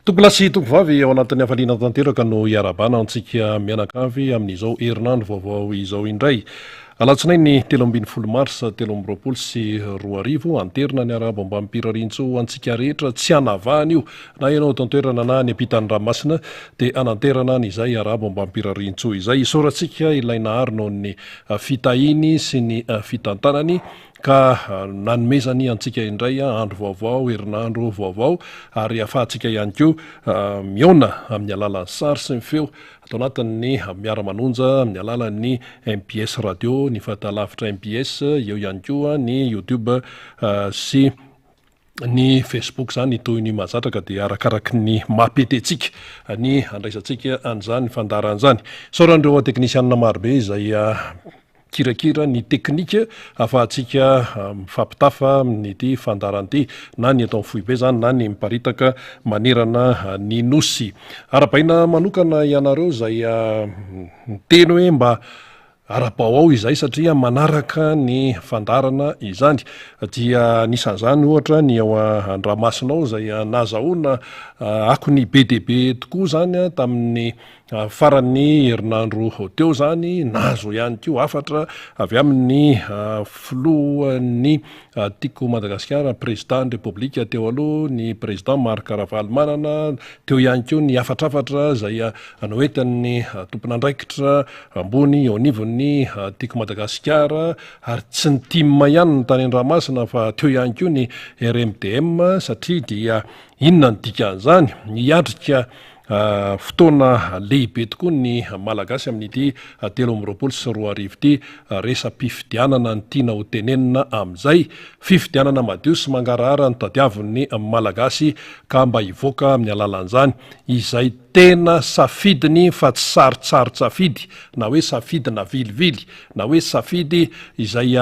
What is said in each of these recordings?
Tokolasy tokovavy ao anatin'ny hafaliana tanteraka no iarabana antsika mianakavy amin'izao herinandro vaovao izao indray. Alatsinainy 17 mars 2024 sy 2025 anterina ny arabo ambany pirarintso antsika rehetra tsy hanavahana io na ianao tantoerana na ny ampitan'ny ranomasina dia ananterana n'izay arabo ambany pirarintso izay isaorantsika ilaina ary noho ny fitahiny sy ny fitantanany ka nanomezany antsika indray andro vaovao herinandro vaovao ary afahantsika ihany koa miona amin'ny alalan'ny sary sy ny feo atao anatin'ny miara-manonja amin'ny alalan'ny MPS radio ny fahatalavitra MPS eo ihany koa ny YouTube sy ny Facebook zany toy ny mahazatraka dia arakaraky ny mahapetentsika ny andraisantsika an'izany fandaran'izany saoran'ireo teknisianina marobe izay kirakira ny teknika afahantsika mifampitafa nyty fandaran'ity na ny atao foibe zany na ny miparitaka manerana ny nosy arapaina manokana ianareo zay miteny hoe mba ara-bao ao izay satria manaraka ny fandarana izany dia nisan'izany ohatra ny ao Andramasinao zay nazahoana ako ny be deaibe tokoa zany tamin'ny faran'ny herinandro teo zany nazo ihany koa afatra avy amin'ny filohan'ny tiako Madagasikara président république teo aloha ny président Marc Ravalomanana teo ihany koa ny afatrafatra zay noentin'ny tompon'andraikitra ambony eo anivon'ny tiako Madagasikara ary tsy ny timma ihany ny tany Andramasina fa teo ihany koa ny RMDM satria dia inona ny dikan'izany niatrika fotoana lehibe tokoa ny malagasy amin'ity 2024 sy 2025 ity resam-pifidianana ny tiana ho tenenina amin'izay fifidianana madio sy mangarahara ny tadiavin'ny malagasy ka mba hivoaka amin'ny alalan'izany izay tena safidiny fa tsy sarotsarotsafidy na hoe safidina vilivily na hoe safidy izay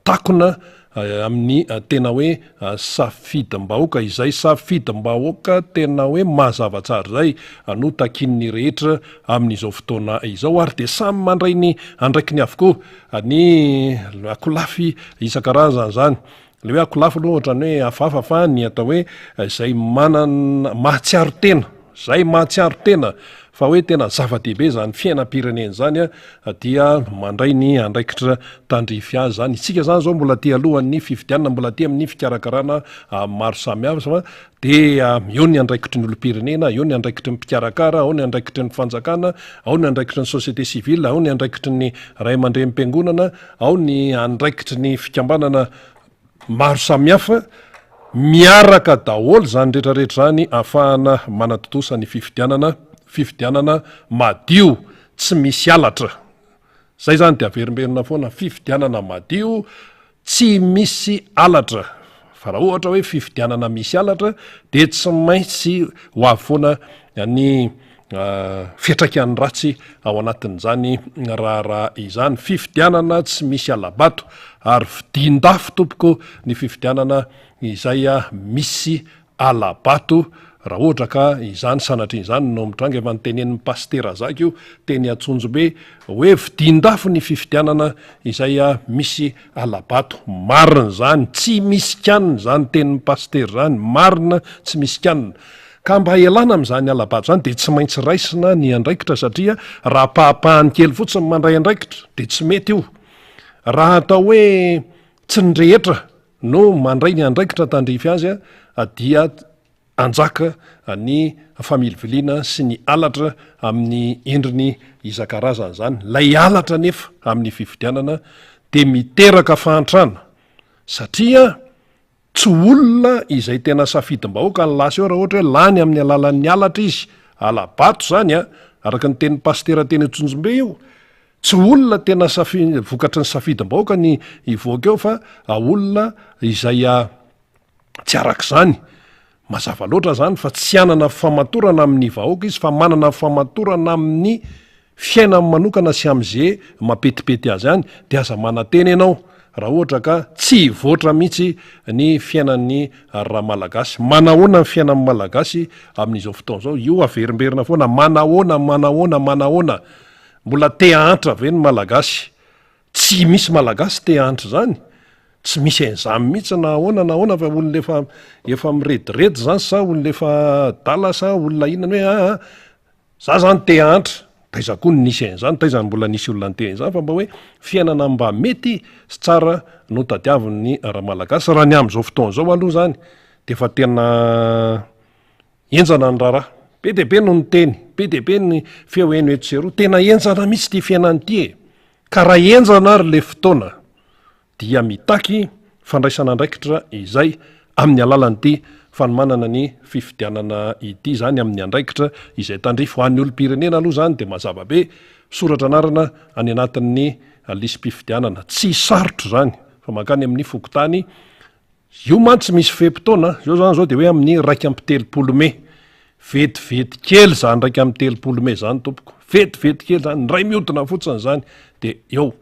takona amin'ny tena hoe safidim-bahoaka izay safidim-bahoaka tena hoe mazavatsara zay no takin'ny rehetra amin'izao fotoana izao ary dia samy mandray ny andraikiny avokoa ny akolafy isan-karazany zany le hoe akolafy aloha ohatrany hoe hafahafa fa ny atao hoe izay manana mahatsiaro tena zay mahatsiaro tena fa hoe tena zava-dehibe zany fiainam-pirenena zany dia mandray ny andraikitra tandrify azy zany isika zany zao mbola ty alohan'ny fifidianana mbola ty amin'ny fikarakarana maro samihafa dia eo ny andraikitry ny olo-pirenena eo ny andraikitry ny mpikarakara ao ny andraikitry ny fanjakana ao ny andraikitry ny société civile ao ny andraikitry ny ray aman-drem-piangonana ao ny andraikitry ny fikambanana maro samihafa miaraka daholo zany rehetrarehetra zany ahafahana manatotosa ny fifidianana madio tsy misy alatra zay zany dia averimberina foana fifidianana madio tsy misy alatra fa raha ohatra hoe fifidianana misy alatra dia tsy maintsy ho avy foana ny fiatraikany ratsy ao anatin'izany raharaha izany fifidianana tsy misy alabato ary fidindafo tompoko ny fifidianana izay misy alabato raha ohatra ka izany sanatr'izany no mitranga efa nytenen'ny pastera zaka io teny Antsonjombe hoe fidindafo ny fifidianana izay misy alabato marina zany tsy misy kanina zany tenin'ny pastera zany marina tsy misy kanina ka mba elana amin'izany alabato zany dia tsy maintsy raisina ny andraikitra satria raha pahapahany kely fotsiny mandray andraikitra dia tsy mety io raha atao hoe tsy nyrehetra no mandray ny andraikitra tandrify azy dia anjaka ny familiviliana sy ny alatra amin'ny endriny isan-karazany zany lay alatra nefa amin'ny fifidianana dia miteraka fahantrana satria tsy olona izay tena safidim-bahoaka ny lasa eo raha ohatra hoe lany amin'ny alalan'ny alatra izy alabato zany araka ny tenin'ny pastera teny Antsonjombe io tsy olona tena vokatry ny safidim-bahoaka ny ivoaka eo fa olona izay tsy arak'izany mazava loatra zany fa tsy anana famatorana amin'ny vahoaka izy fa manana famatorana amin'ny fiainany manokana sy am'izay mapetipety azy any dia aza mananteny ianao raha ohatra ka tsy voatra mihitsy ny fiainan'ny raha malagasy manahoana ny fiainan'ny malagasy amin'izao fotoana zao io averimberina foana manahoana mbola te hantra ve ny malagasy tsy misy malagasy te hantra zany tsy misy an'izany mihitsy na ahoana fa olona efa mirediredy zany sa olona efa dala sa olona inany hoe za zany te antra taiza koa ny nisy an'izany taizany mbola nisy olona ny tean'izany fa mba hoe fiainana mba mety sy tsara no tadiavin'ny raha-malagasy raha ny am'izao fotoana zao aloha zany de fa tena enjana ny raharaha be de be no ny teny be de be ny feoeno eto seroa tena enjana mihitsy ty fiainany ty ka raha enjana ary le fotoana dia mitaky fandraisana andraikitra izay amin'ny alalan'ity fanomanana ny fifidianana ity zany amin'ny andraikitra izay tandrifo ho an'ny olom-pirenena aloha zany de mazava be soratra anarana any anatin'ny lisym-pifidianana tsy sarotro zany fa mankany amin'ny fokotany io mantsy misy fepitoana zao zany zao de hoe amin'ny 2 Mey vetivety kely zany 2 Mey zany tompoko vetivety kely zany ray miodina fotsiny zany de eo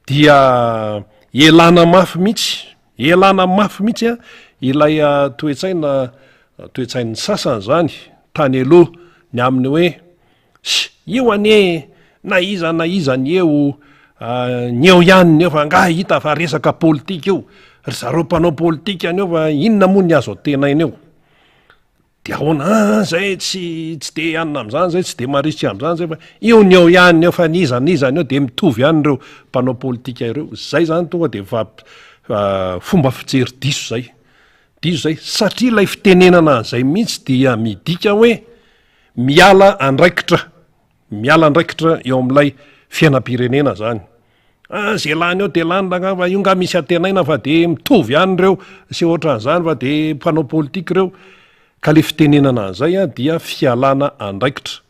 dia elana mafy mihitsy ilay toetsain'ny sasany zany tany aloha ny aminy hoe io anie na iza ny eo ny eo ihany ny eo fa nga hita fa resaka politika io ry zareo mpanao politika any eo fa inona moa ny azo atenaina eo de ahoana zay tsy de anina am'zany zay tsy de marisy am'zany zay fa io ny eo ihany eo fa nizany eo de mitovy ihany reo mpanao politika ireo zay zany tonga de fomba fijery diso zay satria ilay fitenenana zay mihitsy dia midika hoe miala andraikitra eo am'ilay fiainam-pirenena zany zay lany eo de lanyna fa io nga misy atenaina fa de mitovy ihany reo sy ohatran'izany fa de mpanao politika reo ka le fitenenana an'izay dia fialana andraikitra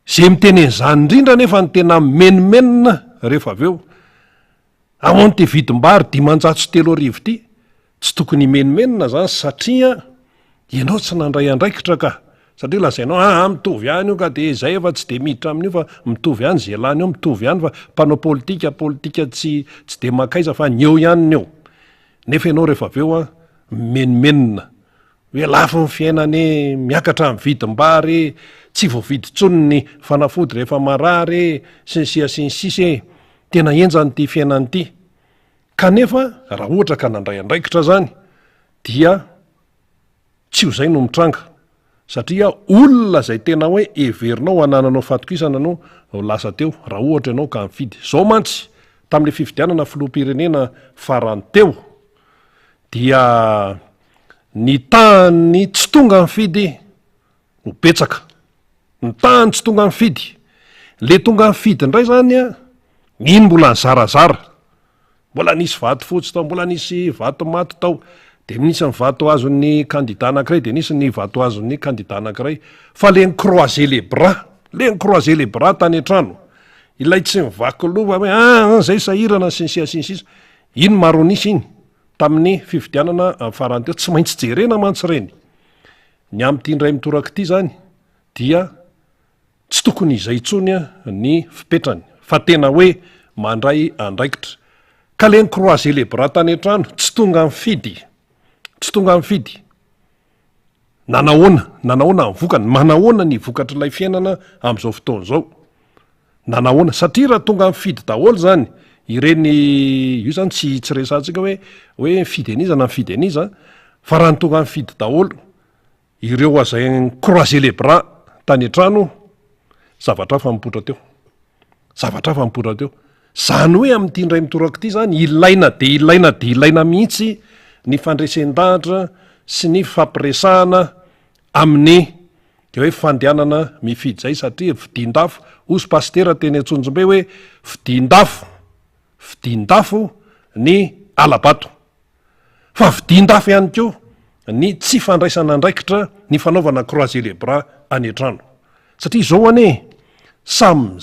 zay mitenen'izany indrindra nefa ny tena menimenina rehefa aveo ahoany te vidim-bary 503 ty tsy tokony menimenina zany satria ianao tsy nandray andraikitra ka satria lazainao mitovy ihany io ka de zay efa tsy de miditra amin'io fa mitovy ihany zay lany eo mitovy ihany fa mpanao politika tsy de makaiza fa ny eo ihany ny eo nefa ianao rehefa aveo menimenina hoe lafo ny fiainany miakatra amin'ny vidim-bary tsy voavidy tsony ny fanafody rehefa marary sy ny sisy tena enjany ty fiainany ty kanefa raha ohatra ka nandray andraikitra zany dia tsy ho zay no mitranga satria olona zay tena hoe everinao anananao fatokisana no lasa teo raha ohatra ianao ka mifidy zao mantsy tamin'le fifidianana filoham-pirenena farany teo dia ny tany tsy tonga mifidy no betsaka ny tany tsy tonga mifidy le tonga mifidy indray zany iny mbola ny zarazara mbola nisy vato fotsy tao mbola nisy vato maty tao de nisy ny vato azon'ny kandida anankiray de nisy ny vato azon'ny kandida anankiray fa le ny croiser les bras tany an-trano ilay tsy mivaky loha hoe zay sahirana sy ny sisa iny maro nisy iny tamin'ny fifidianana farany teo tsy maintsy jerena mantsy reny ny am'ty ndray mitoraka ity zany dia tsy tokony izay itsony ny fipetrany fa tena hoe mandray andraikitra ka le ny croiser les bras tany an-trano tsy tonga mifidy nanahoana ny vokany manahoana ny vokatra ilay fiainana am'izao fotoana zao nanahoana satria raha tonga mifidy daholo zany ireny io zany tsy resantsika hoe fideniza fa raha ny tonga mifidy daholo ireo azay croiser les bras tany an-trano zavatra fa mipotra teo zany hoe amin'ity ndray mitoraka ity zany ilaina mihitsy ny fandresen-dahatra sy ny fampiresahana amin'ny de hoe fandehanana mifidy zay satria vidin-dafo ozy pastera teny antsonjombe hoe vidin-dafo ny alabato fa vidin-dafo ihany ko ny tsy fandraisana andraikitra ny fanaovana croiser les bras any an-trano satria zao ane samy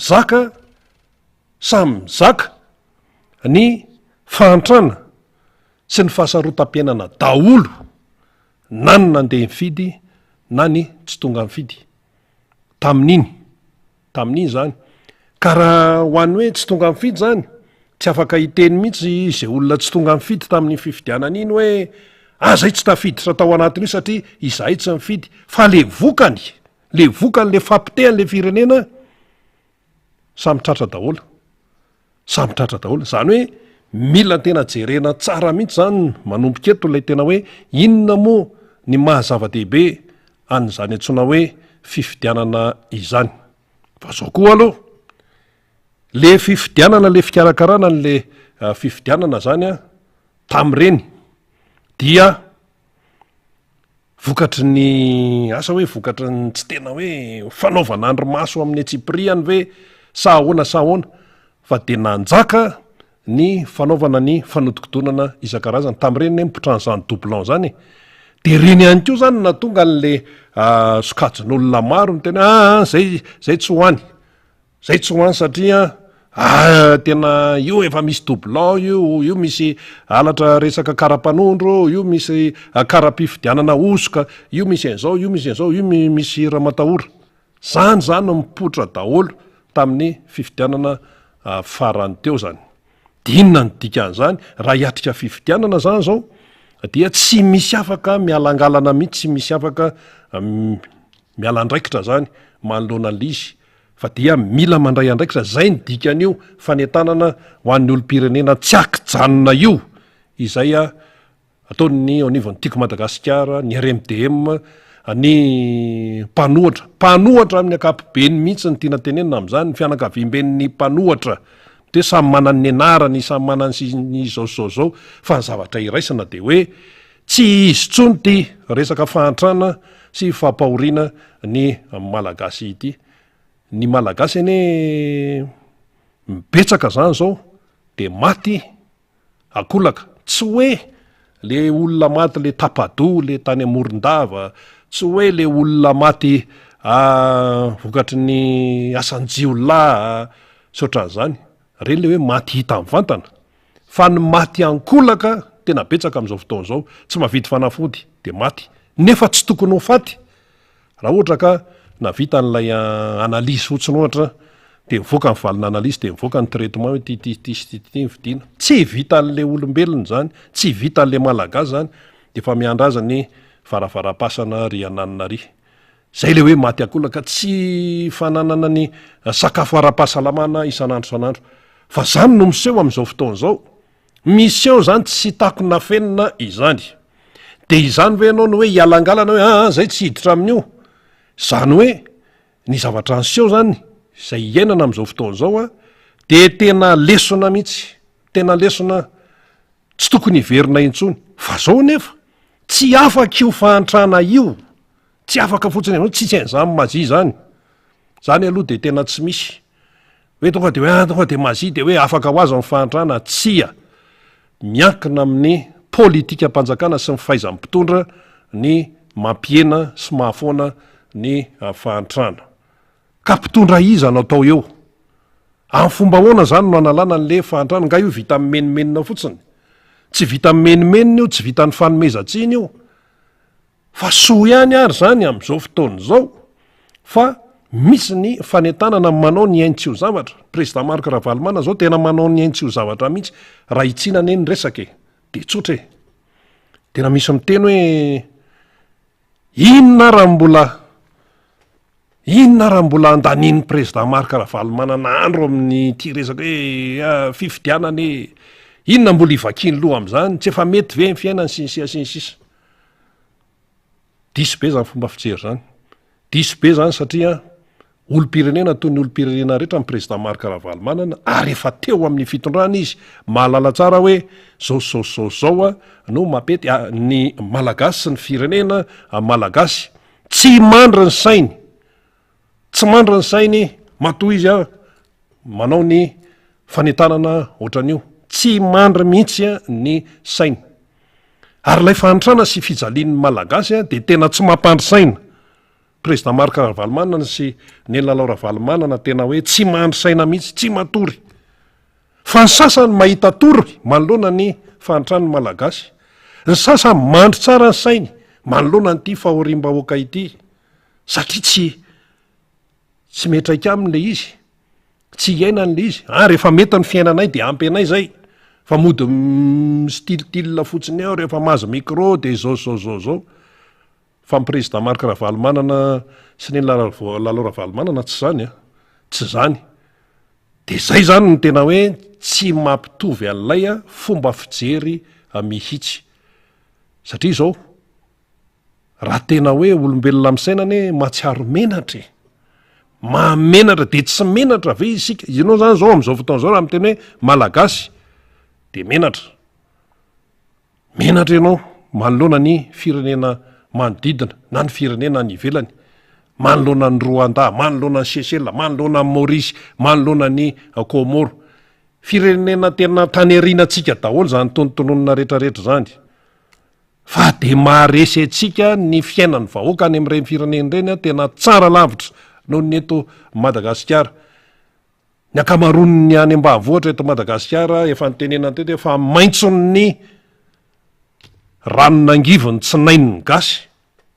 mizaka ny fahantrana sy ny fahasarotam-piainana daholo na ny nandeha mifidy na ny tsy tonga mifidy tamin'iny zany ka raha ho an'ny hoe tsy tonga mifidy zany tsy afaka hiteny mihitsy zay olona tsy tonga mifidy tamin'ny fifidianana iny hoe zay tsy tafiditra tao anatin'io satria izahay tsy mifidy fa le vokany le fampitehany le firenena samy tratra daholo zany hoe mila tena jerena tsara mihitsy zany manomboka eto lay tena hoe inona moa ny mahazava-dehibe an'izany antsoina hoe fifidianana izany. Fa zao koa aloha le fifidianana le fikarakarana n'le fifidianana zany a tam'ireny dia vokatry ny asa hoe vokatry ny tsy tena hoe fanaovana andromaso amin'ny atsipriany ve sahoana fa de nanjaka ny fanaovana ny fanodikodonana isan-karazany tam'ireny mipotran'izany doublon zany de reny ihany ko zany na tonga n'le sokajin'olona maro ny tena zay tsy hoany satria tena io efa misy doublon io misy alatra resaka karapanondro, io misy karapifidianana osoka, io misy an'izao, io misy ramatahora. Zany mipotra daholo tamin'ny fifidianana farany teo zany. Inona ny dikan'izany? Raha hiatrika fifidianana zany zao dia tsy misy afaka mialangalana mihitsy, tsy misy afaka mialandraikitra zany manoloana l'izy, fa dia mila mandray andraikitra. Zay ny dikan'io fanentanana ho an'ny olom-pirenena tsy akijanona io izay ataony anivon'ny tiako Madagasikara, ny RMDM, ny mpanohatra amin'ny ankapobeny mihitsy ny tiana tenenina amin'izany, ny fianakaviam-ben'ny mpanohatra de samy manany ny anarany, samy manany ny zao, fa ny zavatra iraisana de hoe tsy izy tsony ty resaka fahantrana sy fampahoriana ny malagasy ity. Ny malagasy ane mibetsaka zany zao de maty akolaka, tsy hoe le olona maty le tapado le tany Morondava, tsy hoe le olona maty vokatry ny asanjiolahy sotran'izany, reny le hoe maty hita amin'ny vantana, fa ny maty ankolaka tena betsaka amin'izao fotoana zao, tsy mahavita fanafody de maty nefa tsy tokony ho faty raha ohatra ka navita n'lay analyse fotsiny ohatra de mivoaka ny valina analyse de mivoaka ny traitement hoe ty vidina. Tsy vita n'le olombelona zany, tsy vita n'le malagasy zany, de fa miandraza ny varavaram-pasana ry ananina ry. Zay le hoe maty akolaka, tsy fananana ny sakafo ara-pahasalamana isan'andro. Fa zany no miseho amin'izao fotoana zao. Miseho zany tsy takona fenina izany. De izany ve ianao no hoe hialangalana hoe zay tsy hiditra amin'io. Zany hoe ny zavatra niseho zany zay iainana amin'izao fotoana zao de tena lesona mihitsy, tena lesona tsy tokony hiverina intsony. Fa zao nefa tsy afaka io fahantrana io, tsy afaka fotsiny avao, tsy an'izany mazy zany. Zany aloha de tena tsy misy hoe tonga de mazy de hoe afaka ho azy amin'ny fahantrana, tsia. Miankina amin'ny politika-panjakana sy ny fahaizam-pitondra ny mampiena sy mahafoana ny fahantrana. Ka mpitondra iza no atao eo? Amin'ny fomba ahoana zany no analana n'le fahantrana? Nga io vita amin'ny menimenina fotsiny? Tsy vita amin'ny menimenina io, tsy vita ny fanomezan-tsiny io. Fa soa ihany ary zany amin'izao fotoana zao, fa misy ny fanentanana manao ny ain-tsy ho zavatra. Président Marc Ravalomanana zao tena manao ny ain-tsy ho zavatra mihitsy raha itsinana eny resaka de tsotra tena misy miteny hoe inona raha mbola andanin'ny président Marc Ravalomanana andro amin'ny ty resaka hoe fifidianany, inona mbola ivakiny loha amin'izany, tsy efa mety ve ny fiainany sy ny sisa. Diso be zany fomba fijery zany. Diso be zany satria olom-pirenena toy ny olom-pirenena rehetra amin'ny président Marc Ravalomanana, ary efa teo amin'ny fitondrana izy mahalala tsara hoe zao no mapety ny malagasy sy ny firenena malagasy tsy mandry ny sainy, tsy mandry ny sainy matoa izy manao ny fanentanana ohatran'io, tsy mandry mihitsy ny sainy. Ary lay fahantrana sy fijalian'ny malagasy de tena tsy mampandry saina. Président Marc Ravalomanana sy Nel Lalao Ravalomanana tena hoe tsy mandry saina mihitsy, tsy matory. Fa ny sasany mahita tory manoloana ny fahantrany malagasy, ny sasany mandry tsara ny sainy manoloana n'ity fahoriam-bahoaka ity, satria tsy metraika amin'le izy, tsy iainan'le izy. Rehefa mety ny fiainanay de ampy anay zay, fa mody stilitila fotsiny ao rehefa mahazo micro de zao. Fa ny président Marc Ravalomanana sy ny Lalao Ravalomanana tsy zany tsy zany. De zay zany no tena hoe tsy mampitovy an'ilay a fomba fijery mihitsy satria zao raha tena hoe olombelona amin'ny sainany hoe matsiaro menatra mamenatra de tsy menatra ve isika ianao zany zao am'izao fotoana zao raha ami teny hoe malagasy de menatra ianao manoloana ny firenena manodidina na ny firenena ny ivelany manoloana ny Rwanda, manoloana ny Seychelles, manoloana ny Maurice, manoloana ny Comore, firenena tena tany arianantsika daholo zany tonontononona rehetrarehetra zany fa de maharesy atsika ny fiainan'ny vahoaka any amin'ireny firenena ireny tena tsara lavitra noho ny eto Madagasikara. Ny akamaron'ny any ambanivohitra eto Madagasikara efa nitenena teto efa maitson'ny ranonangivony tsy nain'ny gasy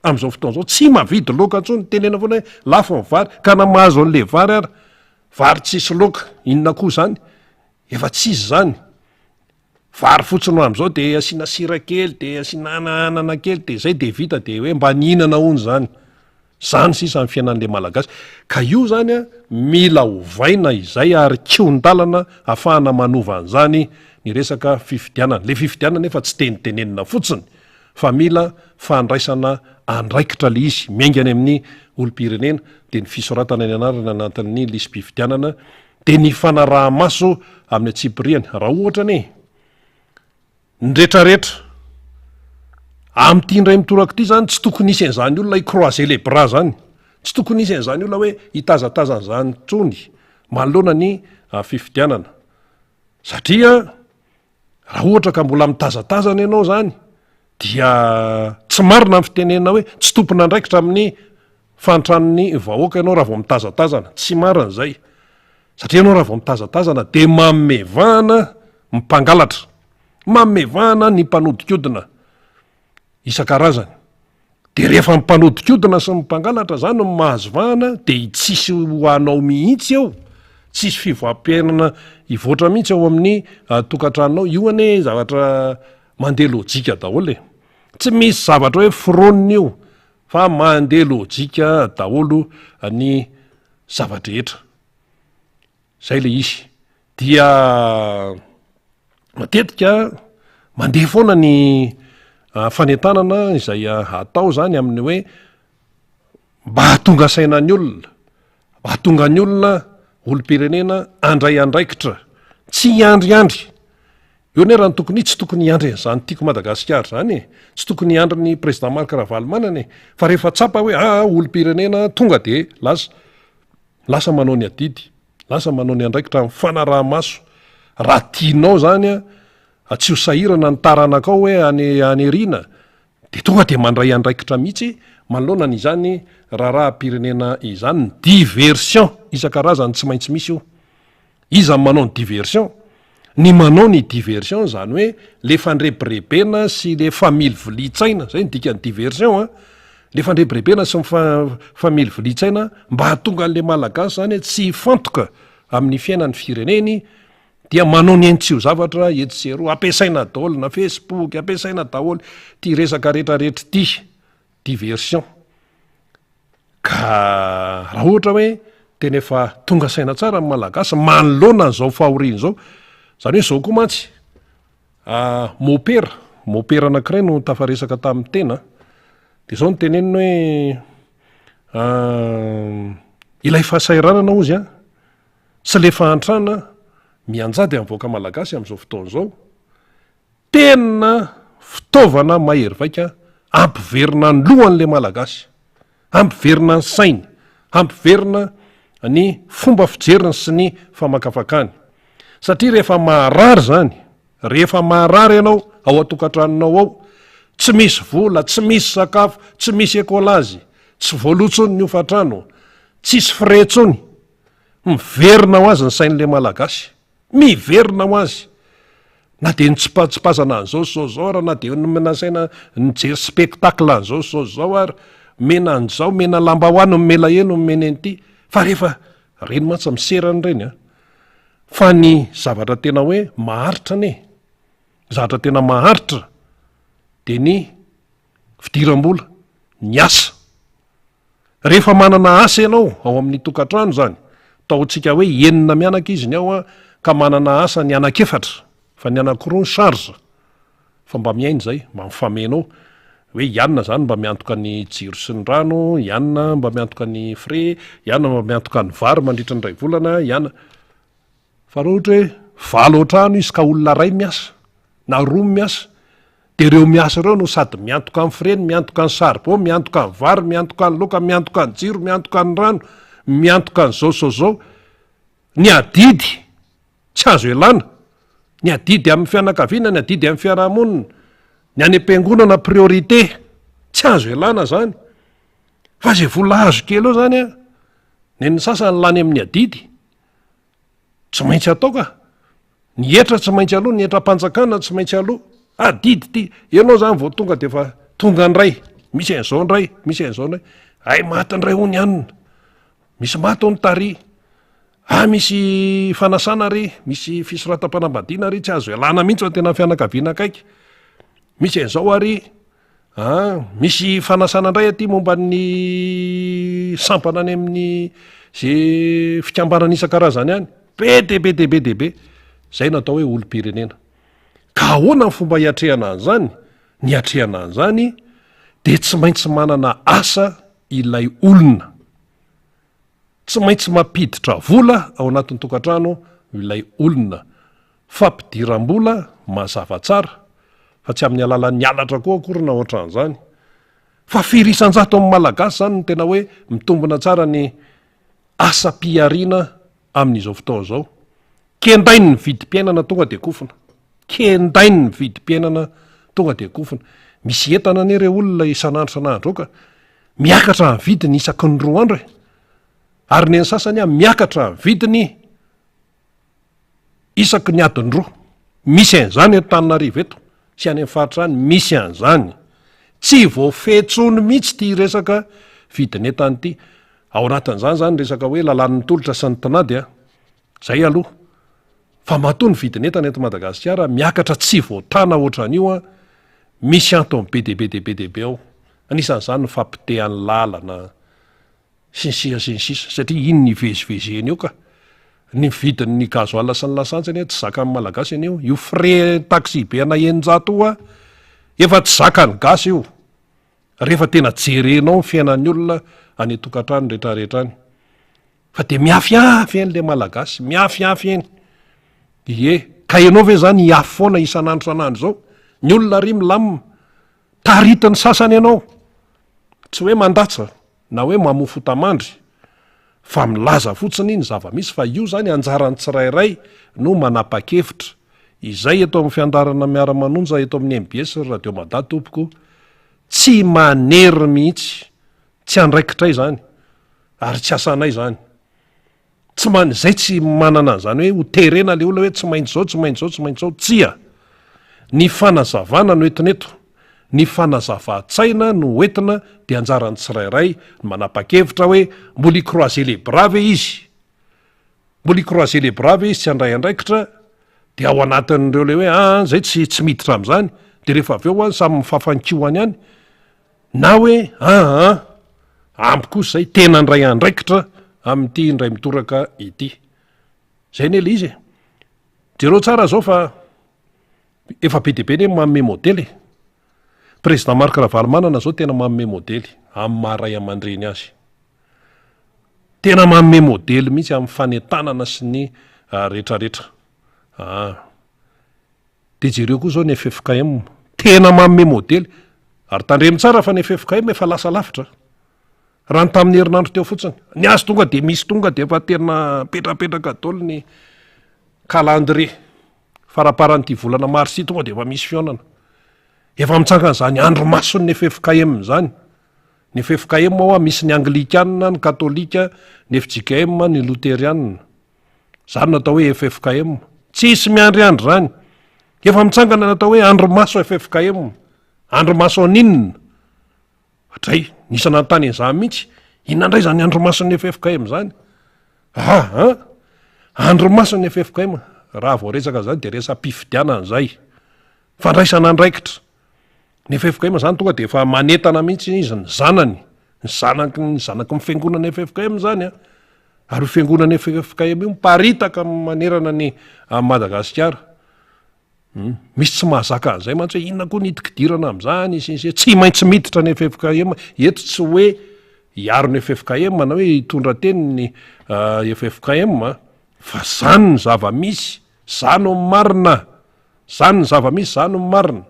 am'izao fotoana zao tsy mavidy loka intsony tenena foana hoe lafo ny vary ka na mahazo an'le vary ary vary tsisy loka inona koa zany efa tsisy zany vary fotsiny ho am'izao de asiana sira kely de asiana anana kely de zay de vita de hoe mba nihinana hony zany sisa ny fiainan'le malagasy ka io zany a mila hovaina izay ary kion-dalana ahafahana manova an'izany ny resaka fifidianana le fifidianana nefa tsy tenitenenina fotsiny fa mila fandraisana andraikitra le izy miaingany amin'ny olom-pirenena de ny fisoratana ny anarana anatin'ny lisym-pifidianana de ny fanaraha-maso amin'ny atsipiriany raha ohatra ny rehetrarehetra am'ty indray mitorako ity zany tsy tokony isy an'izany olona icroiser les bras zany tsy tokony isy an'izany olona hoe hitazatazana zany trony manoloana ny fifidianana satria raha ohatra ka mbola mitazatazana ianao zany dia tsy marina ny fitenena hoe tsy tompona andraikitra amin'ny fantranony vahoaka ianao raha vao mitazatazana tsy marina zay satria ianao raha vao mitazatazana de mamevahana mimpangalatra mamevahana ny mpanodikodina isan-karazany de rehefa mimpanodikodina sy mimpangalatra zany no mahazovahana de tsisy hoanao mihitsy eo tsisy fivoam-piainana ivoatra mihitsy ao amin'ny tokantranonao io ane zavatra mandeha lojika daholo tsy misy zavatra hoe fironina io fa mandeha lojika daholo ny zavatrehetra zay le izy dia matetika mandeha foana ny fanentanana izay atao zany amin'ny hoe mba hahatonga sainany olona mba hahatonga ny olona olom-pirenena andray andraikitra tsy iandryandry eo ne raha ny tokony tsy tokony iandry zany tiako Madagasikara zany tsy tokony iandry ny président Marc Ravalomanana fa rehefa tsapa hoe olom-pirenena tonga de lasa manao ny adidy lasa manao ny andraikitra amin'ny fanaraha-maso raha tianao zany tsy ho sahirana ny taranakao hoe any ariana de tonga de mandray andraikitra mihitsy manoloana ny izany raha-pirenena izany ny diversion isan-karazany tsy maintsy misy io iza manao ny diversion ny manao ny diversion zany hoe le fandrebirebena sy le family vilitsaina zay ny dikany diversion le fandrebirebena sy family vilitsaina mba hahatonga an'le malagasy zany tsy hifantoka amin'ny fiainan'ny fireneny dia manao ny aintsio zavatra etsero ampiasaina daholo na Facebook ampiasaina daholo ty resaka rehetrarehetra ty diversion ka raha ohatra hoe tena efa tonga saina tsara amin'ny malagasy manoloana n'izao fahoriana zao zany hoe zao koa mantsy mopera anankiray no tafaresaka tamin'ny tena de zao ny tenenina hoe ilay fahasairanana ozy sy le fahantrana mianjady amin'nyvoaka malagasy amin'izao fotoana zao tena fitaovana mahery vaika ampiverina ny lohan'le malagasy ampiverina ny sainy ampiverina ny fomba fijeriny sy ny famakafakany satria rehefa maharary zany rehefa maharary ianao ao atokantranonao ao tsy misy vola tsy misy sakafo tsy misy ekolazy tsy voalotsony ny ofatrano tsisy firetsony miverina ho azy ny sain'le malagasy miverina ho azy na de nytsipatsipazana an'izao zao raha na de menasaina nijery spectacle an'izao zao ary mena an'izao mena lamba hoany mimela eno mimena en'ity fa rehefa reny mantsy miserany reny fa ny zavatra tena hoe maharitra ane zavatra tena maharitra de ny fidiram-bola ny asa rehefa manana asa ianao ao amin'ny tokantrano zany taontsika hoe enina mianaka izy ny ao ka manana asa ny anak-efatra fa ny anakiroa ny sarza fa mba miainy zay mba mifamenao hoe ianina zany mba miantoka ny jiro sy ny rano, ianina mba miantoka ny frais, ianina mba miantoka ny vary mandritra ny ray volana, ianina fa raha ohatra hoe valo otrano izy ka olona ray miasa na roa miasa de ireo miasa ireo no sady miantoka amin'ny freny, miantoka ny sarbo, miantoka ny vary, miantoka ny loka, miantoka ny jiro, miantoka ny rano, miantoka ny zao ny adidy tsy azo elana, ny adidy amin'ny fianakaviana, ny adidy amin'ny fiarahamonina, ny any am-piangonana priorité tsy azo elana zany fa zay vola azo kely eo zany ny sasany lany amin'ny adidy tsy maintsy atao ka ny etra tsy maintsy aloha, ny etra-panjakana tsy maintsy aloha, adidy ty ianao zany vao tonga de fa tonga ndray misy an'izao ndray, misy an'izao ndray, ay maty ndray hony anina, misy maty ho ny tary, misy fanasana ry, misy fisoratam-panambadiana ry, tsy azo elana mihitsy fa tena fianakaviana akaiky, misy an'izao ary misy fanasana ndray aty momba ny sampana any amin'ny zay fikambanana isan-karazany any, be debe zay natao hoe olo-pirenena. Ka ahoana ny fomba hiatrehana an'izany? Ny hatrehana an'izany de tsy maintsy manana asa ilay olona, tsy maintsy mampiditra vola ao anatin'ny tokantrano ilay olona, fampidiram-bola mazava tsara fa tsy amin'ny alalan'ny alatra koa akorina ohatran'izany fa firisan-jato amin'ny malagasy zany no tena hoe mitombona tsara ny asa-piariana amin'izao fotoana zao. Kendainy ny vidim-piainana tonga de kofina, kendainy ny vidim-piainana tonga de kofina. Misy entana ane ireo olona isan'andro ka miakatra ny vidiny isaky ny 2 andro ary ny sasany miakatra ny vidiny isaky ny adiny 2. Misy an'izany eto Antananarivo eto sy any amin'ny faritra any misy an'izany, tsy voafetsony mihitsy ty resaka vidiny entany ity. Ao anatin'izany zany resaka hoe lalan'ny tolotra sy ny tinady zay aloha fa matony vidiny entana eto Madagasikara miakatra tsy voatana ohatran'io misy antony be debe ao. Anisan'izany ny fampitehan'ny lalana sy ny sisa satria iny ny vezivezeny io ka ny vidin'ny gazoala sy ny lasantsy tsy zakan'ny malagasy anio, io frais taxi be ana eninjato efa tsy zakany gasy io rehefa tena jerenao ny fiainan'ny olona any tokantrano rehetrarehetra any fa de miafiafy en'le malagasy, miafiafy eny ka ianao ve zany hiafy foana isan'andro san'andro zao, ny olona ry milamina taritiny sasany ianao, tsy hoe mandatsa na hoe mamofo tamandry fa milaza fotsiny ny zava-misy fa io zany anjarany tsirairay no manapa-kevitra. Izay eto amin'ny fiandarana miara-manonja eto amin'ny MBS Radio Mada tompoko tsy manery mihitsy, tsy andraikitray zany ary tsy asanay zany, zay tsy manana an'izany hoe ho terena le olona hoe tsy maintsy zao, tsy maintsy zao, tsy maintsy zao, tsia ny fanazavana no entineto, ny fanazava-tsaina no entina de anjarany tsirairay manapa-kevitra hoe mbola icroiser les bras ve izy, mbola icroiser les bras ve izy tsy andray andraikitra de ao anatin'ireo le hoe zay tsy miditra am'izany de rehefa avy eo samy mifafankihoany any na hoe ampy kosa zay tena andray andraikitra amin'ity indray mitoraka ity. Zay ne le izy jereo tsara zao fa efa be deabe ne manome modely. Président Marc Ravalomanana zao tena manome modely amin'ny maharay aman-dreny azy, tena manome modely mihitsy amin'ny fanentanana sy ny rehetrarehetra. De jereo koa zao ny FFKM tena manome modely ary tandremy tsara fa ny FFKM efa lasa lavitra raha ny tamin'ny herinandro teo fotsiny, ny azy tonga de misy tonga de efa tena petrapetraka daholo ny calendrier faraparan'ity volana marsy tonga de efa misy fionana efa mitsangana zany andro mason'ny FFKM zany. Ny FFKM ao misy ny anglikana, ny katolika, ny FJKM, ny luteriana, zany natao hoe FFKM, tsisy miandry andro zany efa mitsangana natao hoe andro maso FFKM, andro maso aninona hatray nisy nantany an'izany mihitsy, inona indray zany andro mason'ny FFKM zany? Andro mason'ny FFKM raha vao resaka zany de resa mpifidianana zay fandraisana andraikitra. Ny FFKM zany tonga de efa manetana mihitsy izy ny zanaky ny fiangonana FFKM zany ary fiangonana FFKM io miparitaka manerana ny Madagasikara. Misy tsy mahazaka an'izay mantsy hoe inona koa nitikidirana amin'izany sy tsy maintsy miditra ny FFKM eto, tsy hoe hiaro ny FFKM na hoe hitondra teny ny FFKM fa zany ny zava-misy, zany no marina, zany ny zava-misy, zany no marina,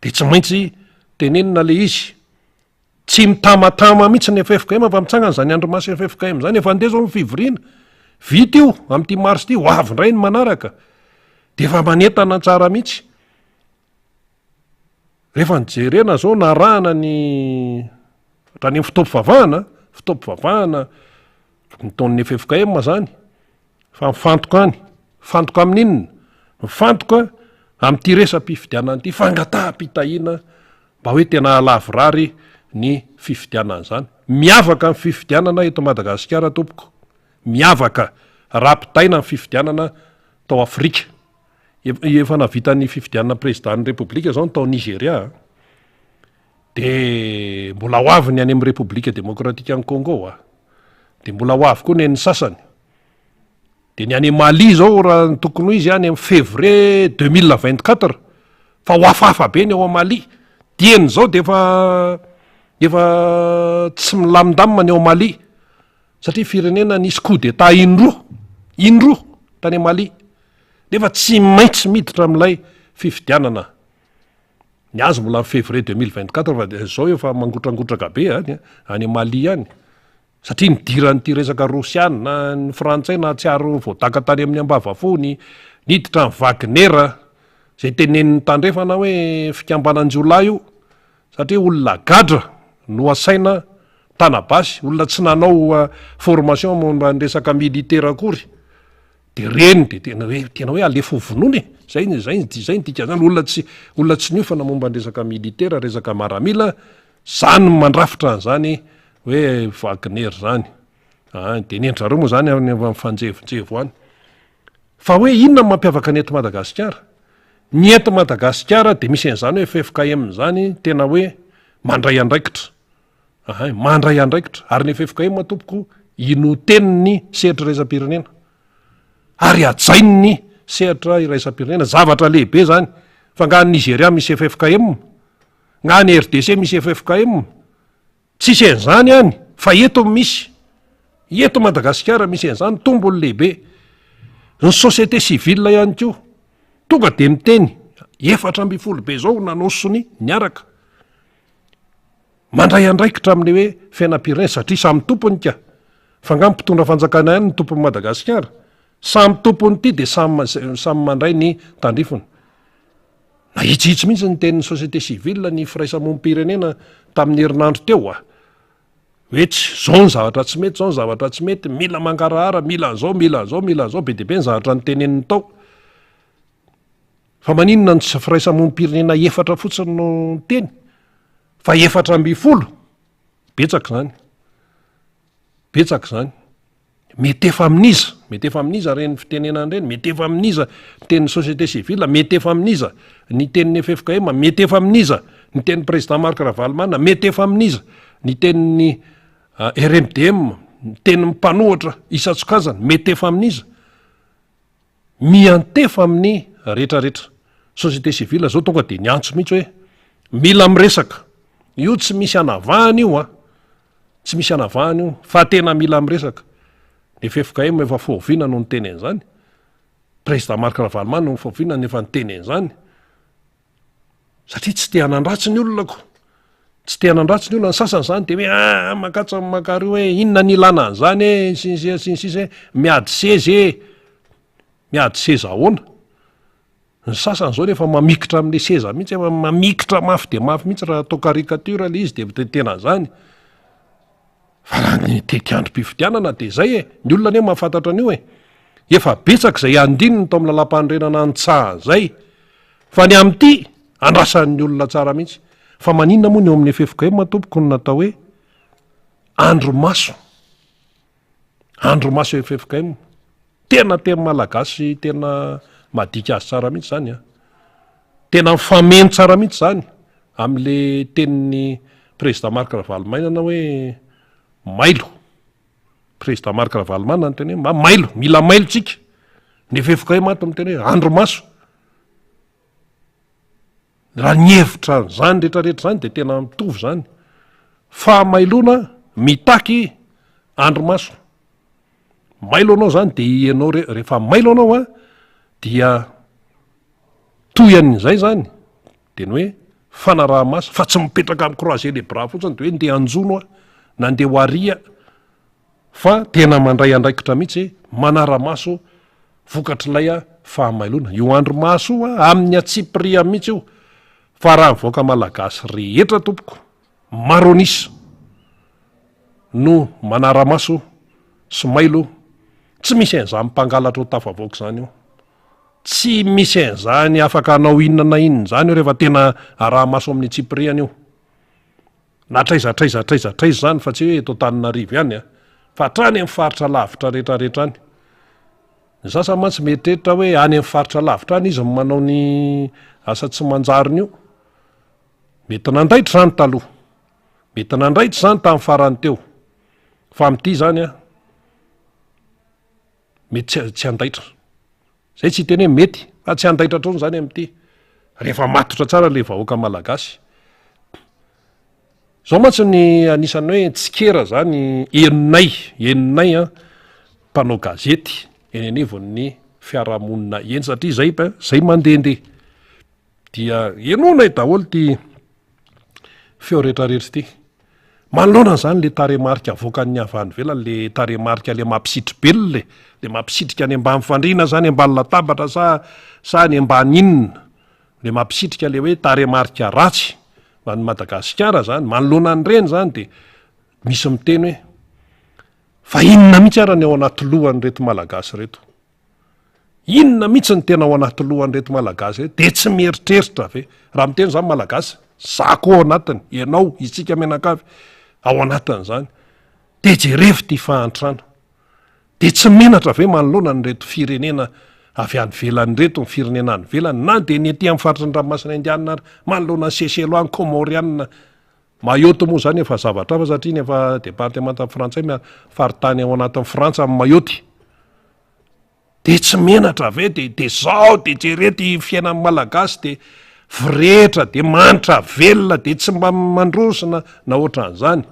de tsy maintsy tenenina le izy. Tsy mitamatama mihitsy ny FFKM fa mitsangana zany andro masy FFKM zany, efa ndeha zao ny fivoriana vita io amin'ity marsy ity, ho avy indray ny manaraka, de efa manentana tsara mihitsy. Rehefa nijerena zao narahana ny raha ny fitompivavahana nataon'ny FFKM zany, fa mifantoka any, mifantoka amin'inona, mifantoka amin'ity resam-pifidianana ity, fangataham-pitahiana mba hoe tena alavorary ny fifidianana zany. Miavaka amin'ny fifidianana eto Madagasikara tompoko, miavaka raha-pitaina amin'ny fifidianana tao Afrika. Efa navita ny fifidianana présidentan'ny Repoblika zao ny tao Nigeria, de mbola ho avy ny any amin'ny Repoblika Demokratika ny Congo de mbola ho avy koa ny sasany. De ny any Mali zao raha tokony ho izy any amin'ny février 2024 fa ho hafahafa be ny ao Mali. Dieny zao de efa tsy milamindamina ny ao Mali satria firenena nisy coup d'état indroa tany Mali, nefa tsy maintsy miditra amin'ilay fifidianana. Ny azy mbola amin'ny février 2024 fa zao efa mangotragotraka be any Mali any, satria nidiran'ity resaka Rosiana, ny Frantsay na tsiaro voadaka tany amin'ny ambavafony, niditra ny Wagner zay teneniny tandrefana hoe fikambanan-jiolahy io, satria olona gadra no asaina tanabasy, olona tsy nanao formation momba ny resaka militaire akory, de reny de tena hoe alefo vonoiny, zay ny dikazany, olona tsy niofana momba ny resaka militaire, resaka maramila, zany mandrafitra an'izany hoe Wagner zany. De nendrareo moa zany mifanjevonjevo any. Fa hoe inona mampiavaka ny eto Madagasikara? Ny eto Madagasikara de misy an'izany hoe FFKM zany tena hoe mandray andraikitra. Mandray andraikitra, ary ny FFKM tompoko inoteniny sehatra iraisam-pirenena, ary ajainy sehatra iraisam-pirenena, zavatra lehibe zany. Fa nga ny Nigeria misy FFKM, nga ny RDC misy FFKM, tsisy an'izany any, fa eto misy, eto Madagasikara misy an'izany, tombony lehibe. Ny société civile ihany koa tonga de miteny 400 be zao nanosony niaraka, mandray andraikitra amin'le hoe fiainam-pirenena, satria samy tompony ka, fa nga mpitondra fanjakana ihany ny tompony Madagasikara, samy tompony ity de samy mandray ny tandrifony. Na hitsihitsy mihitsy ny tenin'ny société civile ny firaisamonim-pirenena tamin'ny herinandro teo hoe zao ny zavatra tsy mety, zao ny zavatra tsy mety, mila mankarahara, mila an'zao, be de be ny zavatra ny teneniny tao. Fa maninona ny firaisamonim-pirenena 4 fotsiny no teny, fa 400 betsaka zany. Mety efa aminiza reny fitenenany reny, mety efa aminiza ny tenin'ny société civile, mety efa aminiza ny tenin'ny FFKM, mety efa aminiza ny tenin'ny président Marc Ravalomanana, mety efa aminiza ny tenin'ny RMDM, ny tenin'ny mpanohatra Isatsokazana, mety efa aminiza, miantefa amin'ny rehetrarehetra. Société civile zao tonga de niantso mihitsy hoe mila miresaka, io tsy misy anavahany io tsy misy anavahany io, fa tena mila miresaka. Ny FFKM efa foviana no niteny an'izany, président Marc Ravalomanana no foviana nefa niteny an'izany, satria tsy te hanandratsy ny olonako, tsy te hanandratsy ny olona. Ny sasany zany de hoe makatsa makary hoe inona ny ilana an'izany sisy miady seza ahoana. Ny sasany zao nefa mamikitra amin'le seza mihitsy, efa mamikitra mafy de mafy mihitsy raha atao caricature le izy de tena zany. Fa raha ny tetiandrom-pifidianana de zay ny olona anie mahafantatra an'io efa betsaka zay andininy tao amin'ny lalam-pahandrenana ny tsaha zay, fa ny amin'ity andrasan'ny olona tsara mihitsy. Fa maninona moa ny eo amin'ny FFKM tompoko ny natao hoe andromaso FFKM, tena malagasy, tena madika azy tsara mihitsy zany tena mifameno tsara mihitsy zany amin'le tenin'ny président Marc Ravalomanana hoe mailo président Marc Ravalomanana ny teny hoe mailo, mila mailotsika. Nefefoka mato amin'ny teny hoe andromaso. Raha ny hevitra zany rehetrarehetra zany de tena mitovy zany. Fa mailona mitaky andromaso. Mailo anao zany de ianao rehefa mailo anao a dia toy an'izay zany de ny hoe fanaraha-maso fa tsy mipetraka amin'ny croiser les bras fotsiny de hoe ndeha anjono a na ndeha ho aria fa tena mandray andraikitra mihitsy manara-maso vokatr'ilay a fahamailona. Io andromaso io a amin'ny atsipria mihitsy io fa raha mivoaka malagasy rehetra tompoko maronisa no manara-maso sy mailo tsy misy an'izany mpangalatra ho tafavoaka zany io. Tsy misy an'izany afaka anao inona na inona zany io rehefa tena araha-maso amin'ny tsipriany io. Na traiza zany fa tsy hoe eto Antananarivo ihany a fa hatrany amin'ny faritra lavitra rehetrarehetra any. Ny sasany mantsy mietreritra hoe any amin'ny faritra lavitra any izy manao ny asa tsy manjariny io. Mety nandaitra zany taloha, mety nandaitra zany tamin'ny farany teo, fa amin'ity zany a mety tsy andaitra. Zay tsy teny hoe mety fa tsy andaitra trony zany amin'ity rehefa matotra tsara le vahoaka malagasy. Zao mantsy ny anisany hoe tsikera zany eninay a mpanao gazety eny anivon'ny fiarahamonina eny satria zay mandehandeha dia enonay daholo ty feo rehetrarehetra ty. Manoloana zany le taremarika avoakan'ny avany velany le taremarika le mampisitry belona le mampisitrika any ambany fandriana zany ambany latabatra sa any ambany inona le mampisitrika le hoe taremarika ratsy va ny Madagasikara zany manoloana an'ireny zany de misy miteny hoe fa inona mihitsy ara ny ao anaty lohan'ireto malagasy reto, inona mihitsy ny tena ao anaty lohan'ireto malagasy reto de tsy mieritreritra ve raha miteny zany malagasy zako ao anatiny ianao isika menakavy ao anatin'izany de jerefy ty fahantrana de tsy menatra ve manoloana nyreto firenena avy any velany reto ny firenena any velany na de ny ety amin'ny faritra ny ranomasina indianina ary manoloana ny Seychelles any Comorianina Mayotte moa zany efa zavatra fa satria nefa departemanta frantsay faritany ao anatin'ny Frantsa amin'ny Mayotte de tsy menatra ve de zao de jerety fiainan'ny malagasy de vrehitra de manitra velona de tsy mba mandrosina na ohatran'izany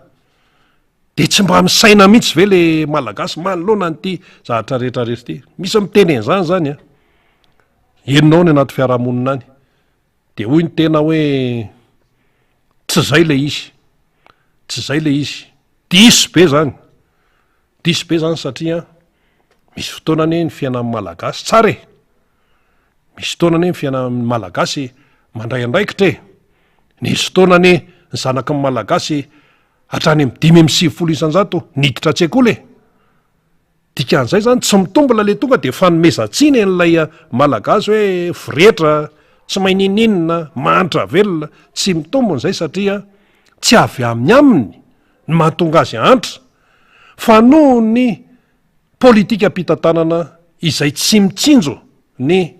de tsy mba misaina mihitsy ve le malagasy manoloana n'ity zavatra rehetrarehetra ty. Misy miteny an'izany zany a eninao ny anaty fiarahamonina any de hoy ny tena hoe tsy zay le izy diso be zany satria misy fotoanany ny fiainan'ny malagasy tsara misy fotoanany ny fiainan'ny malagasy mandray andraikitra nisy fotoanany ny zanaky ny malagasy hatrany amin'ny 5 niditra tsekoly dikan'izay zany tsy mitombola le tonga de fanomezantsiny n'ilay malagasy hoe vrehitra tsy maininina manitra velona tsy mitombon'izay satria tsy avy amin'ny aminy ny mahatonga azy antra fa noho ny politika ampitantanana izay tsy mitsinjo ny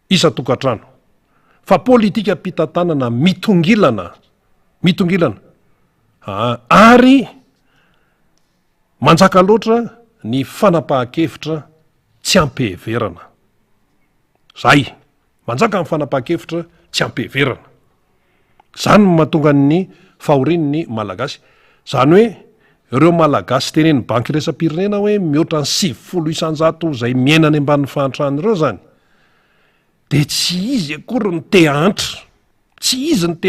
isa-tokantrano fa politika ampitantanana mitongilana ary manjaka loatra ny fanapahan-kevitra tsy ampeheverana zay manjaka ny fanapahan-kevitra tsy ampeheverana zany mahatonga ny fahorin'ny malagasy zany hoe ireo malagasy tenen'ny banky resam-pirenena hoe mihoatra ny 700 zay miaina any amban'ny fahantrany ireo zany de tsy izy akory ny te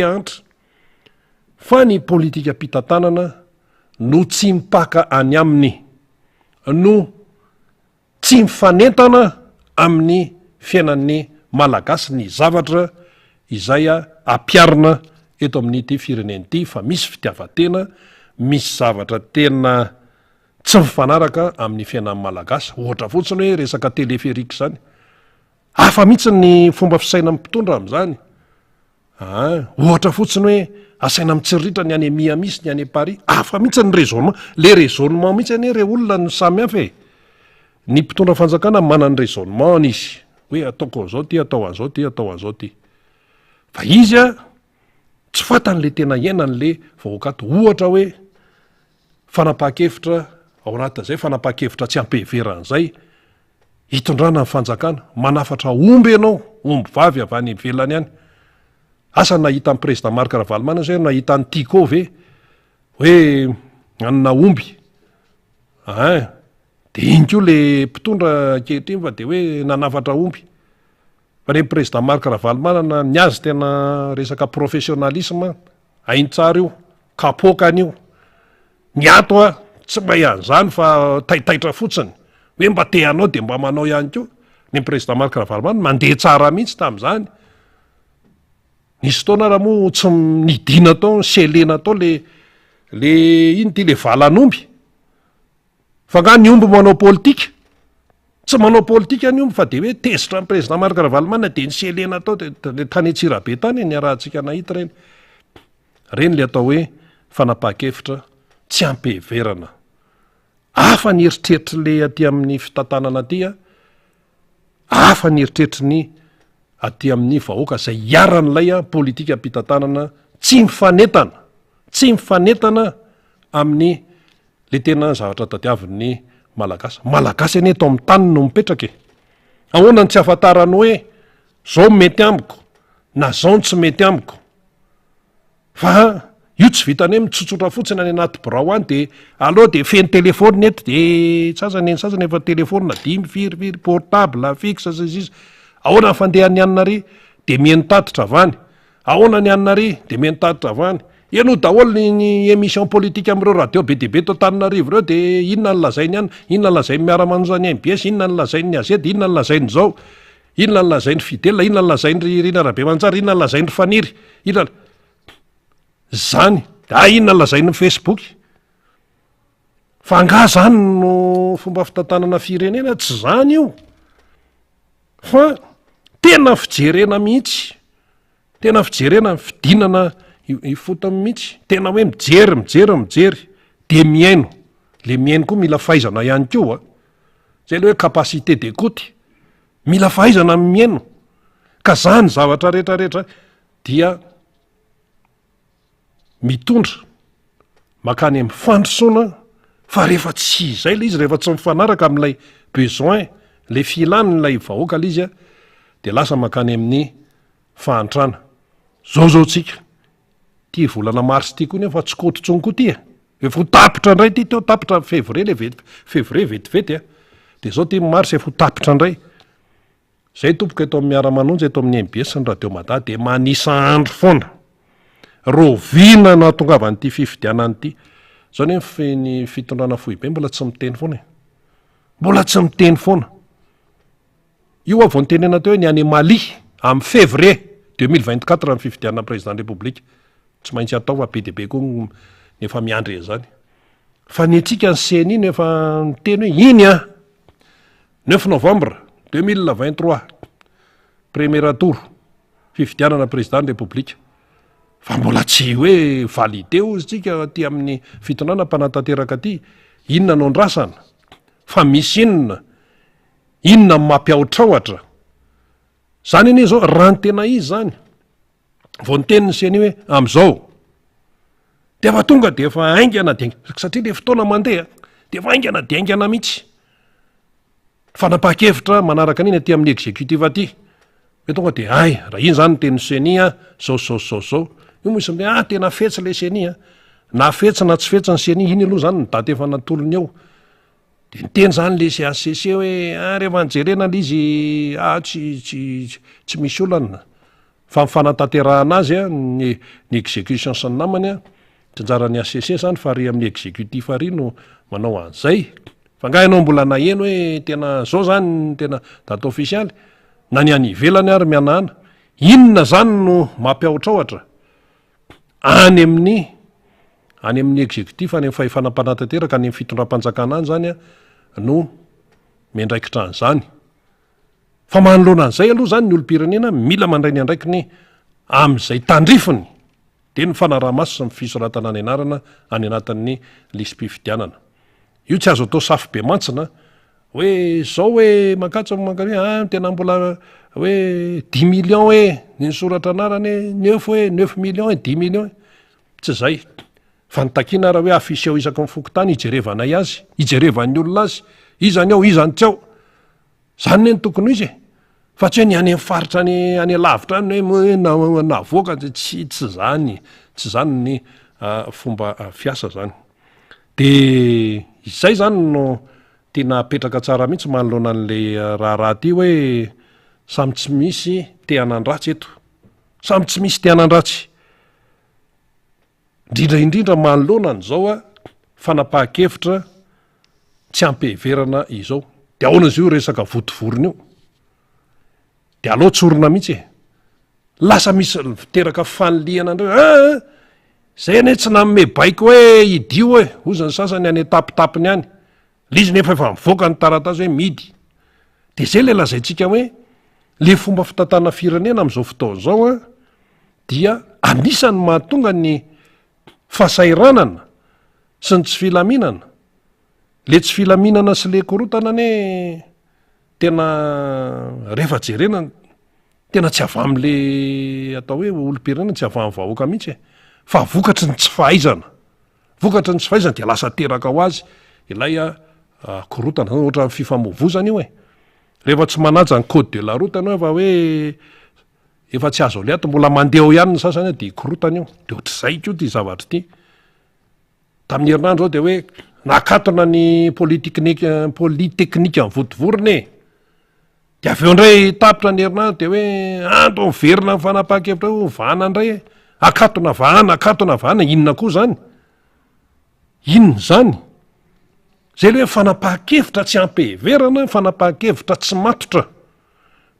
antra fa ny politika ampitantanana no tsy mipaka any aminy no tsy mifanentana amin'ny fiainan'ny malagasy ny zavatra izay ampiarina eto amin'ity fireneny ity fa misy fitiavatena misy zavatra tena tsy mifanaraka amin'ny fiainan'ny malagasy ohatra fotsiny hoe resaka teleferika zany hafa mihitsy ny fomba fisaina mpitondra am'izany ohatra fotsiny hoe asaina mitsirritra ny any Miamisy ny any Paris hafa mihitsy ny raisonnement le raisonnement mihitsy any re olona ny samy hafa ny mpitondra fanjakana manany raisonnement izy hoe ataoko zao ty atao an'zao ty atao an'zao ty fa izy tsy fatany le tena iainany le vahoaka ato ohatra hoe fanapahan-kevitra ao anatin'izay fanapa-kevitra tsy ampeveran'izay hitondrana ny fanjakana manafatra omby ianao omby vavy avy any ivelany any asa nahita amin'ny président Marc Ravalomanana zay nahita ny Tico ve hoe anona omby de iny koa le mpitondra ankehitriny fa de hoe nanafatra omby fa le président Marc Ravalomanana ny azy tena resaka professionnalisme hainy tsara io kapoka an'io ny ato a tsy mba ian'izany fa taitaitra fotsiny hoe mba te anao de mba manao ihany koa ny président Marc Ravalomanana mandeha tsara mihitsy tamin'izany nisy fotoana raha moa tsy nidina tao selena tao le iny ty le valan'omby fa nga ny omby manao politika tsy manao politika ny omby fa de hoe tezitra ny président Marc Ravalomanana de ny selena tao de tany Antsirabe tany ny arahantsika nahita reny le atao hoe fanapaha-kevitra tsy ampeverana hafa ny eritreritry le aty amin'ny fitantanana aty hafa ny eritreritry ny aty amin'ny vahoaka zay iaran'ilay politika ampitantanana tsy mifanetana amin'ny le tena zavatra tadiavin'ny malagasy ane eto amin'ny tany no mipetraka ahoana ny tsy afantarany hoe zao mety amiko na zao tsy mety amiko fa io tsy vitany hoe mitsotsotra fotsiny any anaty birao any de aloha de feny telefony eto de sasany efa telefona 5 firy portable fixe zay ahoana ny fandeha ny anary de mieny tatitra avany ahoana ny anary de mieny tatitra avany eno daholo ny émission politique am'ireo radio be deaibe to Tananarivo reo de inona ny lazainy any inona ny lazainy miara-manojany MBS inona ny lazainy azedy inona ny lazainy zao inona ny lazainy Fidèle inona ny lazainy Rina Rabemanjara inona ny lazainy Faniry inona zany inona ny lazainy Facebook fa nga zany no fomba fitantanana firenena tsy zany io fa tena fijerena mihitsy tena fijerena fidinana ifotony mihitsy tena hoe mijery de miaino le miaino koa mila fahaizana ihany koa zay le hoe capacité d'écoute mila fahaizana miaino ka zany zavatra rehetrarehetra dia mitondra makany amin'ny fandrosoana fa rehefa tsy izay le izy rehefa tsy mifanaraka amin'ilay besoin le filan'ilay vahoaka le izy de lasa makany amin'ny fahantrana zao tsika ty volana mars ty koa nefa tsy kototsony koa ty efa ho tapitra indray ty teo tapitra février vetivety de zao ty mars efa ho tapitra indray zay tompoka eto amin'ny miara-manonjy eto amin'ny MBS ny radio Mada de manisa andro foana rovina no atongavan'ity fifidianany ty zao ne ny fitondrana foibe mbola tsy miteny foana io avao ny tenena teo hoe ny any Mali amin'ny février 2024 amin'ny fifidianana président république tsy maintsy atao fa be deaibe koa nefa miandry zany fa ny antsika ny CNI nefa miteny hoe iny 9 novembre 2023 premier tour fifidianana président république fa mbola tsy hoe validé ozy tsika ty amin'ny fitondrana mpanantanteraka ty inona no ndrasana fa misy inona mampiaotraohatra zany anie zao raha ny tena izy zany vao ny teniny seny hoe am'izao de fa tonga de efa aingana de satria le fotoana mandeha de efa aingana de aingana mihitsy fanapaha-kevitra manaraka an'iny aty amin'ny exécutif aty hoe tonga de raha iny zany ny teniny seny zao io misy mbe tena fetsy le seny na fetsy na tsy fetsy ny seny iny aloha zany ny daty efa natolony eo de niteny zany le CACC hoe rehefa nijerena le izy tsy misy olana fa mifanantanterahana azy ny exécution sy ny namany tsy anjarany ACC zany fa ary amin'ny exécutif ary no manao an'izay fa nga ianao mbola naheno hoe tena zao zany tena date officialy na ny any ivelany ary mianahana inona zany no mampiaotraohatra any amin'ny exécutif any amin'ny fahefanam-panantanteraka any amin'ny fitondram-panjakana any zany no miandraikitra an'izany fa manoloana an'izay aloha zany ny olo-pirenena mila mandray ny andraikiny amin'izay tandrifiny de ny fanaraha-maso sy fisoratana ny anarana any anatin'ny lisym-pifidianana io tsy azo atao safy be mantsina hoe zao hoe makatsa manka tena mbola hoe 10 millions hoe ny soratra anarany 9 millions 10 millions tsy zay fantakina raha hoe afisy ao isaky nyfokotany ijerevanay azy ijerevan'ny olona azy izany ao izany tsy ao zany ne ny tokony izy fa tsy hoe ny any amin'ny faritra any lavitra any hoe navoaka tsy zany ny fomba fiasa zany de izay zany no tena apetraka tsara mihitsy manoloana an'le raha ty hoe samy tsy misy te hanan-dratsy eto samy tsy misy te hanan-dratsy indrindra manoloana an'izao a fanapahan-kevitra tsy ampiheverana izao de ahoana izy io resaka votovorona io de aloha tsorona mihitsy lasa misy teraka fanliana andreo zay ane tsy nanome baiko hoe idio hoe ozany sasany any tapitapiny any lizy nefa efa mivoaka ny taratasy hoe midy de zay le lazaintsika hoe le fomba fitatana firenena am'izao fotoana zao a dia anisany mahatonga ny fasairanana sy ny tsy filaminana le tsy filaminana sy le korotana ne tena rehefa jerenana tena tsy ava am'le atao hoe olom-pirenena tsy ava amin'ny vahoaka mihitsy fa vokatry ny tsy fahaizana de lasa teraka ho azy ilay korotana ohatra fifamovozana io rehefa tsy manaja ny code de la route anao fa hoe efa tsy azo liato mbola mandeha ao ihany ny sasany de korotana io de ohatr'izay ko ty zavatra ty tamin'ny herinandro zao de hoe nakatona ny polyteknika amin'ny votovorona de avy eo indray tapitra ny herinandro de hoe ando miverina ny fanapahan-kevitra io vahana indray akatona vahana inona koa zany inona zany zay le hoe fanapahan-kevitra tsy ampiheverana fanapahan-kevitra tsy matotra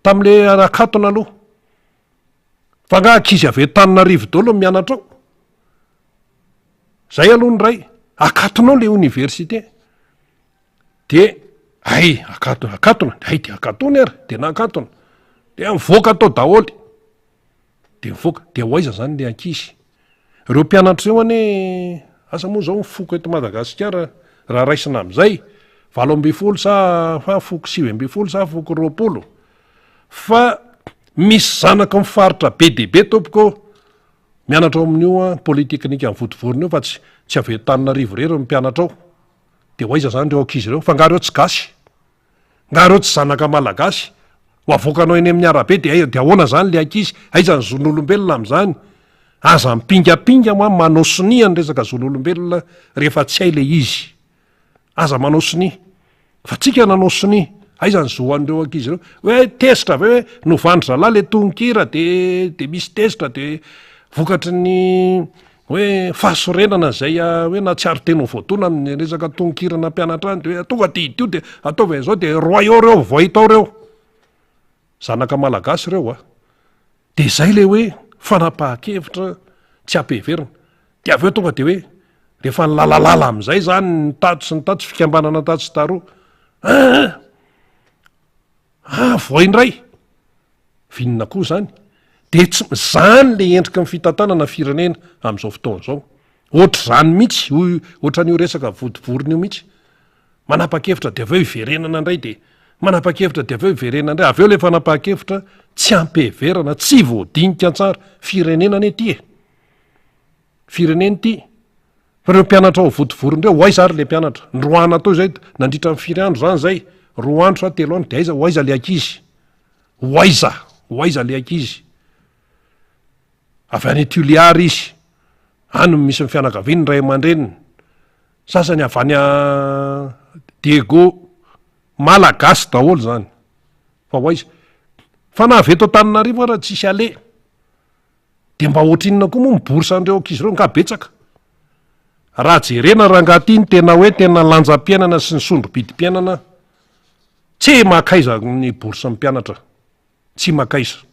tam'le akatona aloha fa nga ankizy avy Tananarivo daholo mianatra ao zay aloha ny ray akatonao le université de akatona de akatona ary de nakatona de mivoaka atao daholy de mivoaka de hoaiza zany le ankizy ireo mpianatra eo ane asa moa zao mifoko eto Madagasikara raha raisina am'izay 20 sa foko 20 sa foko 20 fa misy zanaka mifaritra be debe topoko mianatra ao amin'io polyteknika amin'ny votovorona io fa tsy avy Tananarivo rero mpianatra ao de hoaiza zany reo ankizy reo fa ngareo tsy gasy ngareo tsy zanaka malagasy ho avoakanao eny amin'ny arabe de ahoana zany le ankizy aiza ny zon'olombelona am'zany aza mpingapinga moa manao sonia ny resaka zon'olombelona rehefa tsy hay le izy aza manao sonia fa tsika nanao sonia aiza ny zohan'ireo ankizy reo hoe tesitra ave hoe novandry zalahy le tononkira de misy tesitra de vokatry ny hoe fahasorenana zay hoe na tsy ary teno voatona amin'ny resaka tononkirana mpianatra any de hoe tonga de idio de ataovy zao de roa eo reo voahitao reo zanaka malagasy reo de zay le hoe fanapahan-kevitra tsy ampiheverina de avy eo tonga de hoe rehefa ny lalalala am'izay zany ny tato sy ny tato sy fikambanana tato sy taroa voaindray vinona koa zany de tsy zany le endrika ny fitantanana firenena am'izao fotoana zao ohatra zany mihitsy ohatran'io resaka votovorona io mihitsy manapa-kevitra de avy eo iverenana indray de manapa-kevitra de avy eo iverenana indray avy eo le fanapa-kevitra tsy ampiheverana tsy voadinika tsara firenena ane ty firenena ty fa reo mpianatra ao votovorona reo hoaiza ary le mpianatra ndroana atao zay nandritra ny 4 andro zany zay 2 andro sa 3 andro de aiza hoaiza le ankizy hoaiza le ankizy avy any Tuliary izy any misy ny fianakaviany ray aman-dreniny sasany avy any Diego malagasy daholo zany fa hoaiza fa na avy eto Tananarivo ara tsisy ale de mba ohatrinona koa moa miborsa andreo ankizy reo nga betsaka raha jerena raha ngaty ny tena hoe tena lanjam-piainana sy ny sondro-bidim-piainana tsy makaiza ny borsa ny mpianatra tsy makaiza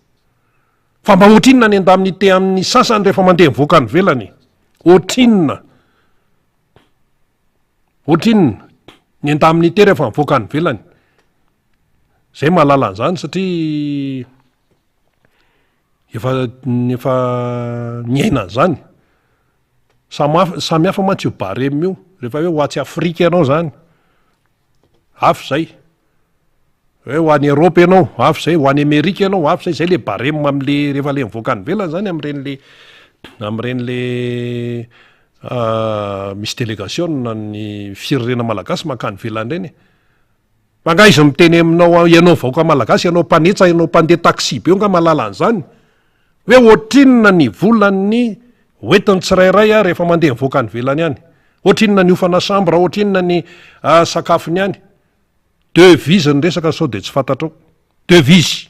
fa mba ohatrinona ny andamin'ny te amin'ny sasany rehefa mandeha mivoaka ny velany ohatrinona ny andamin'ny te rehefa mivoaka ny velany zay mahalala an'izany satria efa niaina an'izany samy hafa mantsy io baremy io rehefa hoe ho atsy Afrika ianao zany afy zay hoe ho any Europe ianao afy zay ho any Amerika ianao afy zay le baremy am'le rehefa le mivoaka ny velany zany am'renyle misy délégationna ny firenena malagasy makany velany reny mangaizy miteny aminao ianao vaoka malagasy ianao mpanetsa ianao mpandeha taxi be o nga malala an'izany hoe ohatrinona ny volan'ny hoentiny tsirairay a rehefa mandeha mivoaka ny velany any ohatrinona ny ofana chambre ohatrinona ny sakafony any devise ny resaka sao de tsy fantatrao devise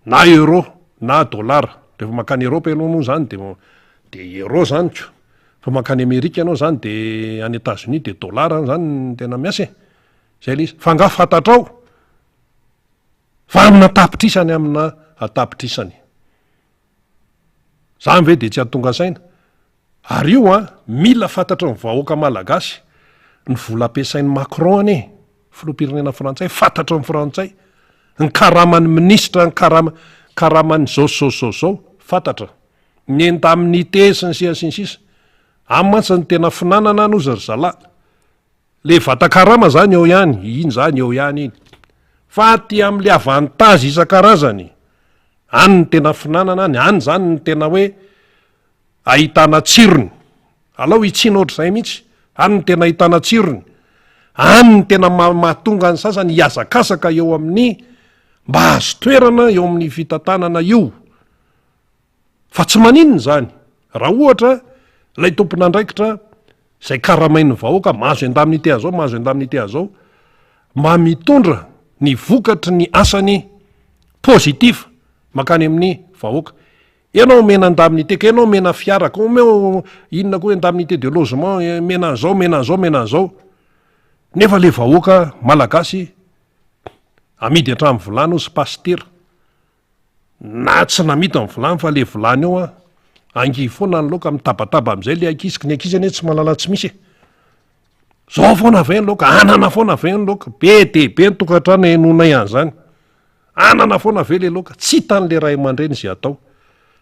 na euro na dollara rehefa makany Europe ianao moa zany de euro zany ko fa makany Amerika ianao zany de any États-Unis de dollara zany ny tena miasa zay le izy fa nga fantatrao fa amina tapitrisany amina atapitrisany zany ve de tsy atonga saina ary io mila fantatra ny vahoaka malagasy ny vola ampiasain'ny Macron ane filoham-pirenena frantsay fantatra ny frantsay ny karaman'ny ministra ny karaman'ny zao fantatra ny enta amin'ny tesy ny sisa am'mantsy ny tena finanana no zy zala le vatakarama zany eo ihany iny zany eo ihany iny fa ty am'le avantazy isan-karazany any ny tena finanana any any zany ny tena hoe ahitana tsirony alao itsina ohatr'izay mihitsy any ny tena ahitana tsirony any ny tena mahatonga ny sasany hiazakasaka eo amin'ny mba azo toerana eo amin'ny fitantanana io fa tsy maninony zany raha ohatra lay tompona andraikitra zay karamain'ny vahoaka mahazo endamin'ity azao mahazo endamin'ity azao mba mitondra ny vokatry ny asany pozitif makany amin'ny vahoaka ianao mena andamin'ity ka ianao mena fiaraka omeo inona koa endamin'ity de logement mena an'zao nefa le vahoaka malagasy amidy hatramin'ny volany sy pastera na tsy namita ny volany fa le volany eo angy foana ny loka mitabataba am'izay le akiziky ny akizany tsy malala tsy misy zao foana ve ny loka anana foana ve ny loka be de be ny tokantrano enona ihany zany anana foana ve le loka tsy hitan'le ray aman-dreny zay atao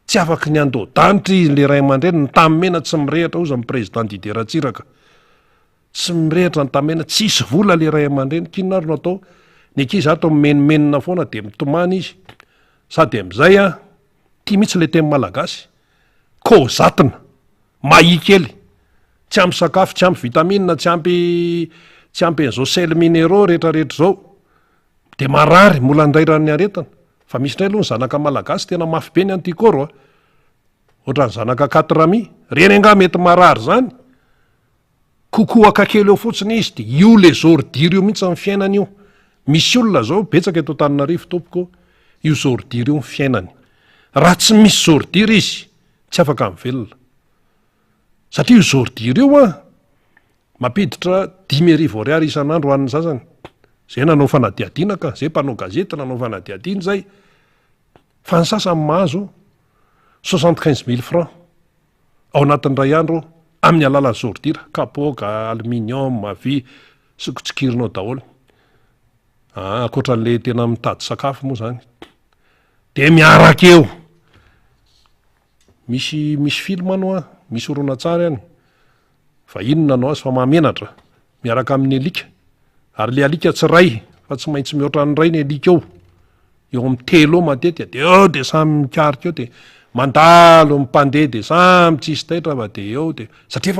tsy afaky ny andoa-danitra izy le ray aman-dreny ny tamymena tsy mirehatra ozy amin'ny président Didier Ratsiraka tsy mirehatra ny tamena tsy isy vola le ray aman-dreny kinonaro no atao ny ankizy ato menimenina foana de mitomany izy sady am'izay tia mihitsy le teny malagasy kozatina mahi kely tsy ampy sakafo tsy ampy vitamina tsy ampy an'izao sel minéraux rehetrarehetra zao de marary mola ndrairany aretana fa misy ndray aloha ny zanaka malagasy tena mafy be ny antikoro ohatra ny zanaka katrami reny anga mety marary zany kokoaka kely eo fotsiny izy de io le zordiry io mihitsy ny fiainany io misy olona zao betsaka eto Antananarivo tompoko io zordiry io ny fiainany raha tsy misy zordiry izy tsy afaka mivelona satria io zordiry io mampiditra 10,000 isan'andro ho an'ny sasany zay nanao fanadiadiana ka zay mpanao gazety nanao fanadiadiana zay fa ny sasany mahazo 75,000 francs ao anatin'ny ray andro amin'ny alalan'ny zordira kapoka aluminium vy sikotsikirinao daholo akoatran'le tena mitady sakafo moa zany de miaraka eo misy film anao misy oronatsara any fa inona anao azy fa mahamenatra miaraka amin'ny alika ary le alika tsy ray fa tsy maintsy mihoatra ny ray ny alika eo amin'ny telo eo matetika de eo de samy mikarika eo de mandalo mimpandeha de samy tsisy taitra fa de eo de satria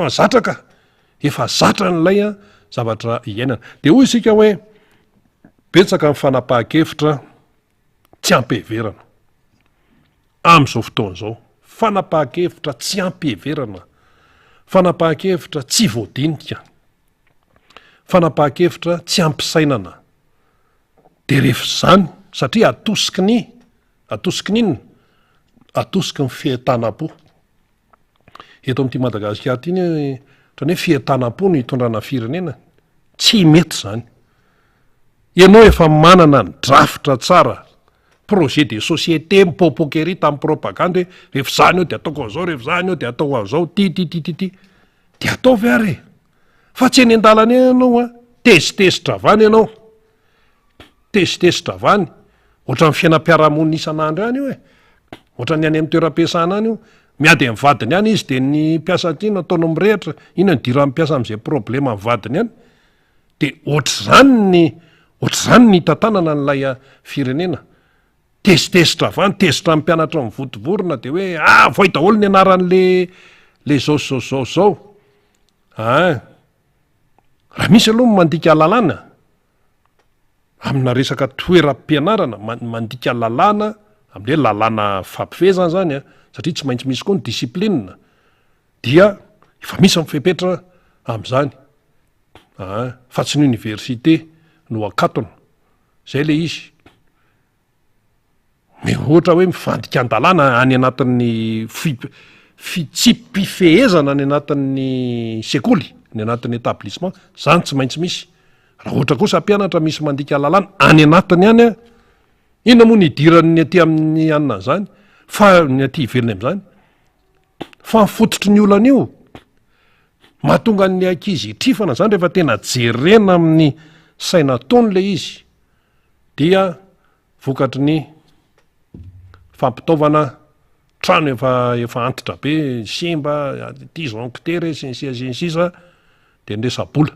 efa zatra n'lay zavatra iainana de hoy isika hoe betsaka ny fanapahan-kevitra tsy ampiheverana am'izao fotoana zao fanapahan-kevitra tsy ampiheverana fanapahan-kevitra tsy voadinika fanapahan-kevitra tsy ampisainana de rehefa zany satria atosiky n'inona atosiky ny fihetanam-po eto amin'ity Madagasikara ty ny ohatrany hoe fihetanam-po no hitondrana firenena tsy mety zany ianao efa manana ny drafitra tsara projet de société mipopokery tamin'ny propagande hoe rehefa zany eo de ataoko an'izao rehefa zany eo de atao an'izao ty de ataovy ary fa tsy eny an-dalana eny ianao tezitezitra avany ianao tezitezitra avany ohatra ny fiainam-piarahamonina isan'andro ihany io ohatra ny any amin'ny toeram-piasana any io miady amin'ny vadiny any izy de ny mpiasa ty nataony mirehatra ina ny dira mpiasa am'izay problema amin'ny vadiny any de ohatr'izany ny tantanana n'lay firenena tezitezitra avany tezitra ny mpianatra mivotovorona de hoe voay daholo ny anaran'le le zao raha misy aloha mandika lalàna amina resaka toeram-pianarana mandika lalàna am'le lalàna fampifezana zany satria tsy maintsy misy koa ny disiplinea dia efa misy mifepetra am'zany fa tsy ny université no akatona zay le izy ohatra hoe mifandika an-dalàna any anatin'ny tsy mpifehezana any anatin'ny sekoly ny anatin'ny établissement zany tsy maintsy misy raha ohatra kosa mpianatra misy mandika lalàna any anatiny any inona moa nidirany aty amin'ny anina zany fa ny aty ivelany am'zany fa mifototry ny olana io mahatonga ny ankizy hitrifana zany rehefa tena jerena amin'ny sainataony le izy dia vokatry ny fampitaovana trano efa antitra be simba disjoncteur sensisa de nresabola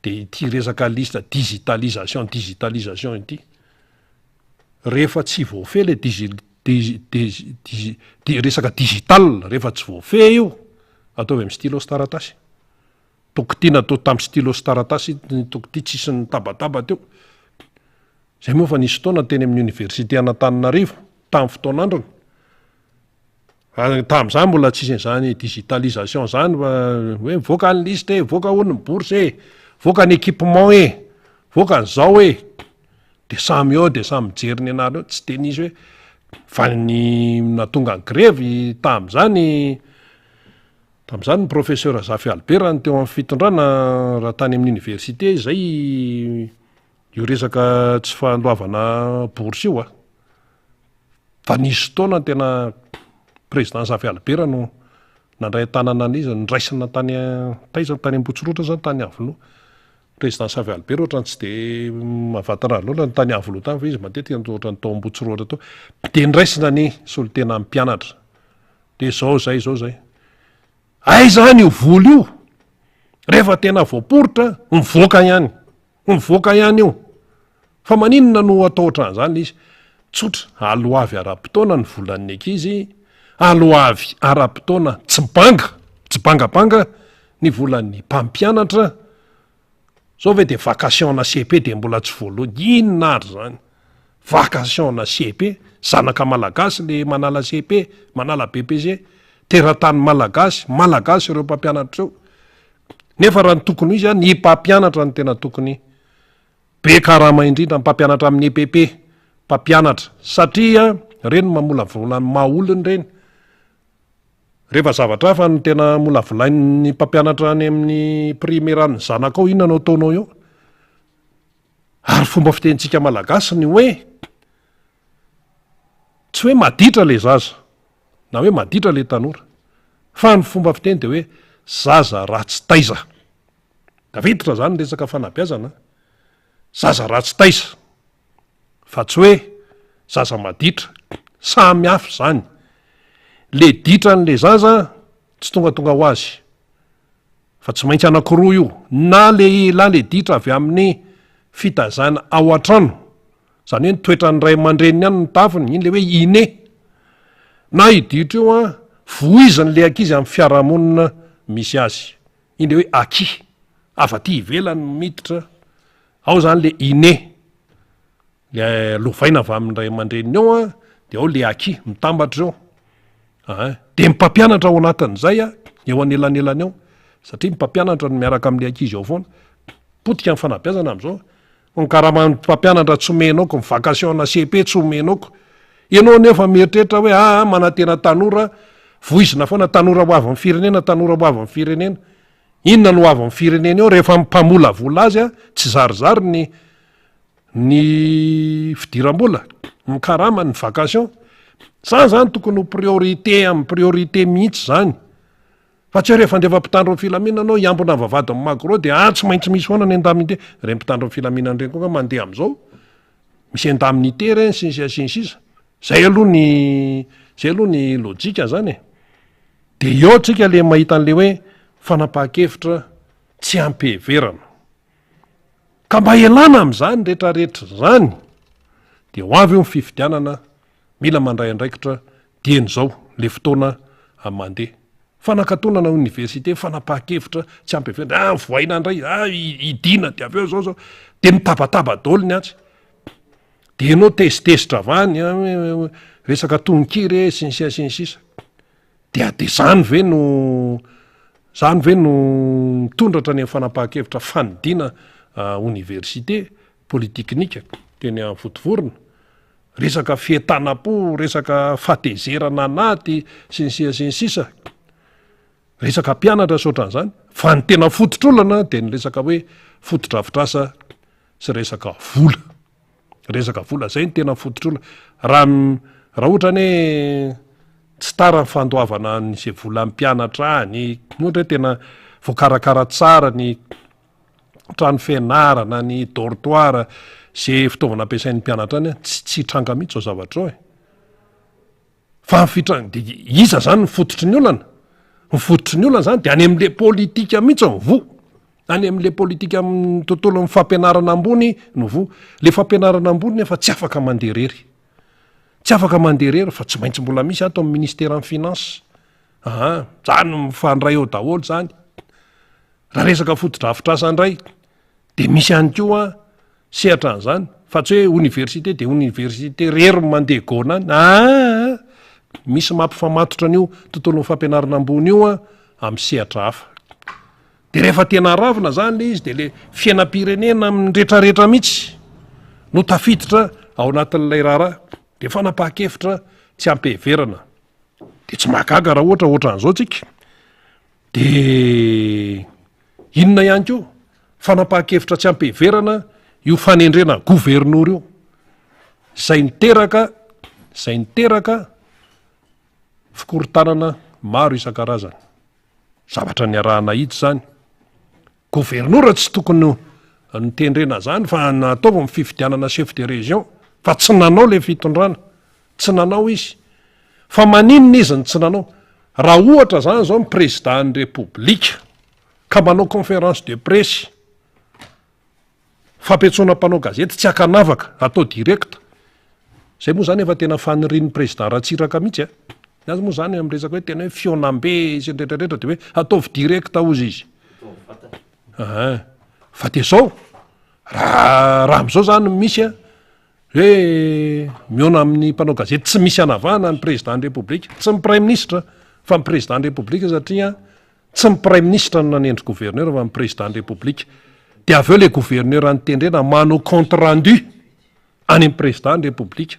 de ity resaka lista digitalisation ity rehefa tsy voafe le resaka digital rehefa tsy voafe io ataovy amin'ny stylo sy taratasy tokotiana atao tamin'ny stylo sy taratasy tokoty tsisy ny tabataba teo zay moa fa nisy fotoana teny amin'ny université Anatananarivo tamin'ny fotoan'androny tamin'izany mbola tsisy n'izany digitalisation zany hoe voaka ny liste voaka ho ny bourse voaka ny équipement voaka n'zao de samy eo de samy mijery ny anara eo tsy de nisy hoe fa ny natonga ny grevy tam'zany ny professeur Zafy Albert ny teo amin'ny fitondrana raha tany amin'ny université zay io resaka tsy fandoavana bourse io fa nisy fotoana tena président Zafy Albert no nandray tanana an'izy niraisana tany Ambotsirota zany tany Avoloa président Zafy Albert ohatrany tsy de mahavatana loatra ny tany Avoloa tany fa izy matetika ohatrany tao Ambotsirota tao de niraisina ny solitena amin'ny mpianatra de zao zay ay zany io voly io rehefa tena voaporotra mivoaka ihany io fa maninona no atao ohatran'izany izy tsotra aloavy ara-potoana ny volan'ny ankizy aloavy ara-potoana tsy bangabanga ny volan'ny mpampianatra zao ve de vacation na CP de mbola tsy voalohany inona ary zany vacation na CP zanaka malagasy le manala CP manala BPC teratany malagasy ireo mpampianatra eo nefa raha ny tokony izy ny mpampianatra ny tena tokony be karama indrindra mpampianatra amin'ny EPP mpampianatra satria reny mamola volany maolony reny rehefa zavatra fa ny tena mola volain'ny mpampianatra any amin'ny primairany zanaka ao inona no ataonao eo ary fomba fitentsika malagasy ny hoe tsy hoe maditra le zaza na hoe maditra le tanora fa ny fomba fiteny de hoe zaza ratsy taiza davitra zany resaka fanabeazana zaza ratsy taiza fa tsy hoe zaza maditra samy hafa zany le ditran'le zaza tsy tonga ho azy fa tsy maintsy anankiroa io na le ditra avy amin'ny fitazana ao an-trano zany hoe nitoetra ny ray aman-dreniny ihany ny tafiny iny le hoe iné na iditra io voizan'le ankizy amin'ny fiarahamonina misy azy iny le hoe aki afa-ty ivelany miditra ao zany le iné le lovaina avy amin'ny ray aman-dreniny eo de ao le aki mitambatra eo de mpampianatra ao anatin'izay eo anelany eo satria mpampianatra no miaraka amin'le ankizy ao foana potika ny fanabeazana am'izao nykaraha mpampianatra tsy omenaoko ny vacation na CP tsy omenaoko ianao nefa mieritreritra hoe manantena tanora voizina foana tanora ho avy amin'ny firenena inona no avy amin'ny firenena eo rehefa mpamolavola azy tsy zarizary ny fidiram-bola mikarama ny vacation zany tokony ho priorité amin'ny priorité mihitsy zany fa tsy hoe rehefa ndefa mpitandro amin'ny filaminana anao iambona ny vavady amin'ny magro de tsy maintsy misy foana ny indemnité re mpitandro amin'ny filaminana reny koa mandeha am'izao misy indemnité reny sisa zay aloha ny lojika zany de eo tsika le mahita an'le hoe fanapaha-kevitra tsy ampiheverana ka mba elana am'zany rehetrarehetra zany de ho avy eo ny fifidianana mila mandray andraikitra dieny zao le fotoana mandeha fanakatonana université fanapaha-kevitra tsy ampyverina voaina ndray idina de avy eo zao de mitabataba daholo ny atsy de ianao tezitezitra avany resaka tonkiry sy ny sisa sy ny sisa de zany ve no mitondratra ny fanapaha-kevitra fanidina université polyteknika teny amin'ny fotovorona resaka fientanam-po resaka fatezerana anaty sy ny sisa sy ny sisa resaka mpianatra saotran'izany fa ny tena fototr'olana de ny resaka hoe fotodrafitrasa sy resaka vola zay ny tena fototr'olana raha ohatra ny tsy tara ny fandoavana n'izay vola mpianatra any ohatra hoe tena voakarakara tsara ny trano fianarana ny dortoir zay fitaovana ampiasain'ny mpianatra any tsy tranga mihitsy zao zavatra zao fa de iza zany ny fototry ny olana ny fototry ny olana zany de any amin'le politika mihitsy ny any amin'le politika amin'ny tontolo ny fampianarana ambony no le fampianarana ambony nefa tsy afaka manderery fa tsy maintsy mbola misy ato amin'ny ministère amin'ny finance zany mifandray eo daholo zany raha resaka fotodrafitrasa ndray de misy ihany koa sehatra an'izany fa tsy hoe université de université rery mandeha gona any misy mampifamatotra an'io tontolo ny fampianarana ambony io amin'ny sehatra hafa de rehefa tena ravina zany le izy de le fiainam-pirenena amin'ny rehetrarehetra mihitsy no tafiditra ao anatin'ilay raharaha de fanapaha-kevitra tsy ampiheverana de tsy mahagaga raha ohatra an'izao tsika de inona ihany koa fanapaha-kevitra tsy ampiheverana io fanendrena gouvernora io zay niteraka fikorotanana maro isan-karazany zavatra ny arahana hitsy zany gouvernora tsy tokony nitendrena zany fa nataova ny fifidianana chef de région fa tsy nanao le fitondrana tsy nanao izy fa maninona izy ny tsy nanao raha ohatra zany zao ny président ny république ka manao conférence de presse fampiatsoana mpanao gazety tsy akanavaka atao directa zay moa zany efa tena fanirian'ny président ratsiraka mihitsy azy moa zany amin'ny resaka hoe tena hoe fionambe sy nretrarehetra de hoe ataovy directa ozy izy fa de zao raha am'izao zany misy hoe miona amin'ny mpanao gazety tsy misy anavana ny président ny république tsy my prime ministre fa my président ny république satria tsy my prime ministre no nanendry gouverneur fa my président ny république de avy eo le gouverneur anytendrena manao compte rendu any amin'ny président ny république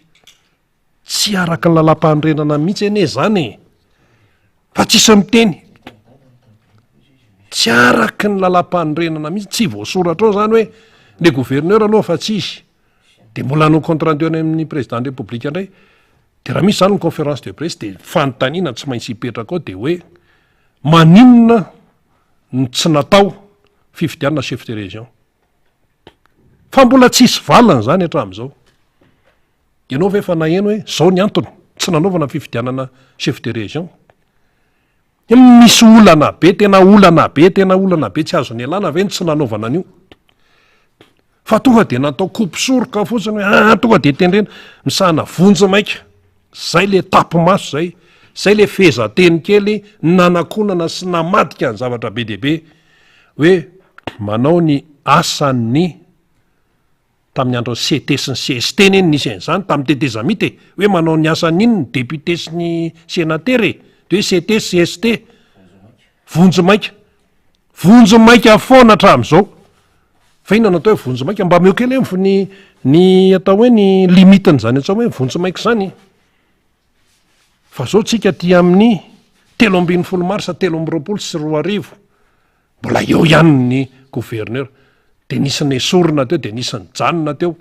tsy araka ny lalam-pahandrenana mihitsy ene zany fa tsisy miteny tsy araky ny lalam-pahandrenana mihitsy tsy voasoratra ao zany hoe le gouverneur aloha fa tsisy de mbola hanao compte rendu any amin'ny président ny république indray de raha misy zany ny conférence de presse de fanontaniana tsy maintsy hipetraka ao de hoe maninona ny tsy natao fifidianana chef de région fa mbola tsisy valana zany hatramin'izao ianao ve fa naheno hoe zao ny antony tsy nanaovana fifidianana chef de région misy olana be tena olana be tsy azo ny alana ve ny tsy nanaovana an'io fa tonga de natao kopisoroka fotsiny hoe tonga de tendrena misahana vonjy maika zay le tapimaso zay le fehezateny kely nanakonana sy namadika ny zavatra be deaibe hoe manao ny asan'ny tamin'ny andro CT sy ny CST neny nisy an'izany tamin'ny tetezamity hoe manao ny asan'iny ny député sy ny sénateur de hoe CT CST vonjy maika foana hatramin'izao fa inona natao hoe vonjy maika mba meo kely ny atao hoe ny limitiny zany atsao hoe vonjy maika zany fa zao tsika ty amin'ny 3 marsa 3 mbola eo ihany ny gouverneur de nisy ny esorina teo de nisy ny janona teo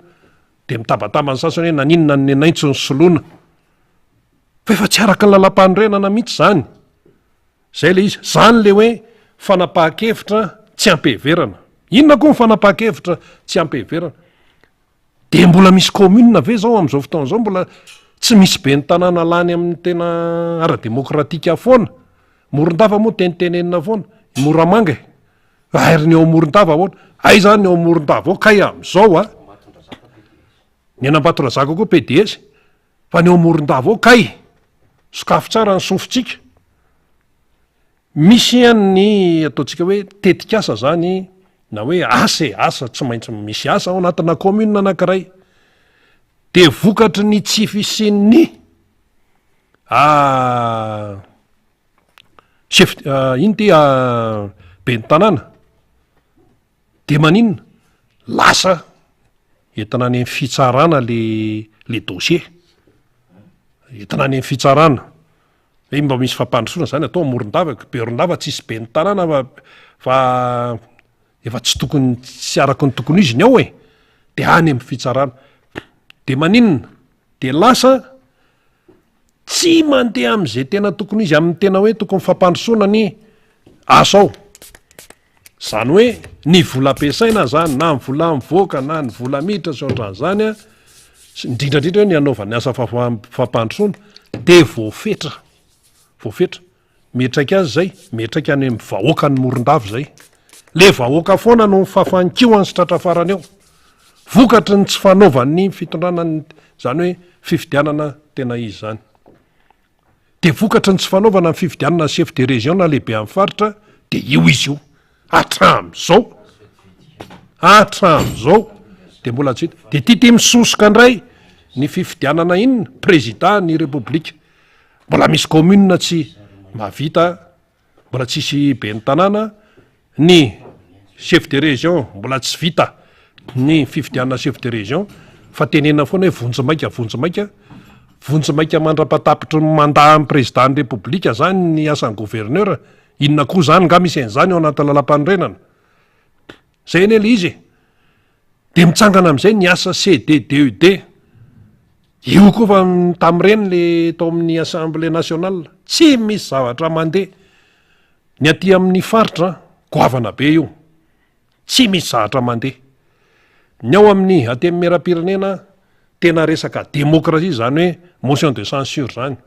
de mitabataba ny sasany hoe naninona ny naintso ny soloana fa efa tsy araka ny lalam-pahandrenana mihitsy zany zay le izy zany le hoe fanapaha-kevitra tsy ampiheverana inona koa ny fanapaha-kevitra tsy ampiheverana de mbola misy commune ve zao am'izao fotoana zao mbola tsy misy be ny tanàna lany amin'ny tena ara-demokratika foana Morondava moa tenitenenina foana Moramanga aheriny eo Morondava foana ay zany eo Morondava ao kay am'izao ny Anambatondrazaka koa PDS fa ny eo Morondava ao kay sokafo tsara ny sofintsika misy any ataontsika hoe tetikasa zany na hoe asa tsy maintsy misy asa ao anatina commune anankiray de vokatry ny tsy fisin'ny chef iny ty ben'ny tanàna de maninona lasa entina any amin'ny fitsarana le dossier entina any amin'ny fitsarana mba misy fampandrosoana zany atao morondavaka beorondava tsisy ben'ny tanàna fa efa tsy tokony tsy araky ny tokony izy ny ao de any amin'ny fitsarana de maninona de lasa tsy mandeha am'izay tena tokony izy amin'ny tena hoe tokony fampandrosoana ny asa ao zany hoe ny vola ampiasaina zany na ny vola mivoaka na ny vola miditra sy ohatran'izany indrindrandrindra hoe ny anaovan'ny asa fampandrosoana de voafetra metraka azy zay metraka any amin'ny vahoaka ny morondavo zay le vahoaka foana no fafankioany sitratra farany eo vokatry ny tsy fanaovan'ny fitondranany zany hoe fifidianana tena izy zany de vokatry ny tsy fanaovana ny fifidianana chef de région na lehibe amin'ny faritra de io izy io atram'zao de mbola tsy hita de ty misosoka indray ny fifidianana inona président ny république mbola misy commune tsy mavita mbola tsisy ben'ny tanàna ny chef de région mbola tsy vita ny fifidianana chef de région fa tenena foana hoe vonjimaika mandra-patapitry mandat amin'ny président ny république zany ny asan'ny gouverneur inona koa zany nga misy an'izany ao anaty lalam-panorenana zay eny le izy de mitsangana am'izay ny asa CDDED io koa fa tam'ireny le tao amin'ny assemblée nationale tsy misy zavatra mandeha ny aty amin'ny faritra goavana be io tsy misy zavatra mandeha ny ao amin'ny aty amin'ny mera-pirenena tena resaka démocratie zany hoe motion de censure zany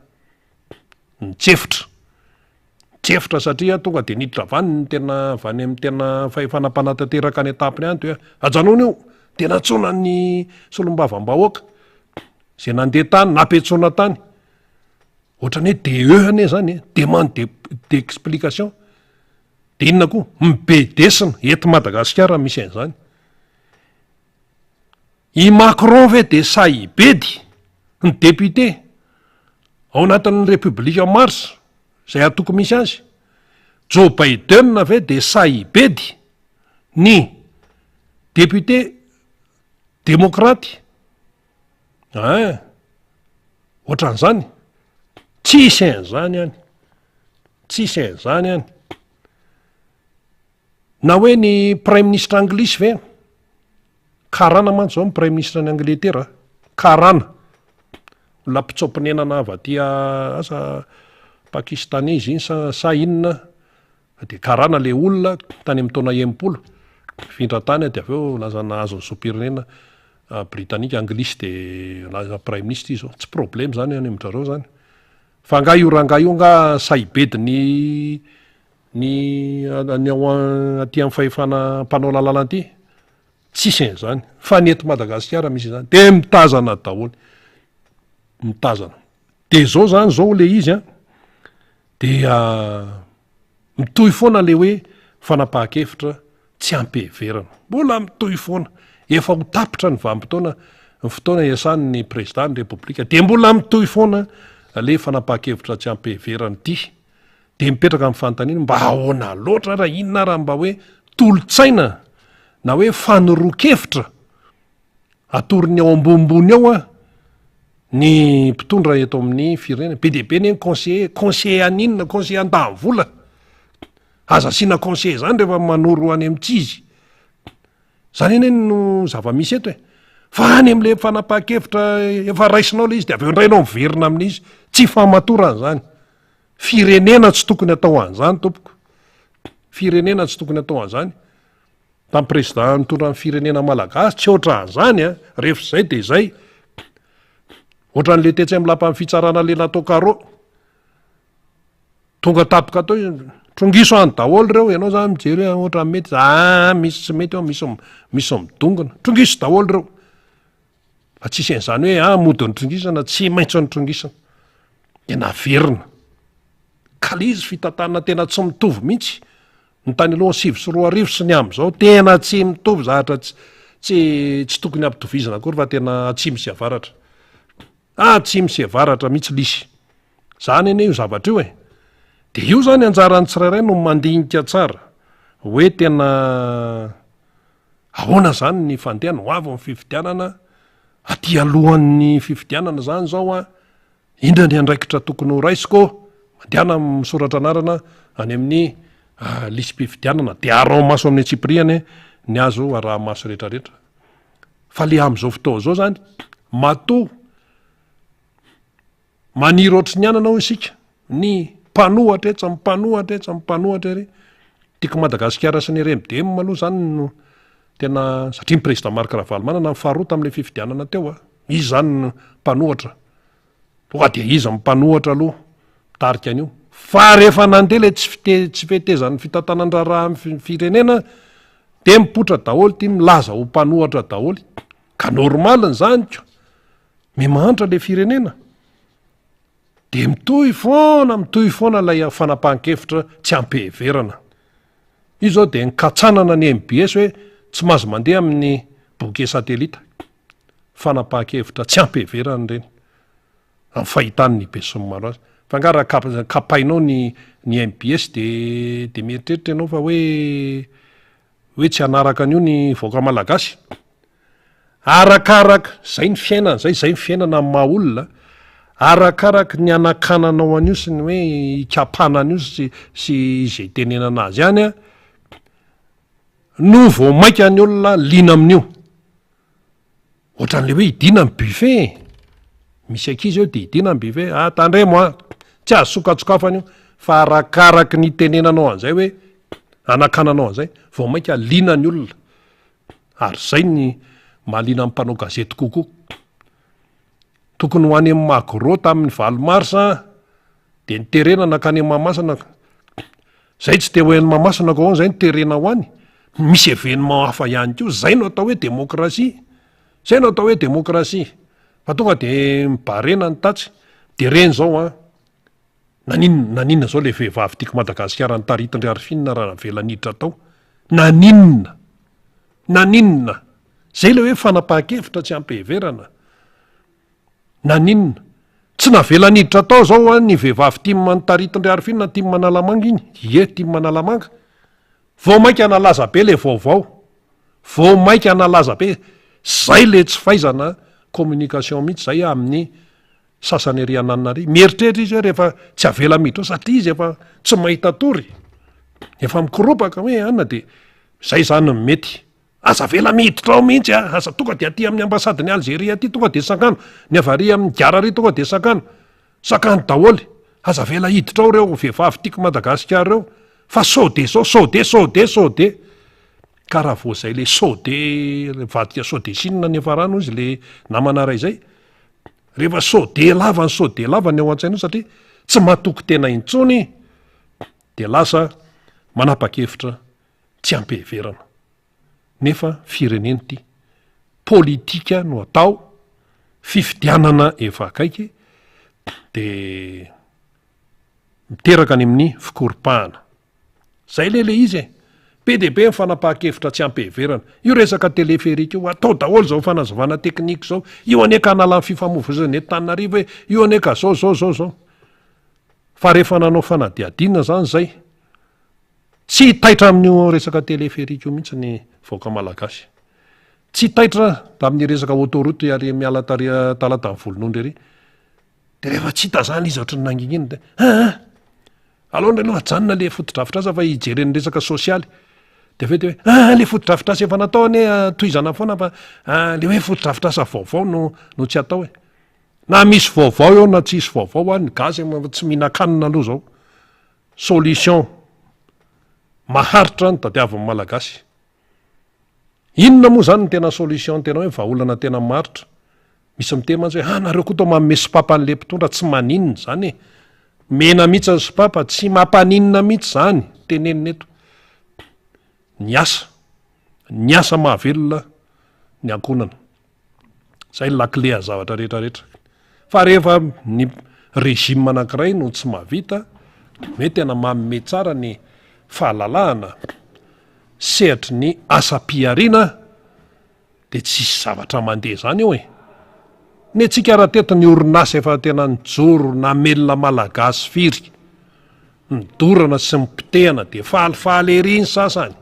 tsefitra satria tonga de niditra vany tena vany amin'ny tena fahefanam-panatanteraka any etapiny any to ajanona io tena tsona ny solombavam-bahoaka zay nandeha tany napetsona tany ohatrany hoe DE ane zany demande d'explication de inona koa mibedesina eto Madagasikara misy an'izany i Macron ve de saibedy ny député ao anatin'ny République en marche zay atoko misy azy Joe Biden ve de saibedy ny député démocrate ohatran'izany tsisy an'izany any na hoe ny prime ministre anglisy ve karana mantsy zao ny prime ministre ny Angleterre karana lampitsopinenana avy aty asa pakistanais izy iny sa inona de karana le olona tany amin'ny taona 70 findra tany de aveo laza nahazo ny sopirenena britannique anglisy de laza prime ministre izy tsy problème zany any amin'zareo zany fa nga io raha nga io nga saibedy ny ao aty amin'ny fahefana mpanao lalàna aty tsisy an'izany fa ny eto Madagasikara misy zany de mitazana daholo de zao zany zao le izy de mitohy foana le hoe fanapahan-kevitra tsy ampiheverana mbola mitohy foana efa ho tapitra ny vanim-potoana ny fotoana iasan'ny président ny république de mbola mitohy foana le fanapahan-kevitra tsy ampiheverana ity de mipetraka amin'ny fanontaniana mba ahoana loatra raha inona raha mba hoe tolotsaina na hoe fanoroan-kevitra atoriny ao ambonimbony ao ny mpitondra eto amin'ny firenena be de be ny conseiller aninona conseiller an-dahavola aza asiana conseiller zany rehefa manoro any amin'tsizy zany eny no zava-misy eto fa any amin'le fanapahan-kevitra efa raisinao le izy de aveo indrainao miverina amin'izy tsy famatorana zany firenena tsy tokony atao an'izany tompoko firenena tsy tokony atao an'izany tamin'ny président mitondra ny firenena malagasy tsy oatra an'izany rehefa zay de zay ohatran'le tetsy amin'ny lapan'ny fitsarana le natao carreau tonga tapoka atao trongiso any daholo reo ianao zany mijery hoe ohatra mety misy tsy mety ao misy midongona trongiso daholo reo fa tsisy an'izany hoe mody ny trongisana tsy maintsy ny trongisana de naverina kalizy fitantanana tena tsy mitovy mihitsy ny tany aloha 7 sy 4 sy ny am'izao tena tsy mitovy zahatra tsy tokony ampitovizana akory fa tena atsimo sy avaratra atsimo sy avaratra mihitsy lisy zany eny io zavatra io de io zany anjarany tsirairay no mandinika tsara hoe tena ahoana zany ny fandehana ho avy ny fifidianana aty alohan'ny fifidianana zany zao indra ny andraikitra tokony ho raisiko mandehana misoratra anarana any amin'ny lisym-pifidianana de arao maso amin'ny tsipriany ny azo araha maso rehetrarehetra fa le am'izao fotoa zao zany mato maniry ohatry ny anana ho isika ny mpanohatra etsa mipanohatra etsa mipanohatra ery tiako Madagasikara sy ny RMDM maloha zany no tena satria ny président Marc Ravalomanana ny faharoa tam'le fifidianana teo izy zany no mpanohatra tonga de izy mipanohatra aloha tarika an'io fa rehefa nandeha le tsy fetezan'ny fitantanan-draraha amin'ny firenena de mipotra daholy ty milaza ho mpanohatra daholy ka normaliny zany ko mimantra le firenena de mitohy foana lay fanapahan-kevitra tsy ampeheverana io zao de nikatsanana ny MBS hoe tsy mahazo mandeha amin'ny bouquet satelita fanapahan-kevitra tsy ampeheverana reny amin'ny fahitan'ny be sy ny maro azy fa ngara kapainao ny MBS de mieritreritra ianao fa hoe tsy anaraka an'io ny vaoaka malagasy arakaraka zay ny fiainana zay ny fiainana amin'ny maha olona arakaraka ny anakananao an'io sy ny hoe ikapana an'io sy izay tenenana azy any no vao maika ny olona lina amin'io ohatran'le hoe idina ny buffet misy ankizy eo de idina ny buffet tandremo tsy azo sokatsokafana io fa arakaraka ny tenenanao an'izay hoe anakananao an'izay vao maika lina ny olona ary zay ny mahalina am'mpanao gazety kokoa tokony ho any amin'ny Magro tamin'ny 20 marsa de niterena ka any Mahamasina zay tsy te ho any Mahamasina ko zay niterena ho any misy événement hafa ihany ko zay no atao hoe démocratie zay no atao hoe démocratie fa tonga de mibarena ny tatsy de reny zao naninona zao le vehivavy tiako Madagasikara ny Taritindry Arifinina raha velaniditra tao naninona zay le hoe fanapahan-kevitra tsy ampeheverana naninona tsy navelaniditra tao zao ny vehivavy tia ny Taritindry Arifinina tia Manalamanga iny tia Manalamanga vao maika nalaza be le vaovao vao maika nalaza be zay le tsy faizana communication mihitsy zay amin'ny sasany ery ananary mieritreritra izy hoe rehefa tsy avela miditra satria izy efa tsy mahita tory efa mikiropaka hoe anona de zay zany ny mety aza vela miditra ao mihitsy aza tonga de aty amin'ny ambasadiny Algeria aty tonga de sakano ny avary amin'ny garary tonga de sakano daholy aza vela hiditra ao reo vehivavy tiako Madagasikara reo fa sode ka raha vo zay le sode vadika sode sinina ny efa rano izy le namana ray zay rehefa sode lava ny ao an-tsaina satria tsy mahatoky tena intsony de lasa manapa-kevitra tsy ampeheverana nefa firenena ty politika no atao fifidianana efa akaiky de miteraka any amin'ny fikoropahana zay le izy be de be mifanapahan-kevitra tsy ampeheverana io resaka teleferika io atao daholo zao fanazavana teknika zao io aneka analany fifamovoizana etanarivo hoe io aneka zao fa rehefa nanao fanadiadina zany zay tsy taitra amin'io resaka teleferika io mihitsy ny vaoaka malagasy tsy taitra amin'y resaka autoroute ary miala talata ny volonondry ery de rehefa tsy hita zany izy ohatry ny nangininy de aloha aloha ajanona le fotodrafitrasa fa ijeren'ny resaka sosialy de aveo de hoe le fotodrafitrasa efa natao ane toizana foana fa le hoe fotodrafitrasa vaovao no tsy atao na misy vaovao eo na tsy isy vaovao ny gazy tsy mihinan-kanina aloha zao solution maharitra ny tadiavin'ny malagasy inona moa zany ny tena solution tena hoe vahaolana tena maritra misy mitema azy hoe nareo koa to manome sopapa n'le mpitondra tsy maninona zany mena mihitsy ny sopapa tsy mampaninona mihitsy zany tenenina eto ny asa mahavelona ny ankonana zay lakle zavatra rehetrarehetra fa rehefa ny régime anankiray no tsy mahavita hoe tena mamme tsara ny fahalalahana sehatry ny asam-piariana de tsisy zavatra mandeha zany eo ny antsika raha teto ny orinasa efa tena nijoro namelona malagasy firy nidorana sy mipitehana de falifaly ery ny sasany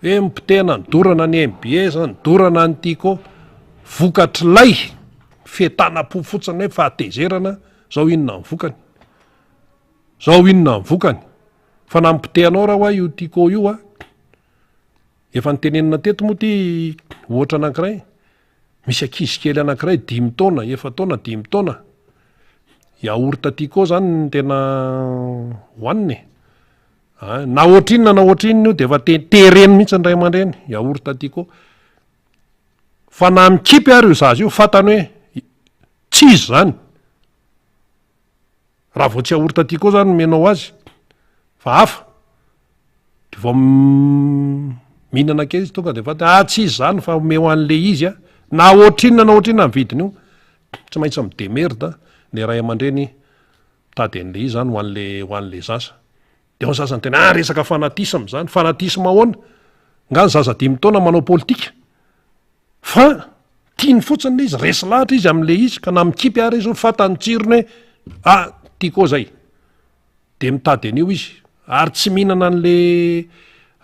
hoe mipitehana nidorana ny MBS nidorana ny tiako vokatr'lay fetanam-po fotsiny hoe fahatezerana zao inona ny vokany zao inona ny vokany fa nampitehanao raha hoa io tiako io efa nytenenina teto moa ty ohatra anankiray misy ankizy kely anankiray 5 taona 4 taona 5 taona yaourt tiako zany ny tena hoaniny na ohatrinona io de efa tereny mihitsy ny ray aman-dreny yaourt tiako fa na mikipy ary io zazy io fatany hoe tsy izy zany raha vao tsy yaourt tiako zany menao azy fa hafa de vao mihinana kely izy tonga de fa tsy izy zany fa ome ho an'le izy na ohatrinona ny vidiny io tsy maintsy midemerda le ray aman-dreny tady an'le izy zany ho an'le zaza de ao zaza ny tena resaka fanatisme zany fanatisme ahoana nga ny zaza 5 taona manao politika fa tiany fotsiny le izy resy lahatra izy am'le izy ka na mikipy ary izy fatany tsirony hoe tiako zay de mitady an'io izy ary tsy mihinana an'le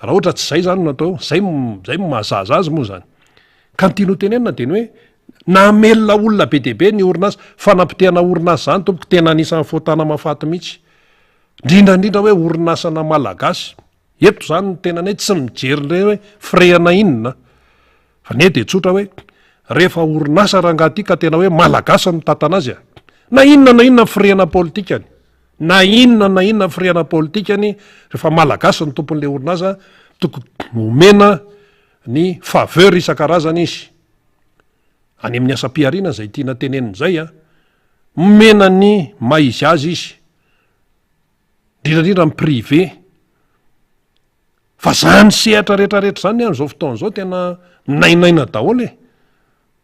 raha ohatra tsy zay zany natao zay mahazaza azy moa zany ka nytiano tenenina de ny hoe namelona olona be debe ny orinasa fanampitehana orinasa zany tompoko tena anisan'ny fotana mafaty mihitsy indrindrandrindra hoe orinasana malagasy eto zany tena ny hoe tsy mijery le hoe frehana inona fa ne de tsotra hoe rehefa orinasa rangaty ka tena hoe malagasy mitatana azy na inona frehana politikany na inona frehana politikany rehefa malagasy ny tompon'le orinasa tokony omena ny faveur isan-karazana izy any amin'ny asam-piariana zay tiana tenenizay mena ny maizy azy izy indrindrandrindra ny privé fa zany sehatra rehetrarehetra zany an'izao fotoana zao tena minainaina daholo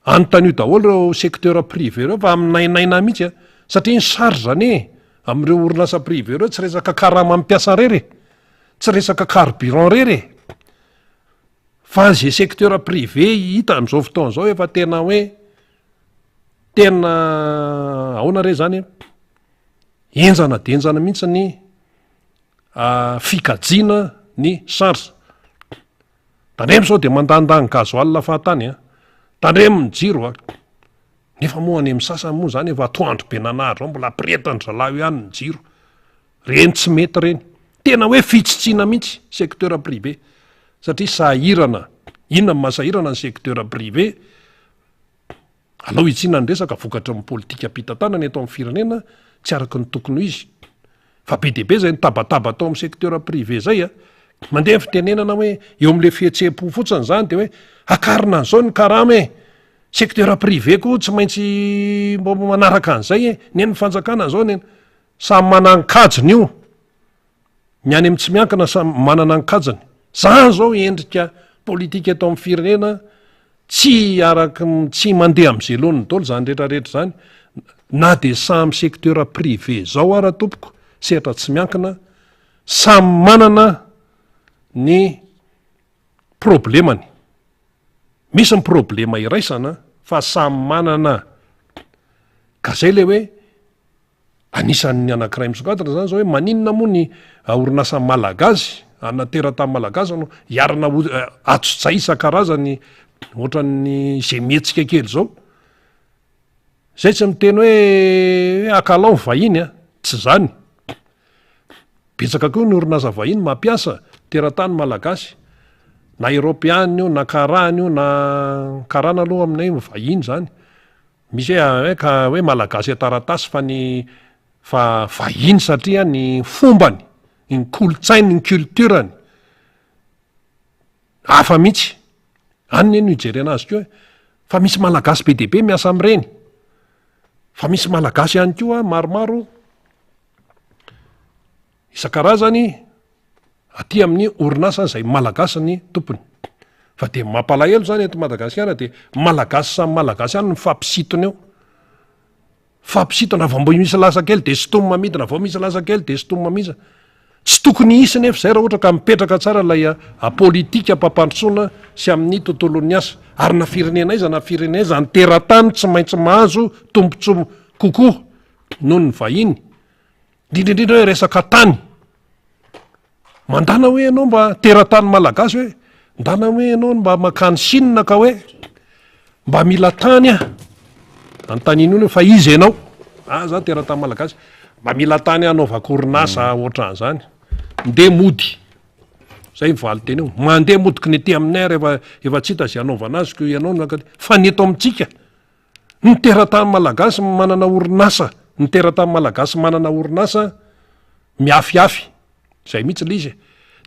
anontan'io daholo reo secteur privé reo fa aminainaina mihitsy satria ny sarge am'ireo orinasa privé reo tsy resaka karama mampiasa rery tsy resaka carburant rery fa zay secteur privé hita am'izao fotoana zao efa tena hoe tena ahoana re zany enjana de enjana mihitsy ny fikajiana ny charge tandremo zao de mandandany gazoalina fahatany tandremo ny jiro nefa moa any amin'ny sasany moa zany efa atoandro be nanahatra ao mbola ampiretany zalahy ihany ny jiro reny tsy mety reny tena hoe fitsitsiana mihitsy secteur privé satria sahirana inona ny mahasahirana ny secteur privé alao itsina ny resaka vokatra amin'ny politika ampitantanany eto amin'ny firenena tsy araky ny tokony izy fa be debe zay nitabataba atao amin'ny secteur privé zay mandeha fitenenana hoe eo am'le fihetse-po fotsiny zany de hoe akarina an'izao ny karama secteur privé koa tsy maintsy mbo manaraka an'izay neny fanjakana zao neny samy manana-kajiny io ny any amin'ny tsy miankina samy manana ny kajiny zany zao endrika politika eto amin'ny firenena tsy araky tsy mandeha am'izay lohan'ny dolo zany rehetrarehetra zany na de samy secteur privé zao ara tompoko sehatra tsy miankina samy manana ny problemany misy ny problema iraisana fa samy manana ka zay le hoe anisan'ny anankiray misokatana zany zao hoe maninona moa ny orinasa malagasy anateratany malagasy no iarina atsotsay isan-karazany ohatran'ny zay mihetsika kely zao zay tsy miteny hoe akalao ny vahiny tsy zany betsaka koa ny orinasa vahiny mampiasa teratany malagasy na eropeana io na karana io na karana aloha aminay vahiny zany misy hoe malagasy ataratasy fa vahiny satria ny fombany ny kolotsainy ny culturany hafa mihitsy any no ijerena azy koa fa misy malagasy be debe miasa am'ireny fa misy malagasy ihany koa maromaro isan-karazany aty amin'ny orinasa zay malagasy ny tompony fa de mampalahelo zany eto Madagasikara de malagasy samy malagasy ihany ny fampisitony eo fampisitana vao mbo misy lasa kely de stomma midina vao misy lasa kely de stomma misa tsy tokony isy nefa zay raha ohatra ka mipetraka tsara lay apolitika ampampandrosoana sy amin'ny tontolon'ny asa ary na firenena iza na firenena iza nyteratany tsy maintsy mahazo tombontso kokoa noho ny vahiny indrindraindrindra hoe resaka tany mandana hoe ianao mba teratany malagasy hoe ndana hoe ianao mba makany sinina ka hoe mba mila tany antaniny fa izy ianao za teratany malagasy mba mila tany anaovako orinasa ohatran'izany ndeha mody zay mivaly teny eo mandeha modiky ny ety aminay rehefa efa tsy hita zay anaovana azy ko ianao fa ny eto amintsika ny teratany malagasy manana orinasa ny teratany malagasy manana orinasa miafiafy zay mihitsy le izy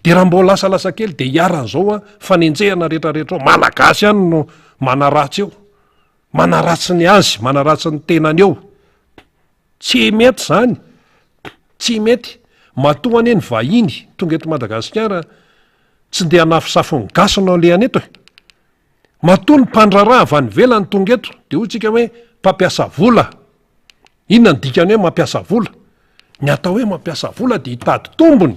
de raha mbo lasalasa kely de hiaran'zao fanenjehana rehetrarehetra ao malagasy ihany no manaratsy eo manaratsy ny azy manaratsy ny tenany eo tsy mety zany tsy mety matoa any ny vahiny tonga eto Madagasikara tsy de hanafisafony gasona le any eto matoa ny mpandraraha avy any velany tonga eto de hotsika hoe mpampiasa vola inona ny dikany hoe mampiasa vola ny atao hoe mampiasa vola dia hitady tombony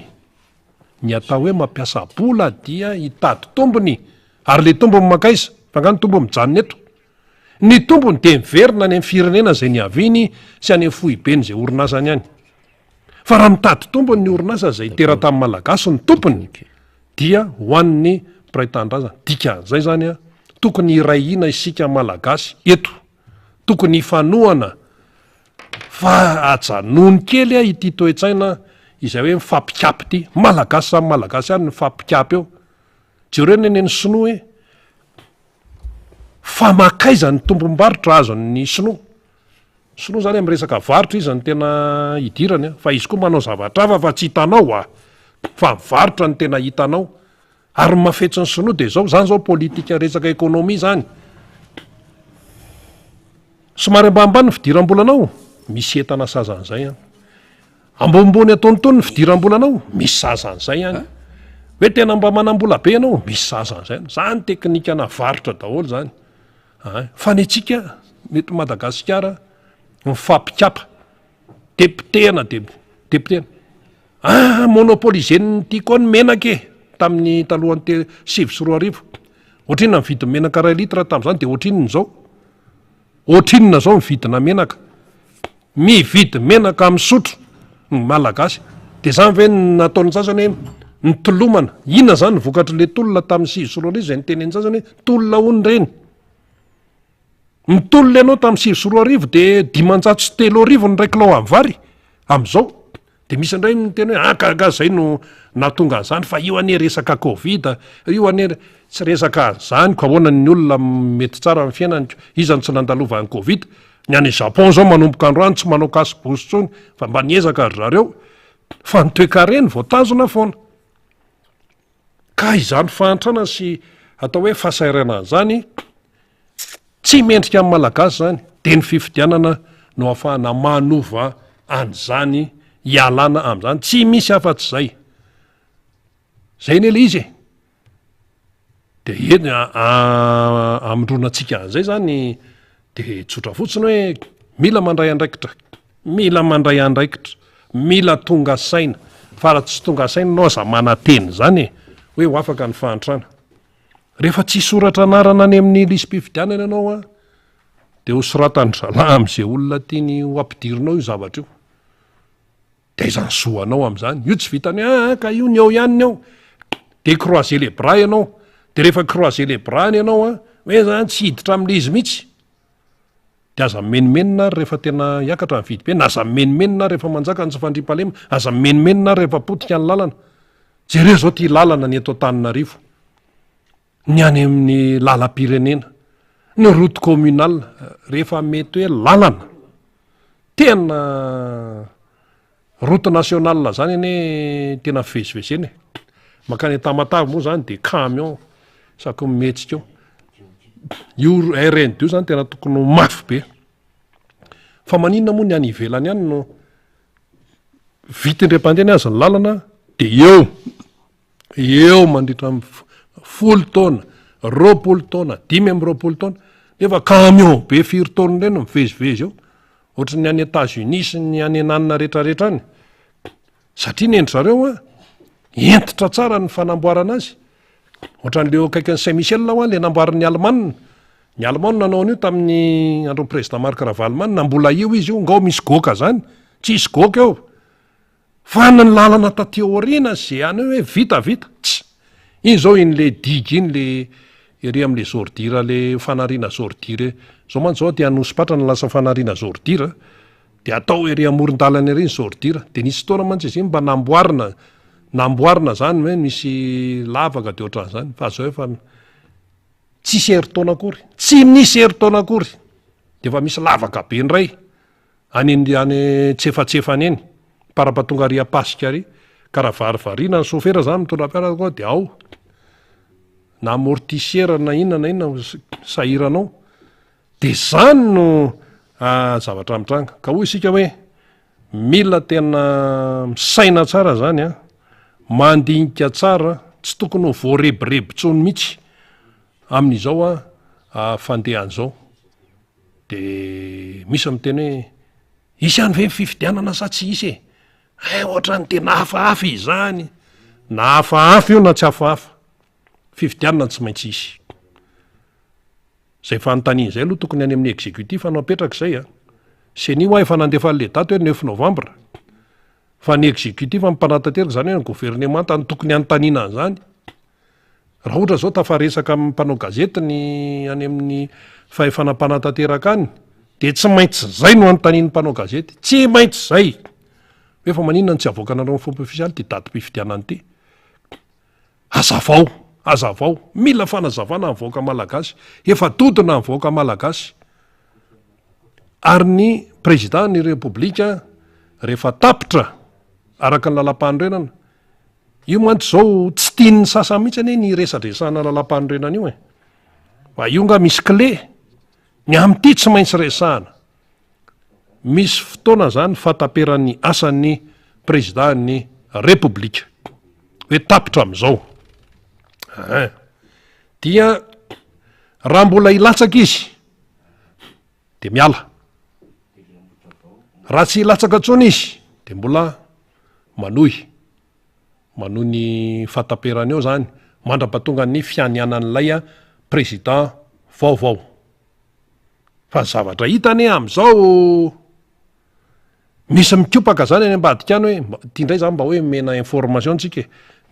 ny atao hoe mampiasa vola dia hitady tombony ary le tombony makaiza fa ngano tombo mijanona eto ny tombony de miverina any amin'ny firenena zay ny aviny sy any amin'ny fohibeny zay orinasany any fa raha mitady tombony ny orinasa zay teratany malagasy ny tompony dia hoan'ny mpiray-tanindrazana dikan'izay zany tokony irahina isika malagasy eto tokony ifanoana fa ajanony kely ity toe-tsaina izay hoe mifampikapy ty malagasy samy malagasy any mifampikapy eo jereo neny sinoa hoe fa makaiza ny tombom-barotra azony sinoa zany amin'ny resaka varotra izy ny tena hidirany fa izy koa manao zavatra fa tsy hitanao fa mivarotra ny tena hitanao ary mafetsy ny sinoa de zao zany zao politika resaka ekonomia zany somary ambanimbany ny fidiram-bolanao misy entana sazan'izay ambonimbony ataonitony ny fidiram-bolanao misy sazan'izay any hoe tena mba manam-bola be ianao misy sazan'izay zany teknikana varotra daholo zany fa ny atsika mety Madagasikara mifampikapa depitehana depitehana monopolizen'ny tia koa ny menaka tamin'ny talohan'ny 7 ohatrinona mividy menaka 2 litra tamin'izany de ohatrinona zao mividina menaka mividy menaka amin'ny sotro ny malagasy de zany ve nataony sasany hoe nytolomana inona zany vokatry le tolona tamin'ny 7 zay nyteneny sasany hoe tolona hony reny mitolona ianao tamin'ny 7 de 503 ny ray kilao amin'ny vary am'izao de misy indray nyteny hoe akaka zay no natonga an'izany fa io ane resaka covid io ane tsy resaka zany ko ahoana ny olona mety tsara amin'ny fiainany izany tsy nandalova ny covid ny any Japon zao manomboka androany tsy manao kasy-bosy tsony fa mba niezaka ry zareo fa nytoekareny voatazona foana ka izany fahantrana sy atao hoe fahasairana an'izany tsy mendrika amin'ny malagasy zany de ny fifidianana no ahafahana manova an'izany hialana amin'izany tsy misy afa-tsy zay nele izy de eny amindronantsika an'izay zany de tsotra fotsiny hoe mila mandray andraikitra mila tonga saina fa raha tsy tonga saina nao aza manateny zany hoe ho afaka ny fahantrana rehefa tsy soratra anarana any amin'ny lisym-pifidianana ianao de ho soratany zala am'izay olona tiany ho ampidirinao io zavatra io de izany soanao am'izany io tsy vitany ka io ny eo ihanyny ao de croiser les bras ianao de rehefa croiser les bras ny ianao hoe zany tsy hiditra amin'le izy mihitsy de aza menimenina ary rehefa tena hiakatra ny vidy be na aza menimenina rehefa manjaka ny tsy fandriam-palema aza menimenina rehefa potika ny lalana jereo zao ty lalana ny eto Antananarivo ny any amin'ny lalam-pirenena ny route communale rehefa mety hoe lalana tena route nationale zany ane tena fivezivezeny makany Tamatavy moa zany de camion saky mihetsika io RN2 io zany tena tokony mafy be fa maninona moa ny any ivelany any no vitindrem-pandeha azy ny lalana de eo mandritra 10 taona 20 taona 5 taona nefa camion be 4 taona reny mivezivezy eo ohatra ny any États-Unis sy ny any ananina rehetrarehetra any, satria ny endry zareo entitra tsara ny fanamboarana azy. Ohatra n'leo kaikany Saint-Michel hoa le namboarin'ny Allemanina. Ny Allemanina nanao an'io tamin'ny andron'ny président Marc Ravalomanina, mbola io izy io, ngao misy goka zany, tsisy goka eo. Fa ny lalana taty aoriana zay any hoe vita, tsy. Iny zao le digue iny le ery am'le zordira, le fanariana zordira. Zao man zao dia hanosipatra ny lasa fanariana zordira, de atao ery amoron-dalana ery ny zordira. De nisy fotoana mantsy izy iny mba namboarina zany hoe misy lavaka de ohatran'izany, fa zao efa tsisy herin-taona akory, tsy misy herin-taona akory, de efa misy lavaka be ndray any tsefatsefany eny, parapatongaria pasika ary, karavarivariana ny sofera zany mitondra mpiaraka de ao na amortisiera na inona sahiranao. De zany no zavatra mitranga. Ka hoy isika hoe mila tena misaina tsara zany mandinika tsara, tsy tokony ho voarebirebitsony mihitsy amin'izao fandehan'izao. De misy miteny hoe isy any ve fifidianana sa tsy isy ohatra ny tena hafahafa izany, na hafahafa io na tsy hafahafa, fifidianana tsy maintsy isy. Zay fanontaniana zay aloha tokony any amin'ny exécutif no apetraka izay sy ny efa nandefa le daty hoe 9 novambra, fa ny exécutif mpanatateraka zany hoe ny gouvernement tany tokony anontaniana an'izany. Raha ohatra zao tafaresaka amin'ny mpanao gazety ny any amin'ny fahefanam-panatateraka any, de tsy maintsy zay no anontanian'ny mpanao gazety, tsy maintsy zay hoe fa maninona ny tsy avoakanareo fomba ofisialy ty datim-pifidianany ty. Azavao, mila fanazavana ny voaka malagasy, efa totona ny voaka malagasy. Ary ny président ny republika rehefa tapitra araka ny lalam-panorenana, io mantsy zao tsy tian'ny sasany mihitsy ny resadresana lalam-panorenana io fa io nga misy clé, ny am'ty tsy maintsy resahana. Misy fotoana zany fataperan'ny asan'ny président ny republika hoe tapitra am'izao. Dia raha mbola ilatsaka izy de miala, raha tsy ilatsaka tsony izy de mbola manohy ny fataperany eo zany, mandrapatonga ny fianianan'ilay président vaovao. Fa zavatra hitany am'izao misy mikopaka zany any ambadika any hoe ty ndray zany mba hoe mena information tsika,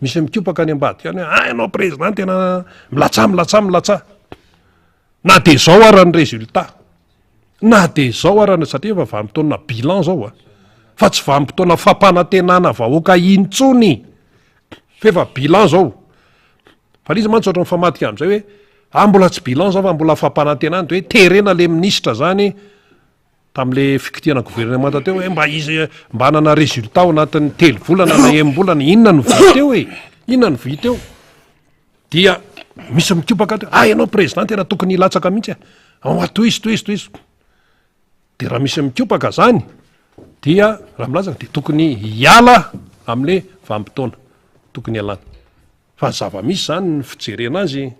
misy mikopaka any ambadika any hoe ianao président tena milatsa na de zao arany résultat, na de zao arany, satria efa vanim-potoana bilan zao fa tsy vanim-potoana fampanantenana vahoaka intsony, fa efa bilan zao. Fa izy mantsy ohatran'ny famadika am'izay hoe mbola tsy bilan zao fa mbola fampanantenana, de hoe terena le ministra zany tam'le fikitiana gouvernement teo hoe mba hanana résultat ao anatin'ny 3 volana na 1 volana, inona no vohy teo, dia misy mikopaka teo ianao président tena tokony ilatsaka mihitsy toy izy. De raha misy mikopaka zany dia raha milatsaka de tokony hiala am'le vanim-potoana, tokony ialana. Fa zava-misy zany ny fijerena azy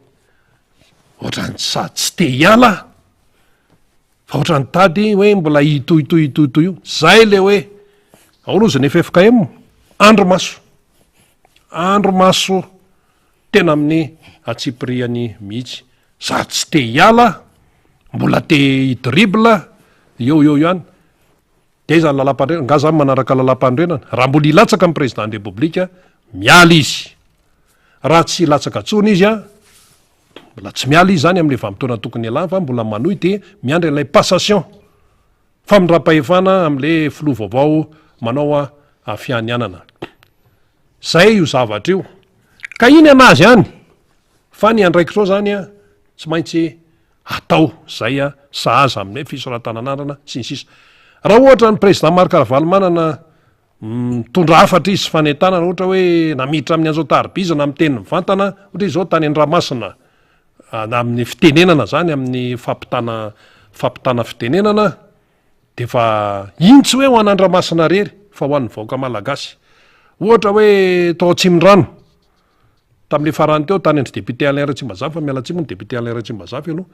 ohatrany sady tsy te hiala, fa ohatrany tady hoe mbola hitohitohy io, zay le hoe aolozy ny FFKM andro maso tena amin'ny atsipiriany mihitsy, sady tsy te hiala, mbola te hidribla eo ihany. De zany lalam-pandrenana, nga zany manaraka lalam-pandrenana, raha mbola ilatsaka amin'ny président de republika miala izy, raha tsy ilatsaka tsony izy mbola tsy miala izy zany am'le vanim-potoana tokony ialana, fa mbola manohy de miandry ilay passation, famindram-pahefana am'le filoha vaovao manao fianianana. Zay io zavatra io, ka iny anazy any, fa ny andraikitro zany tsy maintsy atao zay sahaza amin'ny fisoratananarana sy ny sisa. Raha ohatra ny président Marc Ravalomanana mitondra hafatra izy fanentanana, ohatra hoe namiditra amin'ny an'izao taribizana amin'ny teny mivantana, ohatra izao tany Andramasina na amin'ny fitenenana zany, amin'ny fampitana fitenenana, de fa iny tsy hoe ho an'Andramasina rery fa ho an'ny vahoaka malagasy. Ohatra hoe tao Tsimondrano tam'le farany teo tany endry député Alain Ratsimbazafy, fa miala tsiny moa ny député Alain Ratsimbazafy aloha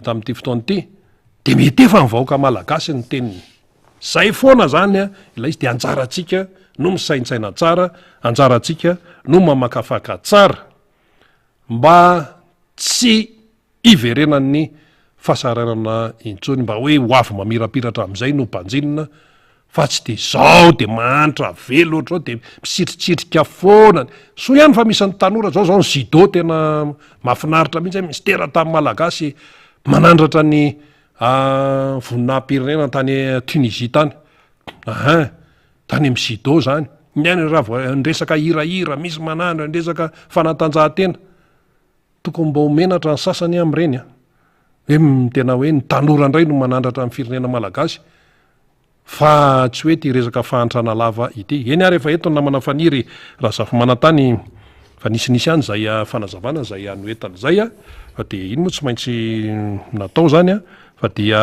tamin'ity fotoana ity, de mety efa ny vahoaka malagasy ny teniny, zay foana zany a ilay izy de anjaratsika no misaintsaina tsara, anjaratsika no mamakafaka tsara mba tsy iverenan'ny fahasaranana intsony mba hoe ho avy mamirapiratra am'izay no mpanjinina fa tsy de zao de manitra velo oatra zao de misitritsitrika foana so ihany fa misy ny tanora zao ny judo tena mahafinaritra mihitsy misy tera tamin'ny malagasy manandratra ny voninahim-pirenena tany Tunisie tany tany amin'ny judo zany nyany raha nresaka hirahira misy manandra nresaka fanatanjahantena tokony mba homenatra ny sasany am'ireny hoe tena hoe ny tanora indray no manandratra amin'ny firenena malagasy fa tsy hoe ty resaka fahantrana lava ity eny ary efa eto namana faniry raha zafy manantany fa nisinisy any zay fanazavana zay anoentana zay fa de iny moa tsy maintsy natao zany fa dia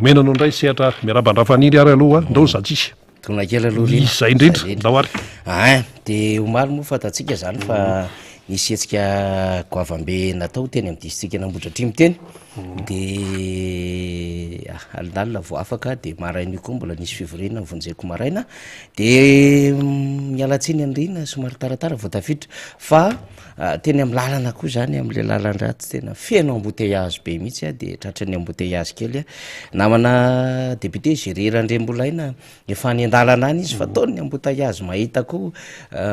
menanao indray sehatra miarabandraha faniry ary aloha ndao zatsisy tona kely aloha izay indrindra ndao ary de omaly moa fatatsika zany fa nisy etsika goavambe natao teny amin'ny distrika Nambotra Atrimo teny de alinalina vo afaka de marain'io koa mbola nisy fivoriana vonjeko maraina de mialatsiny andrina somary taratara vo tafiditra fa teny amin'ny lalana koa zany am'le lalandratsy tena feno embouteillage be mihitsy de tratrany embouteillage kely namana député Géry Randrembolaina efa any an-dalana any izy fa taony embouteillage mahita koa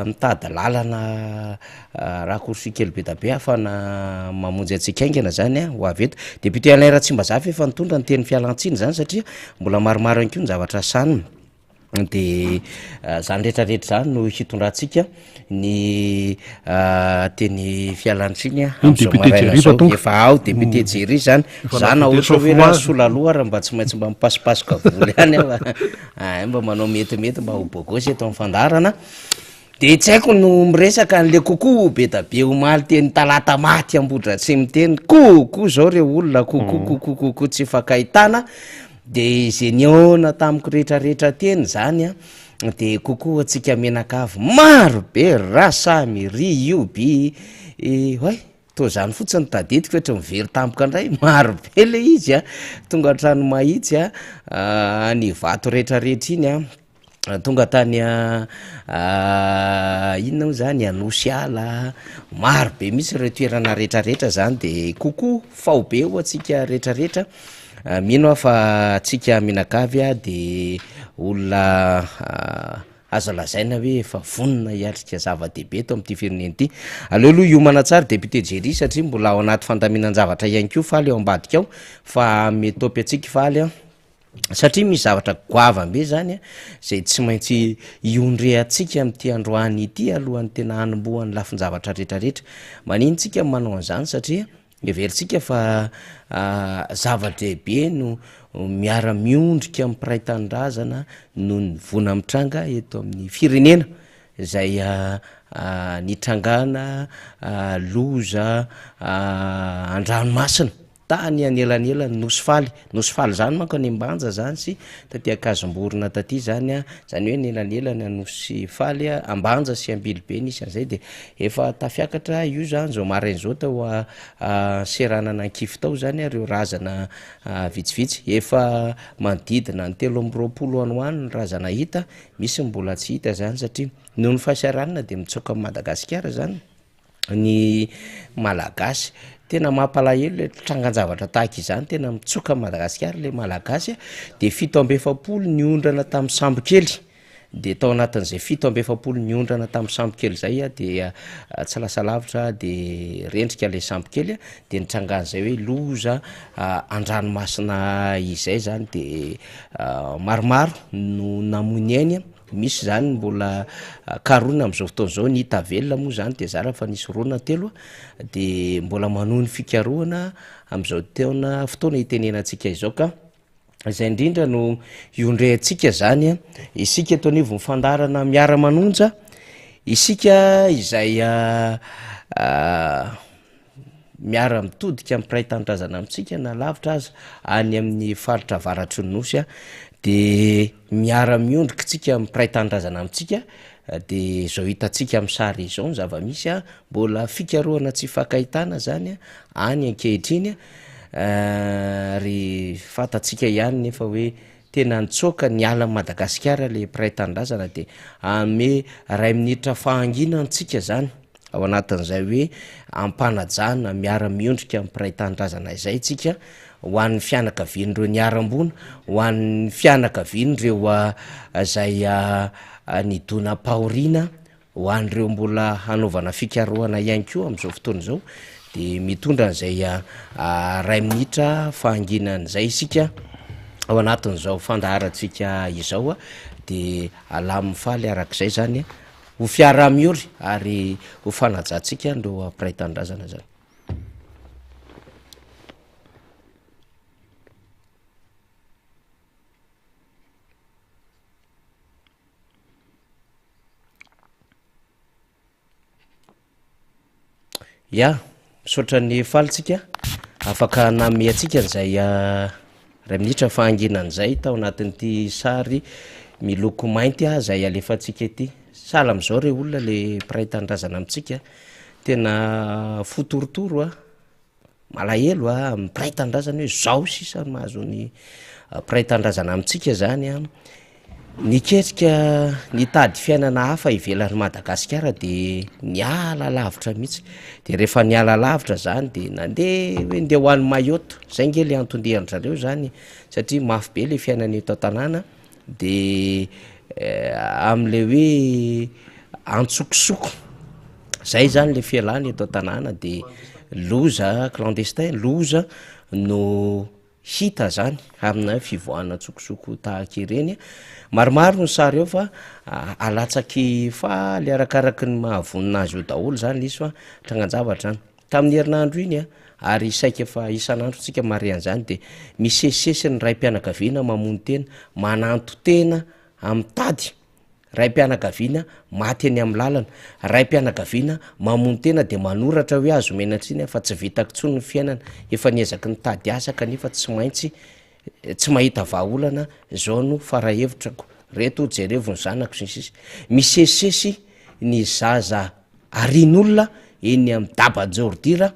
mitady lalana raha korsi kely be da be afana mamonjy atsika aingana zany ho avy eto député Alain Ratsimbazafy efa nitondra ny teny fialantsiny zany satria mbola maromaro any koa ny zavatra sanina de zany rehetrarehetra zany no hitondrantsika ny teny fialantsiny efa ao député Jéry zany zana ohatra hoe raha sola aloha raha mba tsy maintsy mba mipasipasoka voly any mba manao metimety mba ho bogosy eto amin'ny fandarana de tsy haiko no miresaka an'le koko be da be omaly teny talata maty Ambotra tsy miteny koko zao reo olona kokokokokoko tsy fakahitana de zeniona tamiko rehetrarehetra teny zany de koko atsika menakavy maro be rasamy rioby hoy to zany fotsiny tadidiko ohatra mivery tampoka indray maro be le izy tonga hatrano mahitsy ny vato rehetrarehetra iny tonga tany inona zany Anosy Ala maro be misy re toerana rehetrarehetra zany de koko fao be ho atsika rehetrarehetra mino aho fa atsika menakavy de olona aza lazaina hoe efa vonona hiatrika zava-dehibe eto amin'ity firenena ity aleoaloha iomana tsara député Jéry satria mbola ao anaty fandaminan-javatra ihany koa faly ao ambadika ao fa metopy atsika faly satria misy zavatra goavambe zany zay tsy maintsy iondre atsika amin'ity androany ity alohan'ny tena hanombohan'ny lafin-javatra rehetrarehetra manintsika manao an'izany satria everitsika fa zava-dehibe no miara-miondrika amin'ny piraitan-drazana no ny vona mitranga eto amin'ny firenena zay nitrangana loza andranomasina tany anelanelany nosy faly zany manko any ambanja zany sy taty akazomborona taty zany zany hoe nelanelany anosy faly ambanja sy ambilibe nisy an'izay de efa tafiakatra io zany zao marain'zao tao seranana ankify tao zany reo razana vitsivitsy efa manodidina ny 320 any hoany ny razana hita misy mbola tsy hita zany satria noho ny fahasaranana de mitsoka amin'ny Madagasikara zany ny malagasy tena mampalahelo le trangan-javatra tahaka izany tena mitsoka amin'ny Madagasikara le malagasy de 7 ny ondrana tamin'ny sambokely de tao anatin'izay 7 ny ondrana tamin'ny sambokely zay de tsy lasa lavitra de rendrika le sambokely de nitrangan'izay hoe loza andranomasina izay zany de maromaro no namony ainy misy zany mbola karona am'izao fotoan'izao ny hita velona moa zany de zara fa nisy rona telo de mbola manohy ny fikaroana am'izao taona fotoana itenenantsika izao ka izay indrindra no iondre atsika zany isika eto anivo mifandarana miara-manonja isika izay miara mitodika amin'ny piraitan-drazana amitsika na lavitra aza any amin'ny faritra avaratry ny nosy de miara-miondrika tsika mipiraitan-drazana amitsika de zao hitatsika amin'ny sary izao ny zava-misy mbola fikaroana tsy fakahitana zany any ankehitriny ry fatatsika ihany nefa hoe tena nitsoaka ny ala Madagasikara le mpiray-tanindrazana de ame 2 minitra fahangina antsika zany ao anatin'izay hoe ampanajana miara-miondrika mpiray-tanindrazana izay tsika ho an'ny fianakavian'ireo niarambona ho an'ny fianakavian'ireo zay nidona paorina ho an'ireo mbola hanaovana fikarohana ihany koa am'izao fotoana zao de mitondra an'izay 2 minitra fahanginan'izay isika ao anatin'izao fandaharatsika izao de alamifaly arak'izay zany ho fiara-miory ary ho fanajantsika ndreo mpiray-tanindrazana zany. Ya misaotra ny falitsika afaka name atsika n'izay 2 minitra fahanginan'izay tao anatin'ity sary miloko mainty zay alefatsika ity sala am'izao re olona le mpiray-tanindrazana amitsika tena fotorotoro malahelo mpiray-tanindrazana hoe zao sisa mahazony mpiray-tanindrazana amitsika zany niketrika nitady fiainana hafa ivelan'ny Madagasikara de niala lavitra mihitsy de rehefa niala lavitra zany de nandeha hoe ndeha ho an'ny Mayotte zay nge le antondehan'zareo zany satria mafy be le fiainana eto an-tanàna de am'le hoe antsokosoko zay zany le fialany eto an-tanàna de loza clandestin loza no hita zany amina fivoahana tsokosoko tahaka ireny maromaro ny sary eo fa alatsaky faly arakaraky ny mahavonina azy io daholo zany le izy fa tranganjavatra zany tamin'ny herinandro iny ary saika fa isan'andro tsika mare an'izany de misesisesy ny raim-pianakaviana mamony tena mananto tena amin'ny tady raim-pianakaviana maty any amin'ny lalana raim-pianakaviana mamony tena de manoratra hoe azo menatriny fa tsy vitako tsony ny fiainana efa niezaky ny tady asa kanefa tsy maintsy tsy mahita vahaolana zao no farahevitrako reto jerevony zanako sisisy misesisesy ny zaza arin'olona eny amin'ny daba-jordira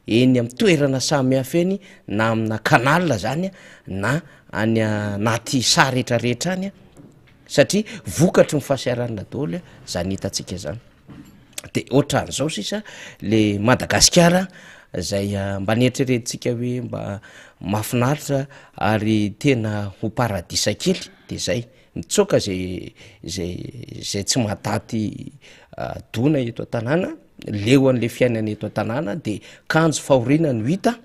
eny amin'ny toerana samy hafa eny na amina kanala zany na any anaty sa rehetrarehetra any satria vokatry ny fahasiaranana daholo zany hitatsika zany de ohatran'izao sisa le Madagasikara zay mba nieritreretintsika hoe mba mafinaritra ary tena ho paradisa kely de zay mitsoaka zay tsy mahataty dona eto an-tanàna leo an'le fiainana eto an-tanàna de kanjo fahorina no hita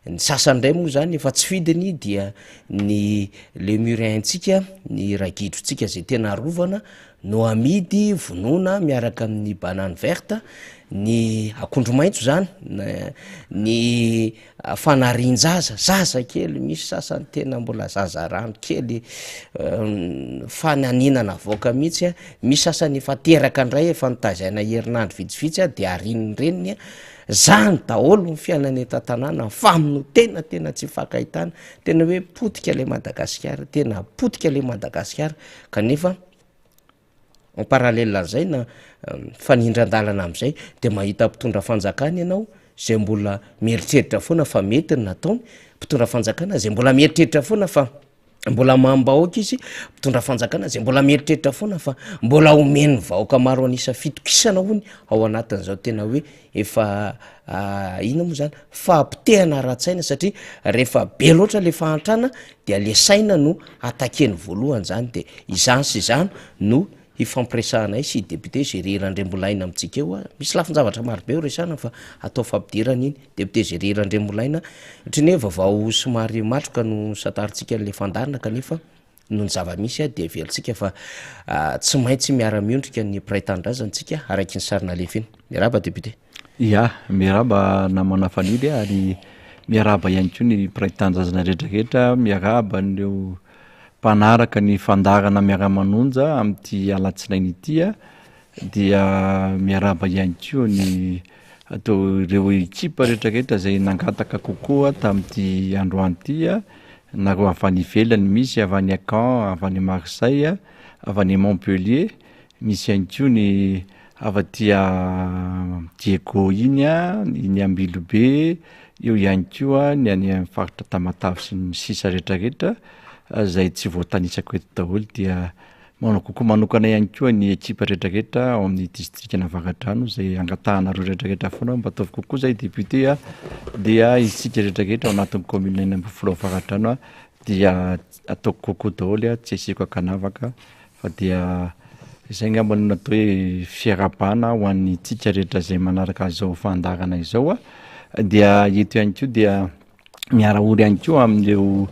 ny sasandray moa zany efa tsy fidiny dia ny le murintsika ny ragidrotsika zay tena rovana no amidy vonona miaraka amin'ny banane verte ny akondro maintso zany ny fanarin-jaza zaza kely misy sasany tena mbola zaza rano kely fananinana voaka mihitsy misy sasany efa teraka indray efa nitazaina herinandro vitsivitsy de arininy reniny zany daholo ny fiainana eto an-tanàna famino tena tsy fakahitana tena hoe potika le Madagasikara tena potika le Madagasikara kanefa en parallèle an'izay na fanindran-dalana am'izay de mahita mpitondra fanjakana ianao zay mbola mieritreritra foana fa mety ny nataony mpitondra fanjakana zay mbola mieritreritra foana fa mbola mambahoaka izy mpitondra fanjakana zay mbola mieritreritra foana fa mbola omeny vahoaka maro anisa fitokisana hony ao anatin'izao tena hoe efa ina moa zany fampitehana ara-tsaina satria rehefa be loatra le fahantrana de le saina no atakeny voalohany zany de izany sy izany no ifampiresahanay sy député Géry Randrembolaina amitsika eo misy lafin-javatra marobe resana fa atao fampidirana iny député Géry Randrembolaina ohatrany hoe vaovao somary matroka no sataritsika le fandarina kanefa no ny zava-misy de velontsika fa tsy maintsy miara-miondrika ny mpiray-tanindrazantsika araky ny sarina lefa iny miaraba député ya miaraba namana fanidy ary miaraba ihany koa ny mpiray-tanindrazana rehetrarehetra miaraba nireo mpanaraka ny fandarana miara-manonja am'ty alatsinainy itya dia miaraba ihany koa ny atao ireo ekipa rehetrarehetra zay nangataka kokoa tam'ty androany tya nareo avy any ivelany misy avy any Caen avy any Marseille avy any Montpellier misy ihany koa ny avy atya Diego iny ny Ambilobe eo ihany koa ny any faritra Tamatave sy ny sisa rehetrarehetra zay tsy voatanisako eto daholo dia manao kokoa manokana ihany koa ny ekipa rehetrarehetra ao amin'ny distrika Navaratrano zay angatahanareo rehetrarehetra foana mba ataovy kokoa zay député dia isika rehetrarehetra ao anatin'ny commune eny Ambofilo Navaratrano dia ataoko kokoa daholo tsy asiako akanavaka fa dia izay ngamba no natao hoe fiarabana ho an'ny tsika rehetra zay manaraka izao fandarana izao dia eto ihany koa dia miaraory ihany koa amin'ireo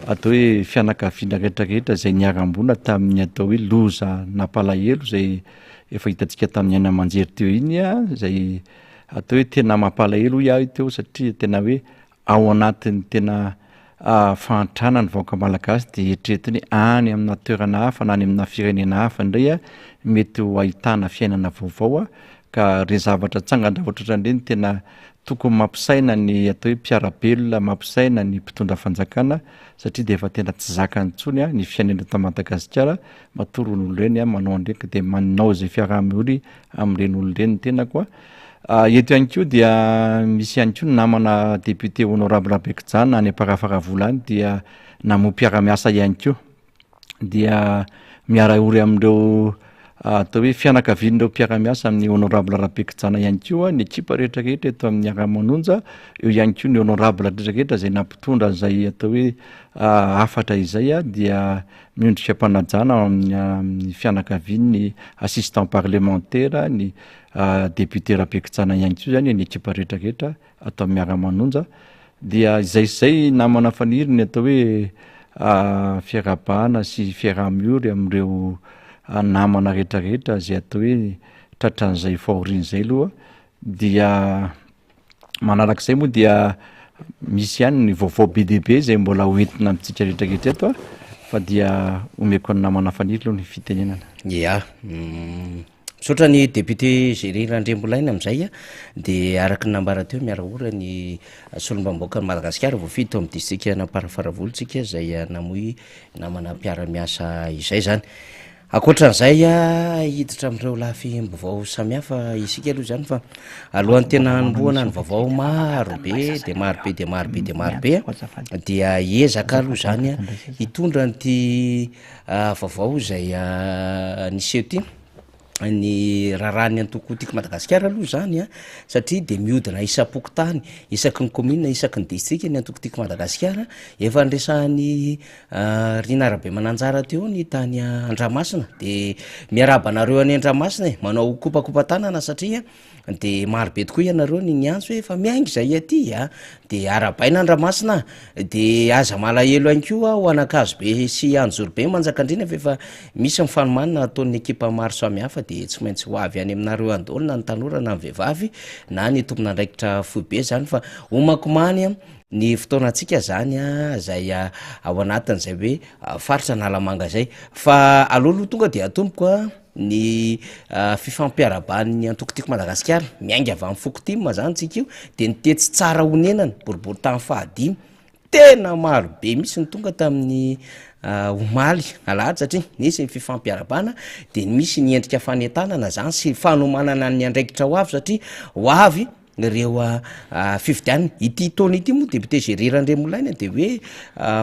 atao hoe fianakaviana rehetrarehetra zay niarambona tamin'ny atao hoe loza nampalahelo zay efa hitantsika tamin'ny aina manjery teo iny zay atao hoe tena mampalahelo iaho teo satria tena hoe ao anatin'ny tena fahantrana ny vahoaka malagasy de eritreretiny any amina toerana hafa na any amina firenena hafa indray mety ho ahitana fiainana vaovao ka re zavatra tsangandravotra reny tena tokony mampisaina ny atao hoe mpiarabelona mampisaina ny mpitondra fanjakana satria de efa tena tsy zakany intsony ny fiainana eto Madagasikara matoro ny oloreny manao andreky de manao zay fiaraha-miony amin'ireny oloreny tena koa eto ihany koa dia misy ihany koa ny namana député honorable Bekijana any Amparafara any dia namom-piara-miasa ihany koa dia miara-ory amin'ireo atao hoe fianakavian'ireo mpiara-miasa amin'ny honorable Rabekijana ihany koa ny ekipa rehetrarehetra eto amin'ny Aramanonja eo ihany koa ny honorable rehetrarehetra zay nampitondra zay atao hoe afatra izay dia miondrika mpanajana amin'ny fianakaviany assistant parlementaire ny député Rabekijana ihany koa zany ny ekipa rehetrarehetra atao amin'ny Aramanonja dia izay namana faniriny atao hoe fiarabana sy fiaraha-miory amin'ireo namana rehetrarehetra zay atao hoe tratran'izay fahorian'izay aloha dia manarak'izay moa dia misy ihany ny vaovao be dehibe zay mbola hoentina amintsika rehetrarehetra eto fa dia omeko ny namana faniry aloha ny fitenenana misaotra ny député Géry Randrembolaina amin'izay de araky ny nambara teo miara-ora ny solombamboaka ny Madagasikara voafito amin'ny distrika Namparafaravolotsika zay namoy namana mpiara-miasa izay zany akoatran'izay hiditra amin'ireo lafy mbovao samihafa isika aloha zany fa alohan'ny tena anomboana ny vaovao marobe de marobe de marobe de marobe dia ezaka aloha zany hitondra nyty vaovao zay niseho ty ny rarany antoko tiako Madagasikara aloha zany satria de miodina isapoko tany isaky ny commune isaky ny district ny antoko tiako Madagasikara efa andresahany Rinarabe Mananjara teo ny tany Andramasina de miarabanareo any Andramasina manao kopakopa tanana satria de marobe tokoa ianareo ny niantso efa miaingy zay aty de arabaina Andramasina de aza malahelo any koa ho anakazo be sy anjoro be manjakandrina efa misy mifanomanina ataon'ny ekipa maro samihafa de tsy maintsy ho avy any aminareo andolo na ny tanora na ny vehivavy na ny tompon'andraikitra foibe zany fa omakomany ny fotoanantsika zany zay ao anatin'zay hoe faritra nalamanga zay fa alohaloha tonga de atomboko ny fifampiaraban'ny antoko tiako Madagasikara miainga avy amin'ny fokotima zany tsika io de nitetsy tsara honenany boribory tamin'ny fahadimy tena maro be misy ny tonga tamin'ny omaly alahady satria nisy ny fifampiarabana de misy ny endrika fanetanana zany sy fanomanana ny andraikitra ho avy satria ho avy reo fifidianina ity taona ity moa député Géry Randrembolaina de hoe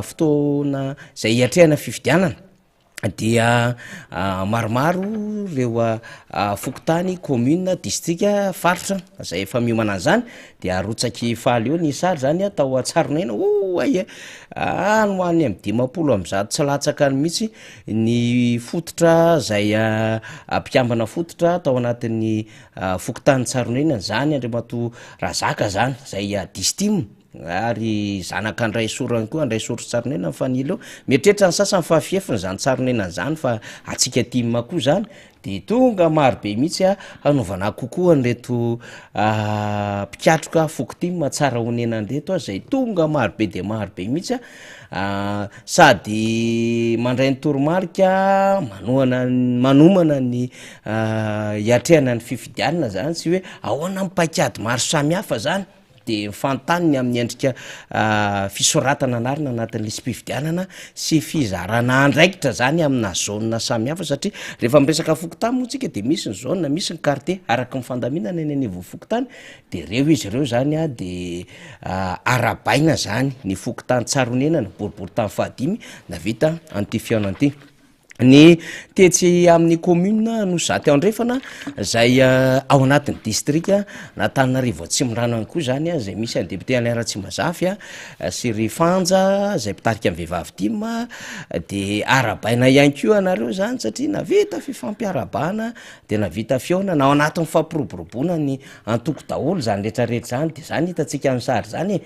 fotoana zay hiatrehana fifidianana dia maromaro reo fokotany commune distrika faritra zay efa miomana zany de arotsaky faly eo ny sary zany atao atsaronaina no any amy 50 am'zato tsy latsaka ny mihitsy ny fototra zay ampiambana fototra tao anatin'ny fokotany tsaronaina zany Andriamato Razaka zany zay distime ary zanaka andray sorany koa andray soro tsaronaina fanilo mietrehitra ny sasany fahafiefiny zany tsaronaina zany fa atsika tima koa zany de tonga maro be mihitsy hanaovana kokoa anreto mpikatroka fokotima tsara honenanreto zay tonga maro be de maro be mihitsy sady mandray ny toromarika manomana ny hiatrehana ny fifidianana zany sy hoe ahoana mipaikady maro samihafa zany de mifantaniny amin'ny endrika fisoratana anarina anatin'le sy-pividianana sy fizarana andraikitra zany amina zaonina samihafa satria rehefa miresaka fokotany moa tsika de misy ny zaonina misy ny quartier araky mifandaminana eny anivo fokotany de reo izy reo zany a de arabaina zany ny fokotany tsaronenana boribory tany fahadimy na vita an'ty fiaonan'ity ny tetsy amin'ny commune no zaty andrefana zay ao anatin'ny district Antananarivo Atsimondrano any koa zany a zay misy any député Alain Ratsimazafy sy ry Fanja zay mpitarika amin'ny vehivavy dimy de arabaina ihany koa anareo zany satria navita fifampiarabana de navita fiona na ao anatin'ny fampiroboroboana ny antoko daholo zany rehetrarehetra zany de zany hitantsika amin'ny sary zany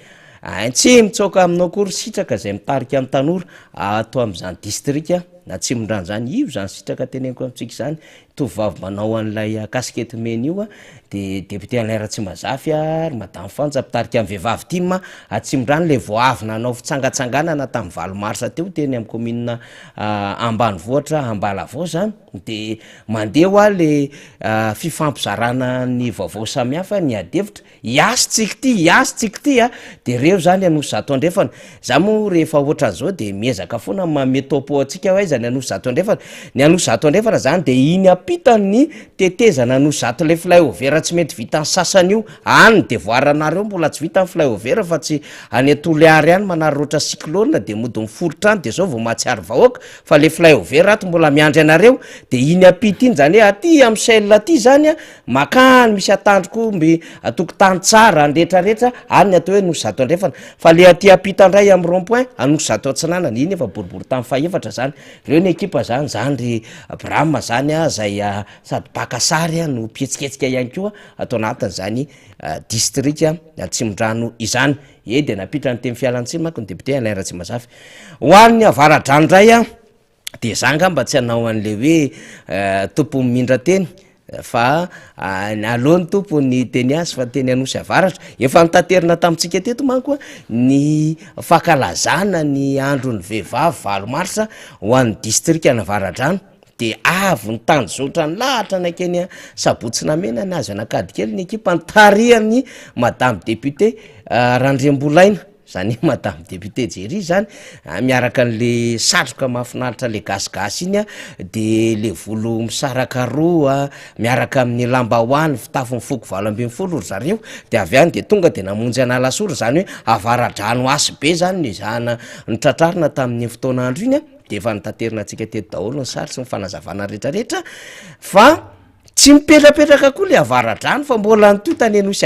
tsy mitsoka aminao kory sitraka zay mitarika amin'ny tanora atao amin'izany district na Atsimondrano zany io zany sitraka teneniko amitsika zany tovavy manao an'ilay kaskety mena io de député Alain Ratsimazafy ary madame Fanja mpitarika amin'ny vehivavy dimy Atsimondrano le vao avy nanao fitsangatsanganana tamin'ny 20 marsa teo teny amin'ny commune Ambanivohitra Ambalavao zany de mandeha le fifampizarana ny vaovao samihafa ny adevitra iasy tsika ty de reo zany anosy zato andrefana za moa rehefa ohatran'zao de miezaka foana mame topo atsika hoe zany anosy zato andrefana ny anosy zato andrefana zany de iny apitany tetezana anosy zato le flyover tsy mety vita ny sasany io any de voaranareo mbola tsy vita ny flyover fa tsy any Toliary any manary roatra cyclone de mody miforotra any de zao vao mahatsiary vahoaka fa le flyover ato mbola miandry anareo de iny apity iny zany hoe aty amin'ny sel aty zany makany misy atandroko mbe atokotany tsara andretrarehetra any atao hoe anosy zato andrefana fa le aty apita ndray amin'ny rond-point anosy zato atsinanana iny efa boribory tamy faefatra zany reo ny ekipa zany ry Brahma zany zay sady pakasary no pietsiketsika ihany koa atao anatin' zany district Atsimondrano izany de napitra ny teny fialantsiny manko ny député Alain Ratsimazafy ho an'ny avaradrano ndray de zanga mba tsy hanao an'le hoe tompo mindra teny fa alohany tompony teny azy fa teny anosy avaratra efa nitaterina tamitsika teto manko ny fakalazana ny andro ny vehivavy 20 marsa ho an'ny district Avaradrano de avy ny tany zotra ny lahatra nakeny sabotsina mena ny azy anakady kely ny ekipa nytariany madame député Randriambolaina zany madame député Jery zany miaraka an'le satroka mahafinaritra le gasigasy iny de le volo misaraka roa miaraka amin'ny lambahoany fitafy mifoko 20 ry zareo de avy any de tonga de namonjy analasora zany hoe Avaradrano asy be zany ny zana nitratrarina tamin'ny fotoana andro iny de efa nitaterina atsika teto daholo ny sary sy ny fanazavana rehetrarehetra fa tsy mipetrapetraka koa le Avaradrano fa mbola nitotany anosy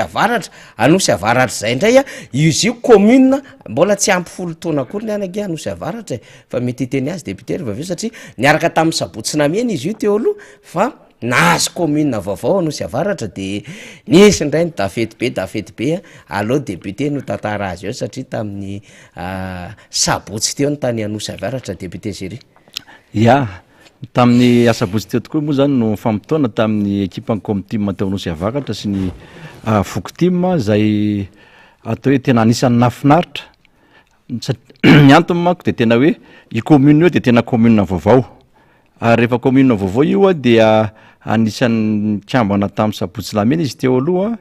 avaratra zay indray izy io commune mbola tsy ampy 10 taona kory ny anaky anosy avaratra fa mety hiteny azy député rehefa aveo satria niaraka tamin'ny sabotsina mena izy io teo aloha fa nahazo commune vaovao anosy avaratra de nisy ndray ny dafety be allo député no tantara azy eo satria tamin'ny sabotsy teo ny tany anosy avaratra député Jery tamin'ny asabotsy teo tokoa moa zany no fampitoana tamin'ny ekipa comtim teo anosy avaratra sy ny fokotim zay atao hoe tena anisan'ny nafinaritra ny antony manko de tena hoe i commune io de tena commune vaovao ary rehefa commune vaovao io dia anisan'ny kiambana tamin'ny sabotsy lamena izy teo aloha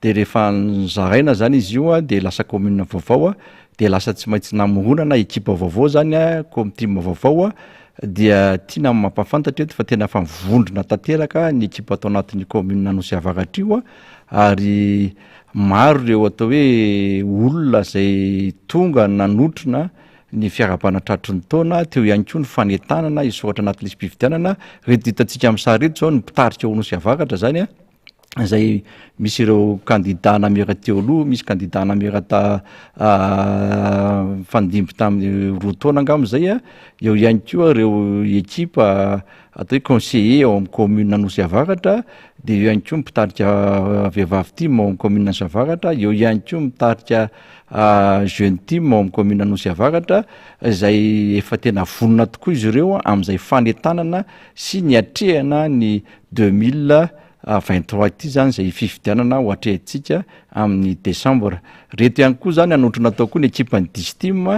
de rehefa nzaraina zany izy io de lasa commune vaovao de lasa tsy maintsy namoronana ekipa vaovao zany comtim vaovao dia tiana mampafantatra eto fa tena fa mivondrona tanteraka ny ekipa atao anatin'ny commune anosy avaratra io ary maro reo atao hoe olona zay tonga nanotrona ny fiarabanatratry ny taona teo ihany koa ny fanentanana isohatra anatin'le sy-pividianana reto hitantsika amin'ny sary reto zao ny mpitarika ao anosy avaratra zany zay misy ireo candidat namera teo aloha misy candidat namera fandimby tamin'ny roa taona angamizay eo ihany koa reo ekipa atao hoe conseiller ao amin'ny commune anosy avaratra de eo ihany koa mipitarika vehivavy team ao amin'ny commune anosy avaratra eo ihany koa mitarika jeune team ao amin'ny commune anosy avaratra zay efa tena vonona tokoa izy ireo amin'izay fanentanana sy ny atrehana ny 2023 ity zany zay fividianana ho atrehantsika amin'ny décembre reto ihany koa zany anotrona atao koa ny ekipany distim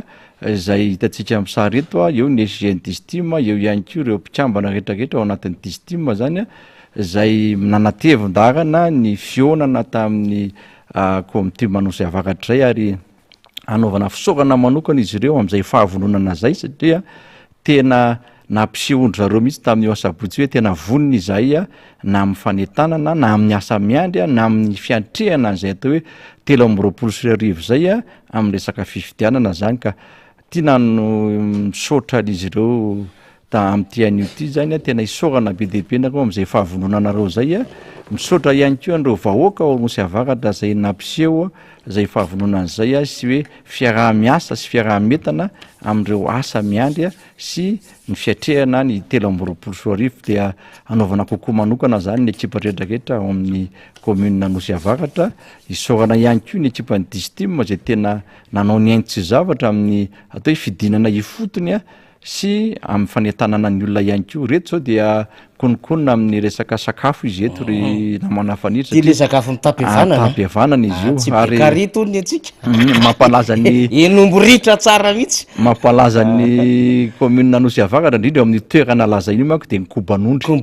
zay hitantsika amin'ny sary eto eo ny SGN distim eo ihany koa ireo mpikambana rehetrarehetra ao anatin'ny distim zany zay nanatevin-darana ny fionana tamin'ny komite manosy avakatra zay ary anaovana fisokana manokana izy ireo am'izay fahavononana zay satria tena nampisehondro zareo mihitsy tamin'ny asabotsy hoe tena vonona izay na amin'ny fanentanana na amin'ny asa miandry na amin'ny fiantrehana an'izay atao hoe 3 zay amin'ny resaka fifidianana zany ka tiana no misaotra izy ireo am'ty an'io ty zany tena isokana be dehibe nako am'izay fahavononanareo zay misaotra ihany ko an'ireo vahoaka Ornosy Avakatra zay nampiseho zay fahavononan'izay sy hoe fiaraha-miasa sy fiaraha-metana am'ireo asa miandry sy ny fiatrehana ny 3 dia anaovana kokoa manokana zany ny ekipa rehetrarehetra ao amin'ny commune Nosy Avakatra isokana ihany ko ny ekipa ny Distim zay tena nanao ny ainy tsy zavatra amin'ny atao hoe fidinana ifotony sy amin'ny fanentanana ny olona ihany ko reto zao dia konikonina amin'ny resaka sakafo izy eto ry namana faniditra le sakafo mitapihavanana izy io ary tony atsika mampalaza ny enomboritra tsara mihitsy mampalaza ny commune Nosy Avakatra indrindra amin'ny toerana lazainy manko de ny kobanondry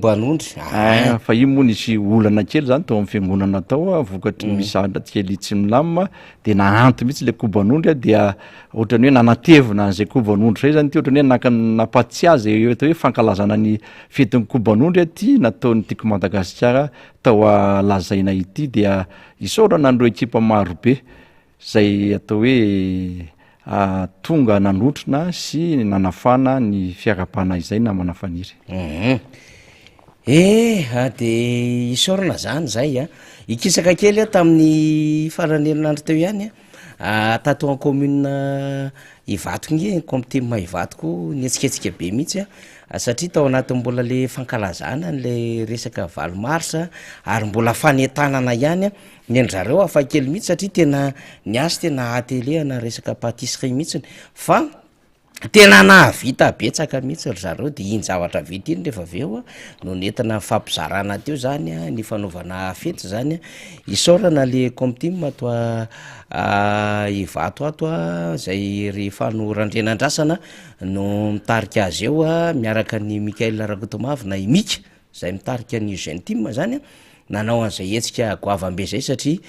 fa io moa nisy olana kely zany tao amin'ny fiangonana tao vokatry misahatra kely tsy milamina de nahanto mihitsy le kobanondry dia ohatrany hoe nanatevina an'izay kobanondry zay zany ty ohatrany hoe napatsy azy atao hoe fankalazana ny fetin'ny kobanondry ty nataony tiako Madagasikara tao lazaina ity dia isaorana andreo ekipa marobe zay atao hoe tonga nanotrona sy nanafana ny fiarapana izay namana faniry de isaorana zany zay ikisaka kely tamin'ny farany herinandro teo ihany tato en commune Ivatoko nge comité Ivatoko nietsiketsika be mihitsy satria tao anatin'ny mbola le fankalazana le resaka valomarsa ary mbola fanentanana ihany ny andrareo afakely mihitsy satria tena niasy tena atelehana resaka pâtisserie mihitsy fa tena nahavita betsaka mihitsy ry zareo de iny zavatra vita iny rehefa aveo no nentina fampizarana teo zany ny fanaovana fety zany isaorana le comité toa Ivato ato zay rehefa no randrenandrasana no mitarika azy eo miaraka ny Mikael Rakotomavy na Imika zay mitarika ny Gentim zany nanao an'izay etsika goavambe zay satria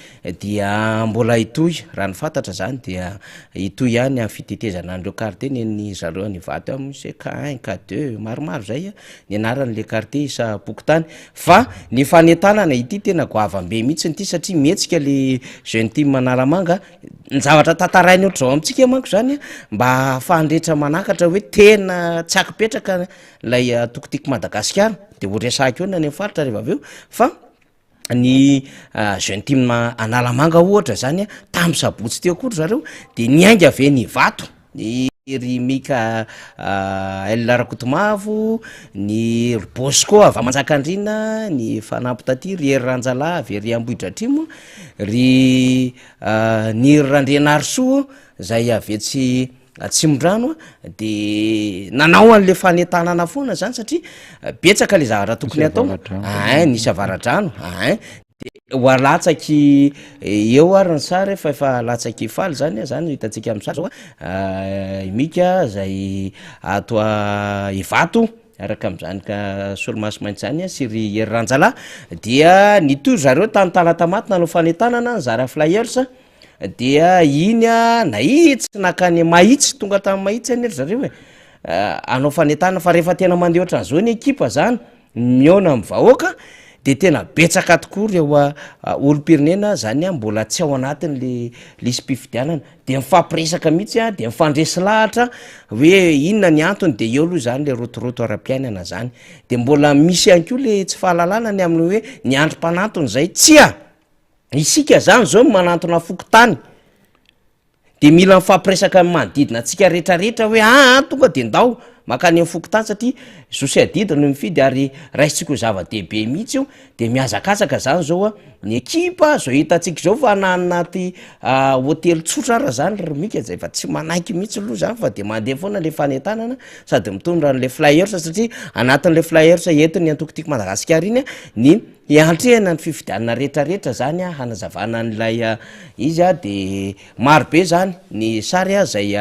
dia mbola itoy raha ny fantatra zany dia itoy ihany amin'ny fitetezana andreo quartier ny zareo any Ivato misy K1 K2 maromaro zay ny anaran'le quartier isa Pokotany fa ny fanentanana ity tena goavambe mihitsy ity satria mihetsika le Gentim Naramanga ny zavatra tantarainy ohatr'izao amintsika manko zany mba fandretra manakatra hoe tena tsy akipetraka lay tokotiko Madagasikara de oresahako eo na ny faritra rehefa aveo fa ny Gentim Analamanga ohatra zany tamin'ny sabotsy teo koa zareo de niainga ave ny Ivato ny ry Mika Rakotomavo ny Bosco avy Manjakandrina ny fanampy taty ry Ranjala avy ry Ambohidratrimo ry ny Randrenarso zay avetsy Tsimondrano de nanao an'le fanentanana foana zany satria betsaka le zavatra tokony atao nisy avaradrano de hoalatsaky eo ary ny sary fa latsaky faly zany zany hitantsika amin'ny sary zao Mika zay ato Ivato araka am'zany ka solomaso mainty zany sy ry Ranjala dia nitoy zareo tany Talatamaty nanao fanentanana Zara Flyers dia iny nahitsy nakany mahitsy tonga tamin'ny mahitsy any ry zareo anao fanentanana fa rehefa tena mandeha ohatran'izao ny ekipa zany miona amin'ny vahoaka de tena betsaka tokoa reo olo-pirenena zany mbola tsy ao anatiny le lisy mpifidianana de mifampiresaka mihitsy de mifandresy lahatra hoe inona ny antony de eo aloha zany le rotoroto ara-piainana zany de mbola misy ihany koa le tsy fahalalana ny amin'ny hoe ny androm-panatony zay tsia isika zany zao manantona fokotany de mila mifampiresaka manodidina atsika rehetrarehetra hoe tonga de ndao makany amin'ny fokotany satria zosy adidi no mifidy ary raisitsika ho zava-dehibe mihitsy io de miazakazaka zany zao ny ekipa zao hitatsika zao fa anaty hotely tsotra ara zany ry Mika zay fa tsy manaiky mihitsy aloha zany fa de mandeha foana le fanentanana sady mitondra an'le Flyers satria anatin'le Flyers entiny antokotiko Madagasikara iny ny iantrehana ny fifidianana rehetrarehetra zany a hanazavana n'lay izy a de marobe zany ny sary a zay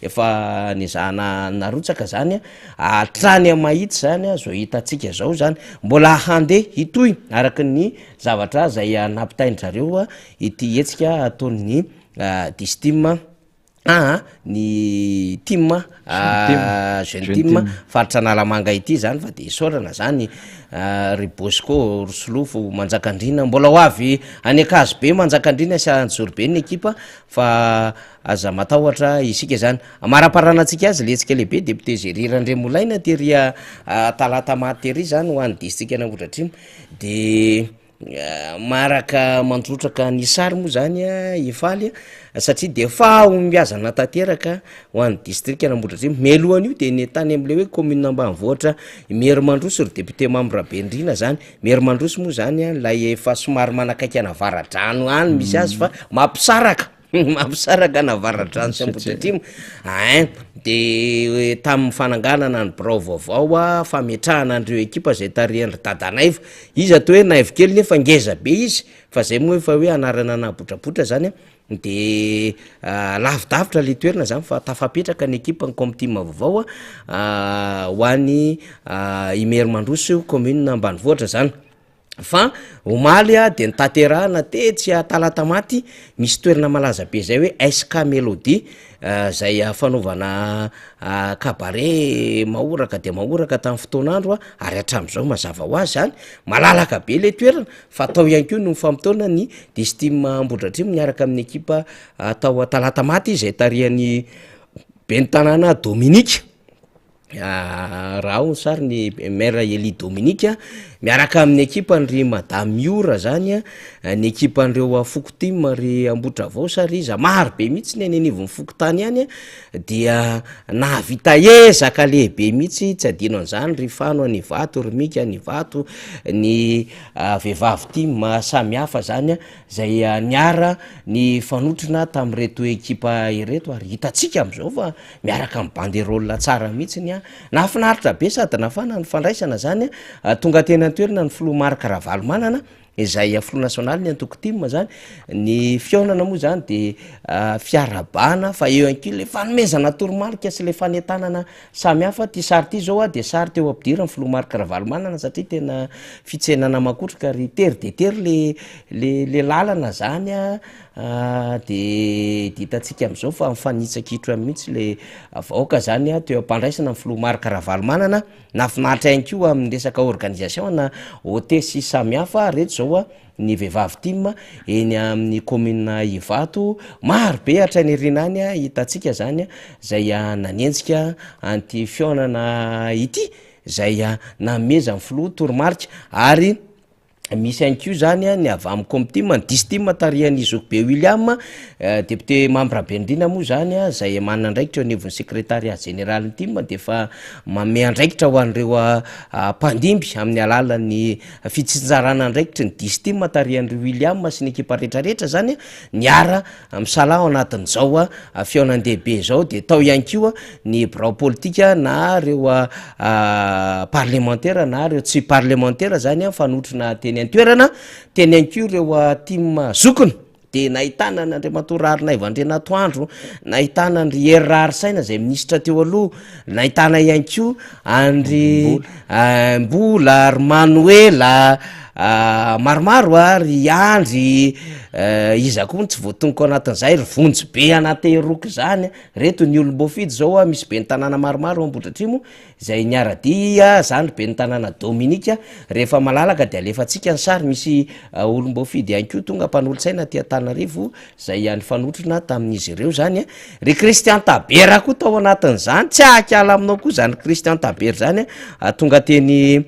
efa nizahana narotsaka zany a trany a mahitsy zany a zao hitatsika zao zany mbola handeha hitoy araky ny zavatra zay nampitaindrareo a ity hetsika ataon'ny distim ny tim jeune tim faritra analamanga ity zany fa de isorana zany ry bosco rosolofo manjakandrina mbola ho avy any akazo be manjakandrina sy anjorobe ny ekipa fa aza matahotra isika zany maraparanatsika azy letsika lehibe deputé Géry-Randremolaina teria talata matery zany ho an'ny district Anambohidratrimo de maraka mandrotraka ny sary moa zany ifaly satria de fa miazana tanteraka ho an'ny district Anambohidratrimo mialohan'io de ny tany am'le hoe commune ambanivohitra Mery Mandroso ry député membre Bendrina zany Mery Mandroso moa zany lay efa somary manakaiky anavaradrano any misy azy fa mampisaraka mampisaraka navaradrano sy Ambohidratrimo de tamin'ny fananganana ny birao vaovao fametrahana andreo ekipa zay tariandry dadanaivo izy atao hoe naivo kely nefa ngeza be izy fa zay moa efa hoe anarana nabotrabotra zany de lavidavitra le toerana zany fa tafapetraka ny ekipa ny comteam vaovao ho an'ny Mery Mandroso commune ambanivohitra zany fa omaly de nitaterahana tetsy talata maty misy toerana malaza be zay hoe SK Mélodie zay fanaovana cabaret mahoraka de mahoraka tamin'ny fotoanandro ary hatram'izao mazava ho azy zany malalaka be le toerana fa atao ihany koa no fampitona ny distim Ambohidratrimo miaraka amin'ny ekipa atao talata maty zay tarihan'ny ben'ny tanàna Dominique raha o sary ny maire Eli Dominique miaraka amin'ny ekipa ry madame Miora zany ny ekipa andreo Fokotim ry Ambohitra Vaosary izy maro be mihitsy ny anivon'ny Fokotany any dia nahavita ezaka lehibe mihitsy tsy adino an'izany ry Fano any Vato ry Mika any Vato ny vehivavy tim samihafa zany zay niara ny fanotrina tamin'reto ekipa ireto ary hitatsika am'izao fa miaraka amin'ny banderole tsara mihitsy nafinaritra be sady nafana ny fandraisana zany tonga tena toerana ny Flou Marc Ravalomanana izay Flou national ny antoko tim zany ny fionana moa zany de fiarabana fa eo anky le fanomezana toromarika sy le fanetanana samihafa ty sary ty zao de sary teo ampidirany Flou Marc Ravalomanana satria tena fitsenana makotroka ry tery de tery le lalana zany de hitatsika am'izao fa mifanitsakitro mihitsy le vahoaka zany teo ampandraisana ny Flou Marc Ravalomanana nafinaritra ihany koa amin'ny resaka organisation na hôtesy samihafa reto zao ny vehivavy tim eny amin'ny commune Ivato maro be hatrainy erinany hitatsika zany zay nanenjika anty fionana ity zay nameza ny Flou toromarika ary misy ihany koa zany ny avy amin'ny comteam ny distim tarihan'ny Zokobe William député membre Bendrina moa zany zay manana andraikitra eo anivon'ny secrétariat général ny tim de fa mame andraikitra ho an'ireo mpandimby amin'ny alalan'ny fitsinjarana andraikitra ny distim tarihan'ry William sy ny ekipa rehetrarehetra zany niara misala ao anatin'izao fionandehibe zao de tao ihany koa ny birao politika na reo parlementaire na reo tsy parlementaire zany fanotrina teny antoerana teny anko reo tim zokony de nahitana n'Andriamantoa Rarinaivo Andrianatoandro nahitana andry Hery Rarisaina zay ministra teo aloha nahitana ihany ko andry Mbola ry Manuela maromaro ry Andry iza koa tsy voatonoko anatin'izay ry vonjy be anateroky zany reto ny olom-boafidy zao misy be ny tanàna maromaro Ambohidratrimo zay niaradia zany be ny tanàna Dominique rehefa malalaka de alefatsika ny sary misy olom-boafidy ihany koa tonga mpanolotsaina ty Antananarivo zay fanotrina tamin'izy ireo zany ry Christian Tabera koa tao anatin'izany tsy akala aminao koa zany Christian Tabera zany tonga teny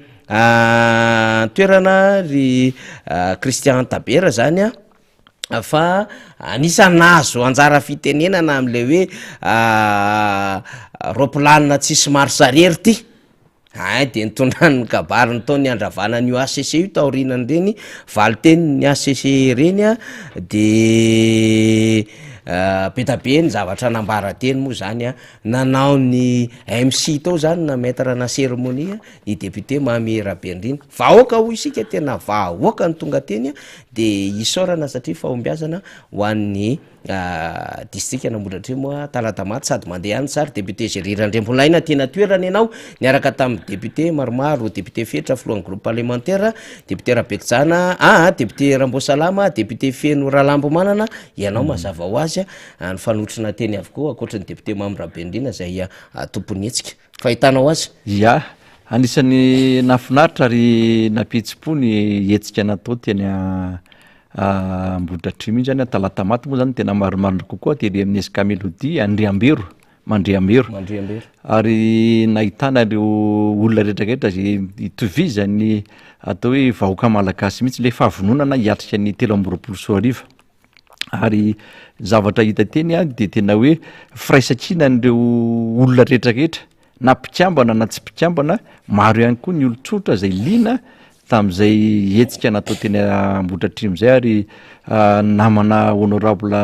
toerana ry Christian Tabera zany fa anisany nahazo anjara fitenenana am'le hoe ropilanina tsisy marsarery ty de nitondrany kabariny tao ny andravana ny ACC io taorinany reny valiteny ny ACC reny de be tabe ny zavatra nambarateny moa zany a nanao ny MC tao zany na maître na cérémonie ny député Mamy Rabendrina vahoaka ho isika tena vahoaka ny tonga teny a de isaorana satria fahombiazana ho an'ny district Nambodratrimo Talatamaty sady mandeha any sary député Gerirandrembolaina tena toerana ianao niaraka tamin'ny député maromaro député Fetra filohan'ny groupe parlementaire député Rabekijana député Rambosalama député Feno Ralambo Manana ianao mazava ho azy ny fanotrona teny avokoa akoatra ny député Mamy Rabendrina zay tompony hetsika fahitanao azy ya anisan'ny nafinaritra ary napitsi-po ny hetsika natao teny Ambohidratrimo zany Talatamaty moa zany tena maromaro kokoa tely amin'ny Esika Melody Andriambero Mandriambero ary nahitana reo olona rehetrarehetra zay itovizany atao hoe vahoaka malagasy mihitsy le fahavononana hiatrika ny 320 ary zavatra hita teny de tena hoe firaisankina n'ireo olona rehetrarehetra na mpikambana na tsy mpikambana maro ihany koa ny olon-tsotra zay lina tam'izay hetsika natao teny Ambohidratrimo zay ary namana honorable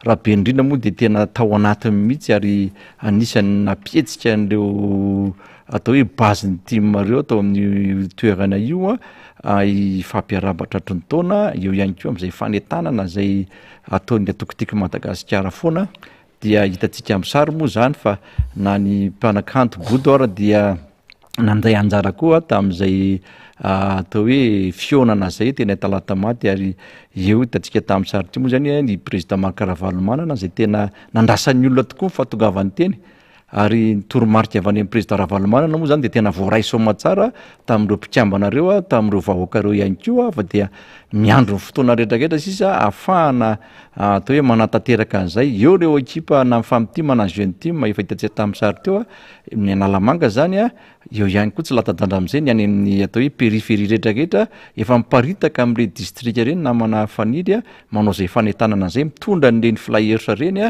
Rabendrina moa de tena tao anatiny mihitsy ary anisany napietsika an'ireo atao hoe base ny team reo atao amin'ny toerana io ifampiarabatra hatrony taona eo ihany koa am'izay fanetanana zay ataon'ny atokotiky Madagasikara foana dia hitantsika amin'ny sary moa zany fa na ny mpanakanto Boudor dia nanday anjara koa tam'izay atao hoe fionana zay tena Talatamaty ary eo hitantsika tamin'ny sary ty moa zany ny président Marc Ravalomanana zay tena nandrasan'ny olona tokoa ny fahatongavany teny ary nitoromarika avy any amin'ny président Ravalomanana moa zany de tena voaray soma tsara tamin'ireo mpikambana tamin'ireo vahoaka reo ihany koa fa dia miandro ny fotoana rehetrarehetra sisa ahafahana atao hoe manatanteraka an'izay eo reo ekipa na famity na jeune team efa hitantsika tamin'ny sary teo ny Analamanga zany eo ihany koa tsy latadandra am'izay ny any amin'ny atao hoe périphérie rehetrarehetra efa miparitaka amin'le district reny namana faniry manao zay fanetanana zay mitondra n'ireny flyers reny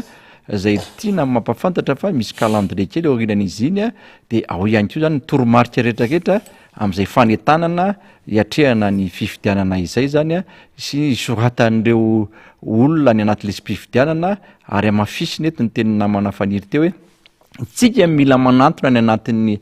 zay tiana mampafantatra fa misy calendrier kely aorinan'izy iny de ao ihany koa zany toromarika rehetrarehetra am'izay fanetanana hiatrehana ny fifidianana izay zany sy soratan'ireo olona ny anatin'le fifidianana ary amafisiny eto ny teny namana faniry teo hoe tsika mila manantona ny anatin'ny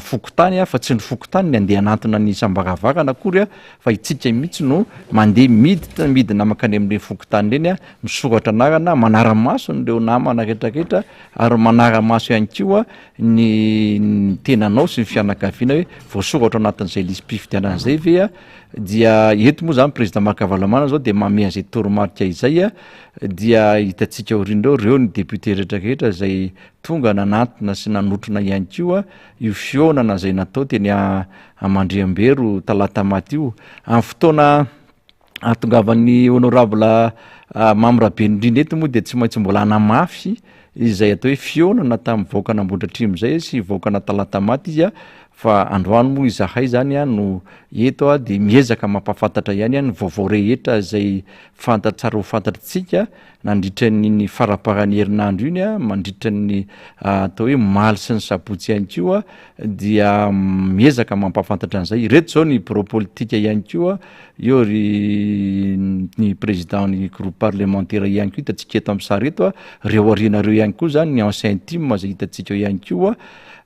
fokotany fa tsy ny fokotany ny andeha anantona ny sambaravakana akory fa itsika mihitsy no mandeha midina makany amin'ireny fokotany reny misoratra anarana manara-maso n'ireo namana rehetrarehetra ary manara-maso ihany koa ny tenanao sy ny fianakaviana hoe voasoratra anatin'izay lisy-pifidianana zay ve dia eto moa zany président Marc Ravalomanana zao de mame an'izay toromarika izay dia hitantsika orindreo reo ny député rehetrarehetra zay tonga nanantona sy nanotrona ihany koa io fionana zay natao teny Amandriambero Talatamaty io amin'ny fotoana atongavan'ny honorable Mamy Rabendrina eto moa de tsy maintsy mbola anamafy izay atao hoe fionana tamin'ny vahoakana Ambohidratrimo zay sy vahoakana Talatamaty izy fa androany moa izahay zany no eto de miezaka mampafantatra ihany ny vaovao rehetra zay fantatsara ho fantatritsika nandritra ny faraparan'ny herinandro iny mandritra ny atao hoe maly sy ny sabotsy ihany koa dia miezaka mampafantatra an'izay reto zao ny bureau politika ihany koa eo ry ny président ny groupe parlementaire ihany koa hitantsika eto amin'ny sary eto reo arinareo ihany koa zany ny ancien team zay hitantsika ihany koa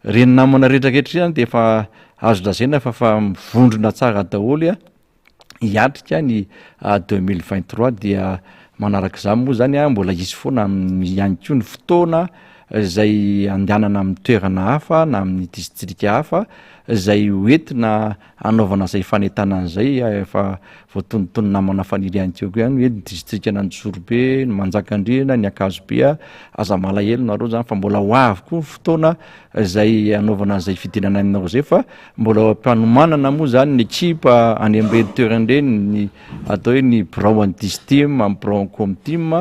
reny namana rehetrarehetra zany de efa azo lazaina fa mivondrona tsara daholy hiatrika ny 2023 dia manaraka izany moa zany mbola isy foana ihany koa ny fotoana zay andehanana amin'ny toerana hafa na amin'ny district hafa zay hoentina anaovana zay fanentanana zay efa voatonotony namana faniry ihany koa ihany hoe ny district n'Antsorobe, ny Manjakandriana, ny Akazobe, Azamalahelo nareo zany fa mbola ho avy koa ny fotoana zay anaovana zay fidinana aminao zay fa mbola mpanomanana moa zany ny ekipa any amin'ireny toerana ireny ny atao hoe ny brao en team amin'ny brao en com team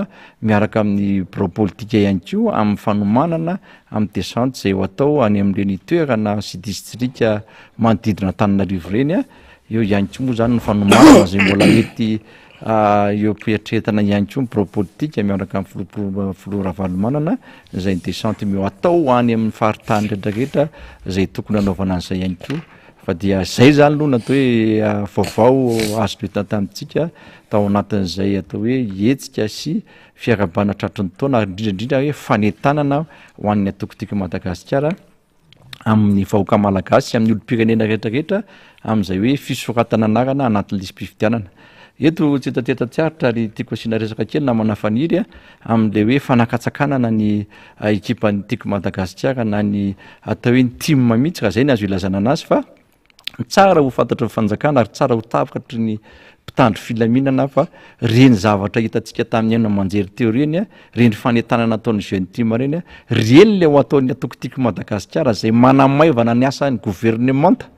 miaraka amin'ny brao politika ihany koa amin'ny fanomanana amin'ny descente zay ho atao any amin'ireny toerana sy district manodidina Antananarivo reny eo ihany koa moa zany ny fanomanana zay mbola mety eo pietretana ihany koa ny brao politika miaraka amin'ny filoha Ravalomanana zay ny descente mio atao any amin'ny faritany rehetrarehetra zay tokony anaovana an'izay ihany koa fa dia zay zany aloha natao hoe vaovao azo toeta tamitsika tao anatin'izay atao hoe hetsika sy fiarabana tratry ny taona indrindraindrindra hoe fanetanana ho an'ny atokotika Madagasikara amin'ny vahoaka malagasy amin'ny olo-pirenena rehetrarehetra amin'izay hoe fisoratana anarana anatin'ny lisym-pifidianana. Eto tsy tatetatiaritra ary tiako asiana resaka kely namana faniry amin'le hoe fanakatsakanana ny ekipan'ny tiako Madagasikara na ny atao hoe ny team mihitsy raha zay ny azo ilazana anazy fa tsara ho fantatra ny fanjakana ary tsara ho tapakatry ny mpitandro filaminana fa reny zavatra hitantsika tamin'ny aina manjery teo reny reny fanetanana ataon'ny jeune team reny reny le ho ataon'ny atokotiako Madagasikara zay manamaivana ny asan'ny gouvernemanta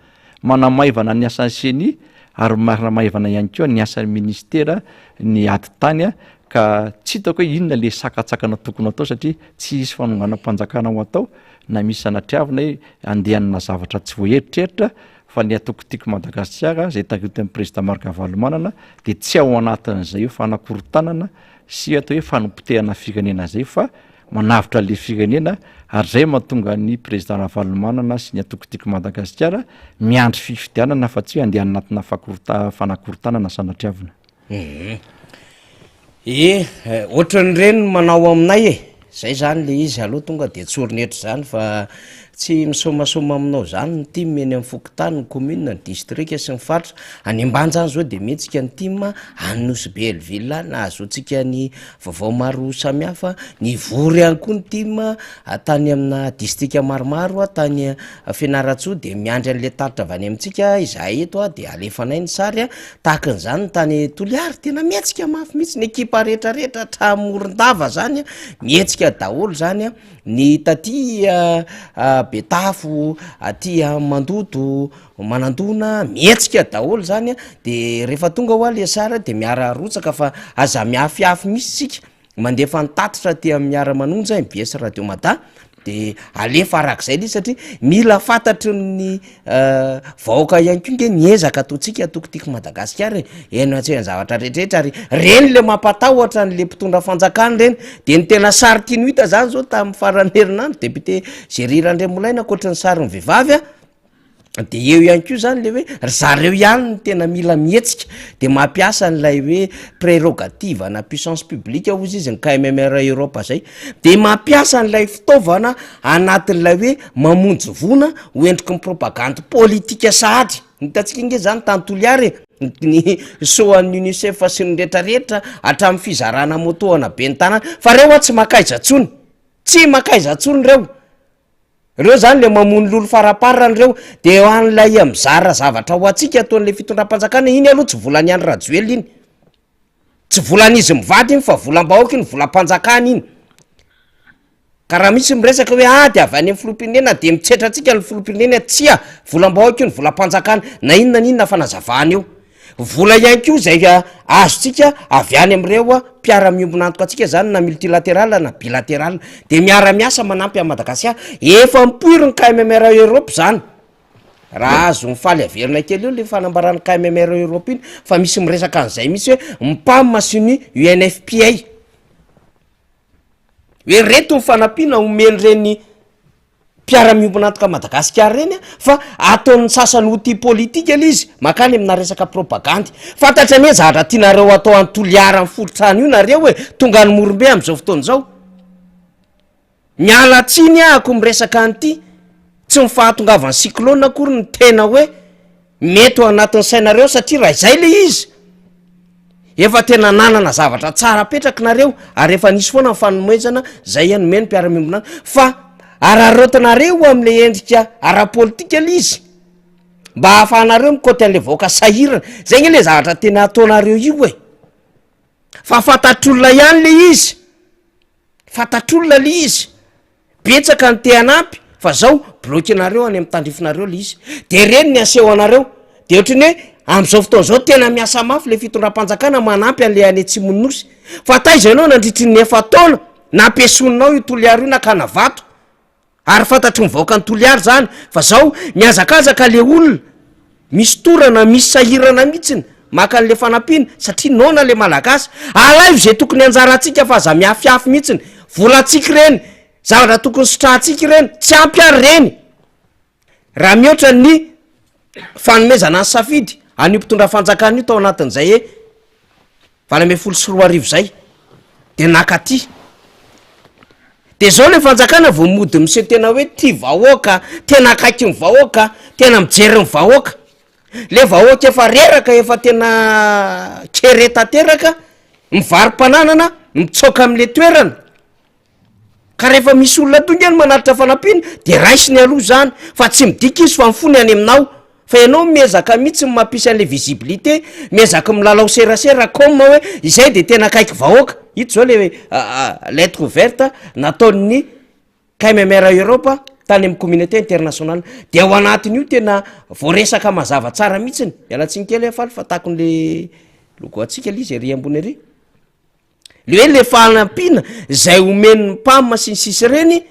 manamaivana ny asan'ny CENI ary manamaivana ihany koa ny asan'ny ministera ny ady tany ka tsy hitako hoe inona le sakatsakana tokony atao satria tsy hisy fanonganam-panjakana ho atao na misy sanatriavina hoe andehanana zavatra tsy voaeritreritra fa ny atokotiako Madagasikara zay takoty amin'ny président Marc Ravalomanana dia tsy ao anatin'izay hoe fanakorotanana sy atao hoe fanompotehana firenena zay fa manavitra le firenena ary zay mahatonga ny président Ravalomanana sy ny atokotiako Madagasikara miandry fifidianana fa tsy hoe andeha anatina fanakorotanana sanatriavina. Ohatran'ireny manao aminay zay zany le izy aloha tonga de tsorinetry zany fa tsy misomasoma aminao zany ny team eny amin'ny fokotany ny commune ny district sy ny faritra any ambany zany zao de mihetsika ny team any Nosy-Belleville na azotsika ny vaovao maro samihafa ny vory ihany koa ny team tany amina district maromaro tany Fianaratsoa de miandry an'le taritra avy any amintsika izahay eto de alefanay ny sary tahakan'izany tany Toliary tena mihetsika mafy mihitsy ny ekipa rehetrarehetra Morondava zany mihetsika daholo zany ny taty Betafo aty Mandoto Manandona mihetsika daholo zany de rehefa tonga ho le sara de miara rotsaka fa aza miafiafy misy sika mandefa nitatitra ty amin'ny miara-manonja MBS Radio Mada de alefa arak'izay le satria mila fantatry ny vahoaka ihany koa nge niezaka ataotsika atokotiako Madagasikara eno atsy zavatra rehetrarehetra ary reny le mampatahotra n'le mpitondra fanjakana reny de ny tena sary tiany hita zany zao tamin'ny farany herinandro député Géry Randriamolaina akoatra ny sary ny vehivavy de eo ihany koa zany le hoe zareo ihany ny tena mila mihetsika de mampiasa n'lay hoe prérogative na puissance publique ozy izy ny KMMR Europe zay de mampiasa n'lay fitaovana anatin'lay hoe mamonjy vona hoendriky ny propagande politika sahady nitatsika nge zany tany Toliary ny soan'ny UNICEF sy ny rehetrarehetra hatramin'ny fizarana motoana be ny tanana fa reo tsy makaizatsony tsy makaizatsony reo zany le mamono lolo faraparany reo de eo an'lay amizara zavatra ho atsika ataon'le fitondram-panjakana iny aloha tsy volany any Rajoely iny tsy volan'izy mivady iny fa volam-bahoaka iny volam-panjakana iny ka raha misy miresaka hoe de avy any amin'ny filoham-pirenena de mitsetratsika ny filoham-pirenena tsia volam-bahoaka iny volam-panjakana na inona n'inona fanazavahana eo vola ihany koa zay azotsika avy any am'ireo mpiara-miombona antoka atsika zany na multilatéral na bilatéral de miara-miasa manampy a Madagasikara efa mipoiry ny KMMR Europe zany raha azo mifaly averina kely eo le fanambarany KMMR Europe iny fa misy miresaka an'izay misy hoe mipamma sy ny UNFPA hoe reto ny fanampiana omeny reny mpiara-miombona antoka Madagasikara reny fa ataon'ny sasany outil politika le izy makany amina resaka propagande fantatra ane zavatra tianareo atao any Toliary amin'ny folotrany io nareo hoe tonga ny morombe am'izao fotoana zao miala tsiny ahako miresaka an'ity tsy mifahatongavany cyclone akory ny tena hoe mety ho anatin'ny sainareo satria raha izay le izy efa tena nanana zavatra tsara petraky nareo ary efa nisy foana nyfanomezana zay anomeny mpiara-miombona fa ararotanareo am'le endrika ara-politika le izy mba hahafahanareo mikoty an'le vahoaka sahirana zay nge le zavatra tena ataonareo io fa fantatr'olona ihany le izy fantatr'olona le izy betsaka ny te-anampy fa zao blokinareo any amin'ny tandrifinareo le izy de reny ny aseho anareo de ohatrany hoe am'izao fotoana zao tena miasa mafy le fitondram-panjakana manampy an'le any Atsimonosy fa taiza ianao nandritry ny efa taona nampiasononao io Toliary io nakana vato ary fantatry mivahoaka ny Toliary zany fa zao miazakazaka le olona misy torana misy sahirana mihitsiny maka an'le fanampiana satria nona le malagasy alaivo zay tokony anjaratsika fa aza miafiafy mihitsiny volatsika reny zavatra tokony sotrahatsika reny tsy ampy ary reny raha mihoatra ny fanomezana ny safidy anio mpitondra fanjakana io tao anatin'izay e valame folo sy roa arivo zay de nakaty de zao le fanjakana vo mody mise tena hoe ty vahoaka tena akaiky ny vahoaka tena mijery ny vahoaka le vahoaka efa reraka efa tena keretateraka mivarim-pananana mitsoka am'le toerana ka rehefa misy olona tonga any manaritra fanampiana de raisiny aloha zany fa tsy midika izy fa mifony any aminao fa ianao miezaka mihitsy ny mampisy an'le visibilité miezaka milalao serasera comme hoe izay de tena akaiky vahoaka ito zao le lettre ouverte nataon'ny KMMR Europa tany amin'ny communauté internationale de ao anatin'io tena voaresaka mazava tsara mihitsiny ialatsiny kely afaly fa takon'le logo atsika lizy ry ambony ary le hoe le fanampiana zay omen'ny pam sy ny sisy reny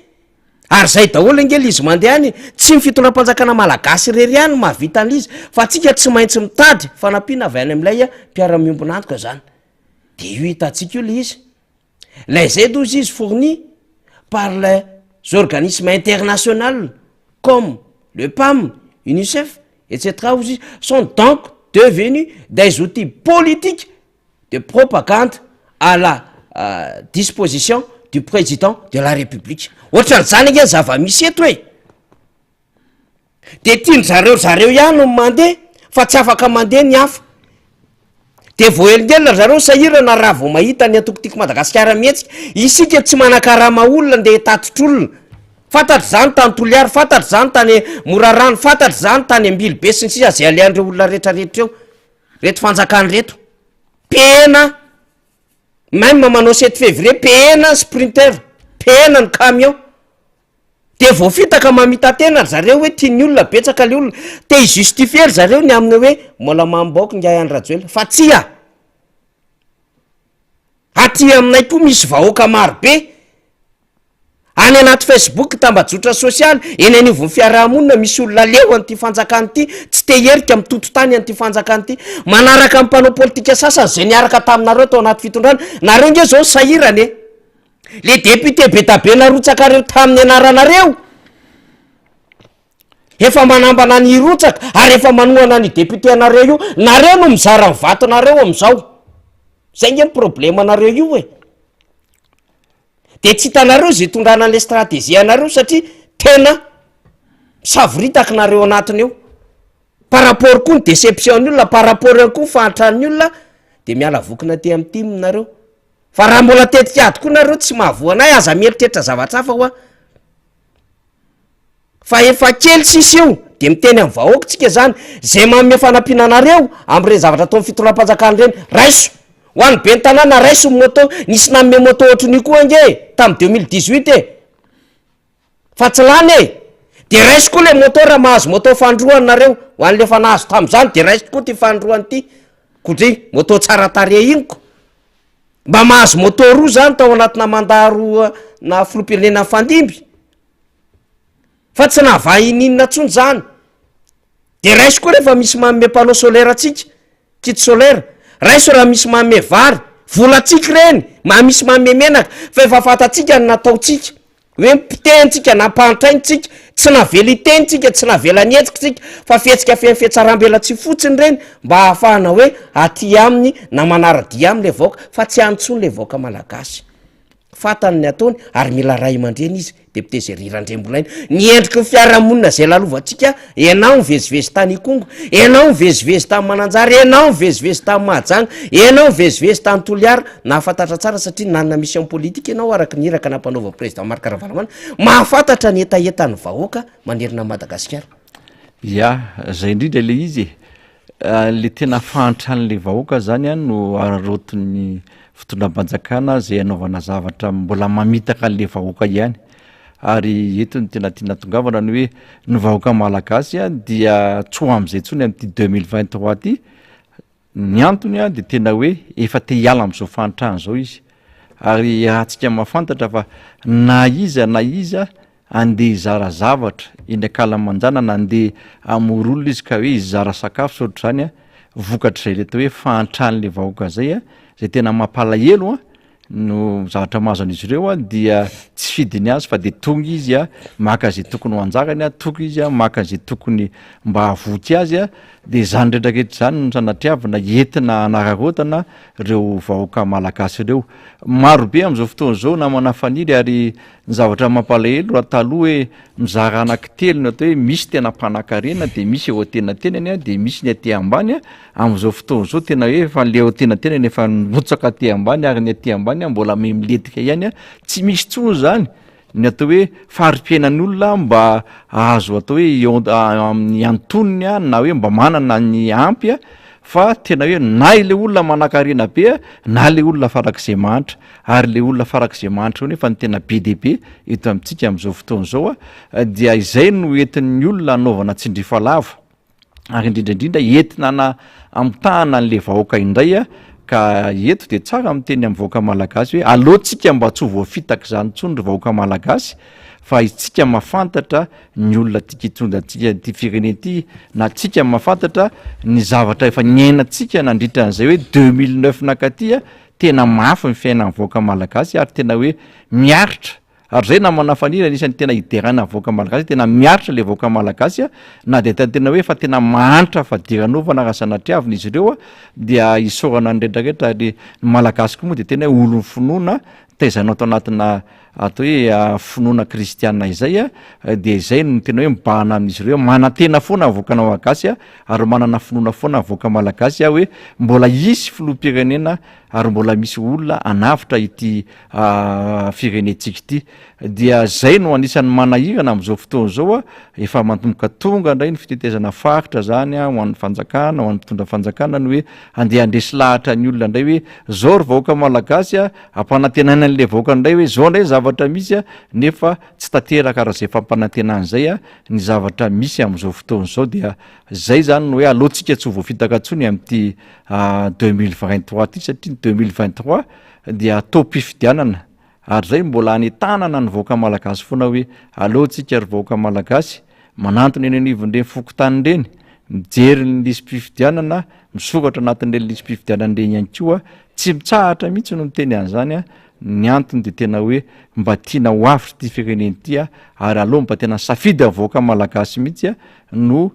ary zay daholo angely izy mandeha any tsy mifitondram-panjakana malagasy rery any mahavita an'izy fa atsika tsy maintsy mitady fanampiana avy any am'ilay mpiara-miombonantoka zany de io hitantsika io le izy les aides aux izy fournies par les organismes internationaux comme le PAM, UNICEF, etc. sont donc devenus des outils politiques de propagande à la disposition du président de la République. Ohatran'izany angeny zava-misy eto hoe de tiany zareo ihany no mandeha fa tsy afaka mandeha ny hafa de voelingelina zareo sahirana raha vao mahita ny atokotiko Madagasikara mihetsika isika tsy manakarama olona nde tatitr'olona fantatry zany tany Toliary fantatry zany tany Morarano fantatry zany tany Ambilobe sy ny sisa zay aleandreo olona rehetrarehetra eo reto fanjakany reto pena même manao 7 février pena sprinter pena ny camion de voafitaka mamita tena zareo hoe tiany olona betsaka le olona te justifier zareo ny aminy hoe mola mamboaka ngy any rajoela fa tsy aty aminay koa misy vahoaka maro be any anaty Facebook tambajotra social eny anivon'ny fiarahamonina misy olona leo an'ity fanjakany ity tsy te herika mitoto tany an'ity fanjakany ity manaraka amin'ny mpanao politika sasany zay niaraka taminareo tao anaty fitondrana nareo nge zao sahirany le député betabe narotsakareo tamin'ny anaranareo efa manambana ny rotsaka ary efa manohana ny député anareo io nareo no mizara ny vatonareo am'izao zay nge ny problema anareo io e de tsy hitanareo zay tondrana an'le stratégie anareo satria tena savoritaka nareo anatiny eo par rapport koa ny déception ny olona par rapport any koa fahantrany olona de miala vokina te amin'ny timinareo fa raha mbola tetika ady koa nareo tsy mahavoanay aza mieritreritra zavatsafa hoa fa efa kely sisy io de miteny amin'ny vahoakantsika zany zay manome fanampinanareo am'ireny zavatra ataon'ny fitondram-panjakany reny raiso ho any be ny tanàna raiso moto nisy nanome moto ohatrany koa ange tamy 2018 e fa tsy lany e de raiso koa le moto raha mahazo moto fandroany nareo ho an'le fa nahazo tam'izany de raiso koa ty fandroany ity kodry moto tsara tare iniko mba mahazo moto roa zany tao anatina mandaro na filom-pirenena fandimby fa tsy nahavahininona tsony zany de raiso koa rehefa misy manome panneau solaire atsika kit solaire raiso raha misy manome vary volatsika reny misy manome menaka fa efa fatatsika ny nataotsika hoe mpitentsika nampantraintsika tsy navela itentsika tsy navela ny etsikatsika fa fihetsika fietsaram-bela tsy fotsiny reny mba hahafahana hoe aty aminy na manaradia am'le vaoaka fa tsy antsony le vaoaka malagasy fatany ny ataony ary mila ray aman-dreny izy député zay rirandrembolaina ny endriky ny fiarahamonina zay lalovantsika enao mivezivezy tany Ikongo enao mivezivezy tamy Mananjary enao mivezivezy tamy Mahajanga enao mivezivezy tany Toliara nahafantatra tsara satria nanana mission politique enao araky ny iraka nampanaova président Marc Ravalomanana mahafantatra ny etaetany vahoaka manerina Madagasikara ya zay indrindra le izy le tena fahantrany le vahoaka zany a no ararotiny fitondram-panjakana zay anaovana zavatra mbola mamitaka an'le vahoaka ihany ary eto ny tena tiana tongavana ny hoe ny vahoaka malagasy a dia tsy ho am'izay tsony am'ty 2023 ty ny antony a de tena hoe efa te hiala am'izao fahantrany zao izy ary rahatsika mahafantatra fa na iza andeha hizara zavatra eny akalamanjana na andeha amor'olona izy ka hoe hizara sakafo saotra zany a vokatry zay le atao hoe fahantrany le vahoaka zay a zay tena mampalahelo a no zavatra mahazan'izy ireo a dia tsy fidiny azy fa de tonga izy a maka zay tokony ho anjakany a tonga izy a maka zay tokony mba havoty azy a de zany ndraindrakety zany no sanatriavana entina anararotana reo vahoaka malagasy ireo marobe am'izao fotoana zao namana faniry ary ny zavatra mampalahelo raha taloha hoe mizara anankitelo ny atao hoe misy tena mpanan-karena de misy eo atenatenany a de misy ny aty ambany a am'izao fotoana zao tena hoe fa le eo atenatenany efa notsaka aty ambany ary ny aty ambany a mbola me miletika ihany a tsy misy tsony zany ny atao hoe farim-piainan'olona mba azo atao hoe amin'ny antonony a na hoe mba manana ny ampy a fa tena hoe na ile olona manan-karena be a na le olona farak'izay manitra ary le olona farak'izay manitra ony efa ny tena be de be eto amintsika am'izao fotoana zao a dia izay no entin'ny olona anaovana tsindrifa lava ary indrindraindrindra entina na amitahana an'le vahoaka indray a ka eto de tsara amiteny amin'ny vahoaka malagasy hoe alohantsika mba tsy ho voafitaka zany ntsony ry vahoaka malagasy fa itsika mahafantatra ny olona tika itondra atsika ty firene ty na tsika mahafantatra ny zavatra efa nyainantsika nandritra an'izay hoe 2009 nakaty a tena mafy ny fiainan'ny vahoaka malagasy ary tena hoe miaritra ary zay namana fanira anisan'ny tena hiderana vahoaka malagasy tena miaritra le vahoaka malagasy a na de tena hoe fa tena mahantra fadiranova raha sanatriavina izy ireo a dia isorana ndraindraretra ary malagasy koa moa de tena hoe olony finoana taizanao tao anatina atao hoe finoana kristiana izay a de izay no tena hoe mibahana amin'izy ireo manantena foana vahoaka malagasy a ary manana finoana foana vahoaka malagasy a hoe mbola isy filoham-pirenena ary mbola misy olona anavitra ity firenetsika ity dia zay no anisan'ny manahirana am'izao fotoana zao a efa mantomboka tonga indray ny fitetezana faritra zany a ho an'ny fanjakana ho an'ny mpitondra fanjakana ny hoe andeha andresy lahatra ny olona indray hoe zao ry vahoaka malagasy a ampanantenana an'le vahoaka indray hoe zao indray zavatra misy a nefa tsy tanteraka raha zay fampanantenana zay a ny zavatra misy am'izao fotoana zao dia zay zany no hoe alohantsika tsy ho voafitaka ntsony am'ty 2023 ty satria 2023 dia tao-pifidianana ary zay mbola any tanana ny vahoaka malagasy foana hoe alohantsika ry vahoaka malagasy manantony eny anivon'ireny fokotany reny mijery ny lisym-pifidianana misoratra anatin'le lisym-pifidianana reny ihany koa tsy mitsahatra mihitsy no miteny an'izany a ny antony de tena hoe mba tiana ho avy ty fireneny ty a ary aloha mba tena safidy vahoaka malagasy mihitsy a no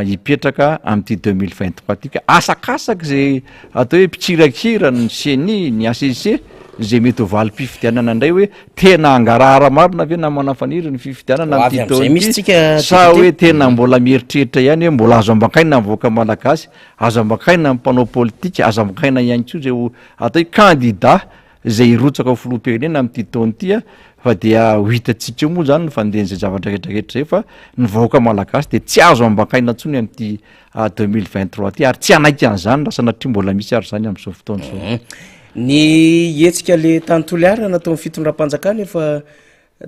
hipetraka am'ty 2023 ty ka asakasaka zay atao hoe mpikirakira ny CENI ny ACC zay mety ho valim-pifidianana indray hoe tena angarahara marina ave na manafaniry ny fifidianana am'ty taony sa hoe tena mbola mieritreritra ihany hoe mbola azo ambakaina vahoaka malagasy azo ambakaina mpanao politika azo ambakaina ihany koa zay ho atao hoe candidat zay irotsaka ho filoham-pirenena am'ty taony ty a fa dia ho hitatsika moa zany ny fandehan'izay zavatra rehetrarehetra zay fa ny vahoaka malagasy de tsy azo ambakaina ntsony am'ty 2023 ty ary tsy anaiky an'izany raha sanatria mbola misy ary zany am'izao fotoana zao ny etsika le tanontoliara natao ny fitondram-panjakana efa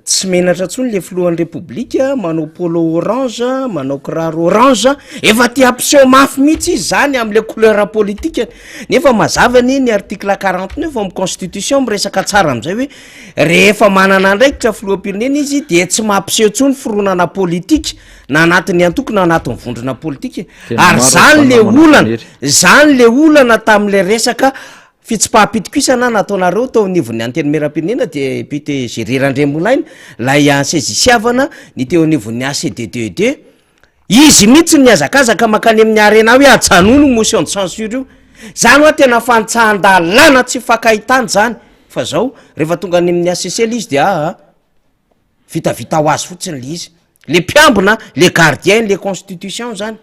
tsy menatra ntsony le filohan'ny repoblika manao polo orange manao kiraro orange efa ty ampiseho mafy mihitsy izy zany am'le couleur politika nefa mazavany ny article 49 amin'ny constitution miresaka tsara am'izay hoe rehefa manana andraikitra filoham-pirenena izy de tsy mampiseho ntsony fironana politika na anatin'ny antoko na anatin'ny vondrona politika ary zany le olana tam'le resaka fitsipahapitokisana nataonareo tao nivon'ny anteny meram-pirenena de pite gererandremolaina lay ansezisiavana ny teo anivon'ny ACDDD izy mihitsy ny azakazaka makany amin'ny arena hoe ajanono motion de censure io zany hoa tena fantsahan-dalana tsy fakahitany zany fa zao rehefa tonga any amin'ny ACC le izy de vitavita ho azy fotsiny le izy le mpiambona le gardien le constitution zany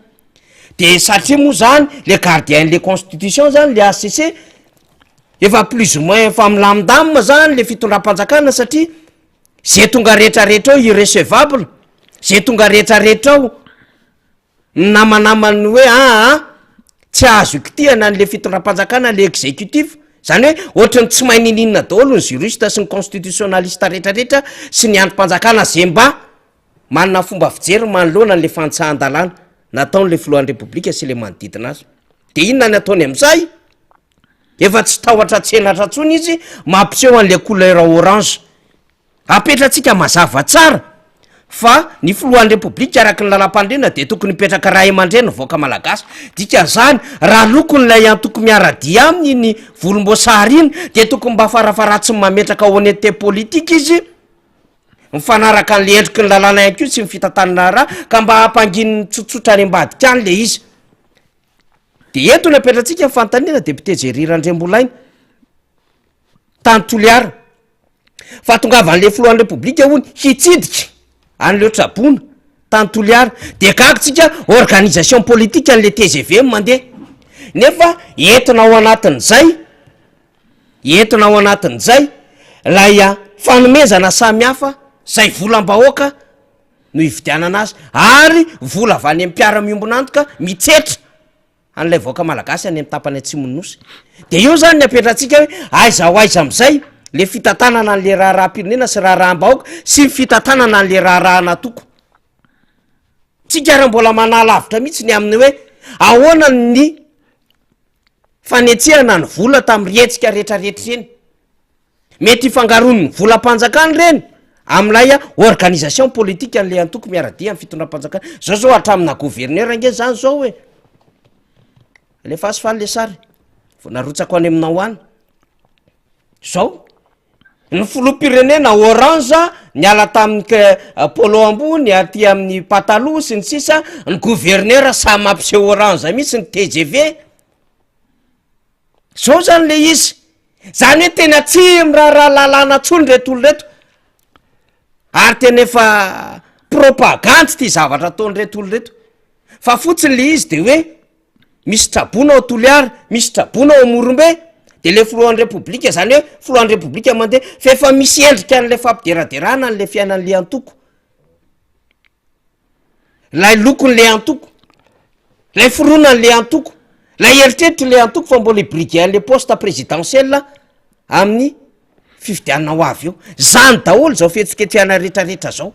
de satria moa zany le gardien le constitution zany le ACC efa plus ou moins efa milamindamina zany le fitondram-panjakana satria zay tonga rehetrarehetra ao irrecevable zay tonga rehetrarehetra ao namanamany hoe tsy azo ikitiana n'le fitondram-panjakana le exécutif zany hoe ohatrany tsy mahay nininona daholo ny juriste sy ny constitutionnaliste rehetrarehetra sy ny androm-panjakana zay mba manana fomba fijery manoloana n'le fantsahan-dalàna nataon'le filohan'ny repoblika sy le manodidina azy de inona ny ataony am'izay efa tsy tahotra tsenatra ntsony izy mampiseho an'le couleur orange apetratsika mazava tsara fa ny filohan'ny repoblika araky ny lalam-pandrena de tokony mipetraka raha aman-dreny voaka malagasy dikan'izany raha lokony lay antoko miaradia aminy ny volomboasary iny de tokony mba farafaratsy mametraka honnêteté politique izy mifanaraka an'le endriky ny lalàna ihany ko tsy mifitantanana raha ka mba hampanginy tsotsotra any ambadika any le izy de eto ny apetratsika nyfantanina député Jerirandrembolaina tany Toliara fa tongavan'le filohan'ny repoblika hony hitsidika an'leo trabona tany Toliara de kakitsika organisation politique an'le TGV mandeha nefa entina ao anatin'izay lay fanomezana samihafa zay volam-bahoaka no hividianana azy ary vola avy any ampiara-miombonantoka mitsetra an'lay voaka malagasy any amin'ny tapany atsimon'nosy de io zany ny apetratsika hoe aiza ho aiza am'izay le fitantanana an'le raharaha-pirenena sy raharaham-bahoaka sy ny fitantanana an'le raharahana toko tsika raha mbola manalavitra mihitsy ny amin'ny hoe ahoana ny fanetsehana ny vola tamin'ny rihetsika rehetrarehetra reny mety hifangaron'ny volam-panjakany reny am'lay organisation politique an'le antoko miaradia amin'ny fitondram-panjakana zao hatramina gouverneur ange zany zao hoe le fasifaly le sary vo narotsako any aminao any zao ny filoham-pirenena orange niala tamin'ny polo ambony aty amin'ny pataloha sy ny sisa ny gouverneur samy mampiseho orange mihitsy ny TGV zao zany le izy zany hoe tena tsy miraha lalàna tsony reto olo reto ary tena efa propagande ty zavatra ataony reto olo reto fa fotsiny le izy de hoe misy trabona ao Toliara misy trabona ao Morombe de le filohan'ny repoblika zany hoe filohan'ny repoblika mandeha fa efa misy endrika an'le fampideraderana an'le fiainan'le antoko lay lokon'le antoko lay fironan'le antoko lay eritreritry le antoko fa mbola hibriguer an'le poste présidentielle amin'ny fividianana ho avy eo zany daholo zao fihetsiketihana rehetrarehetra zao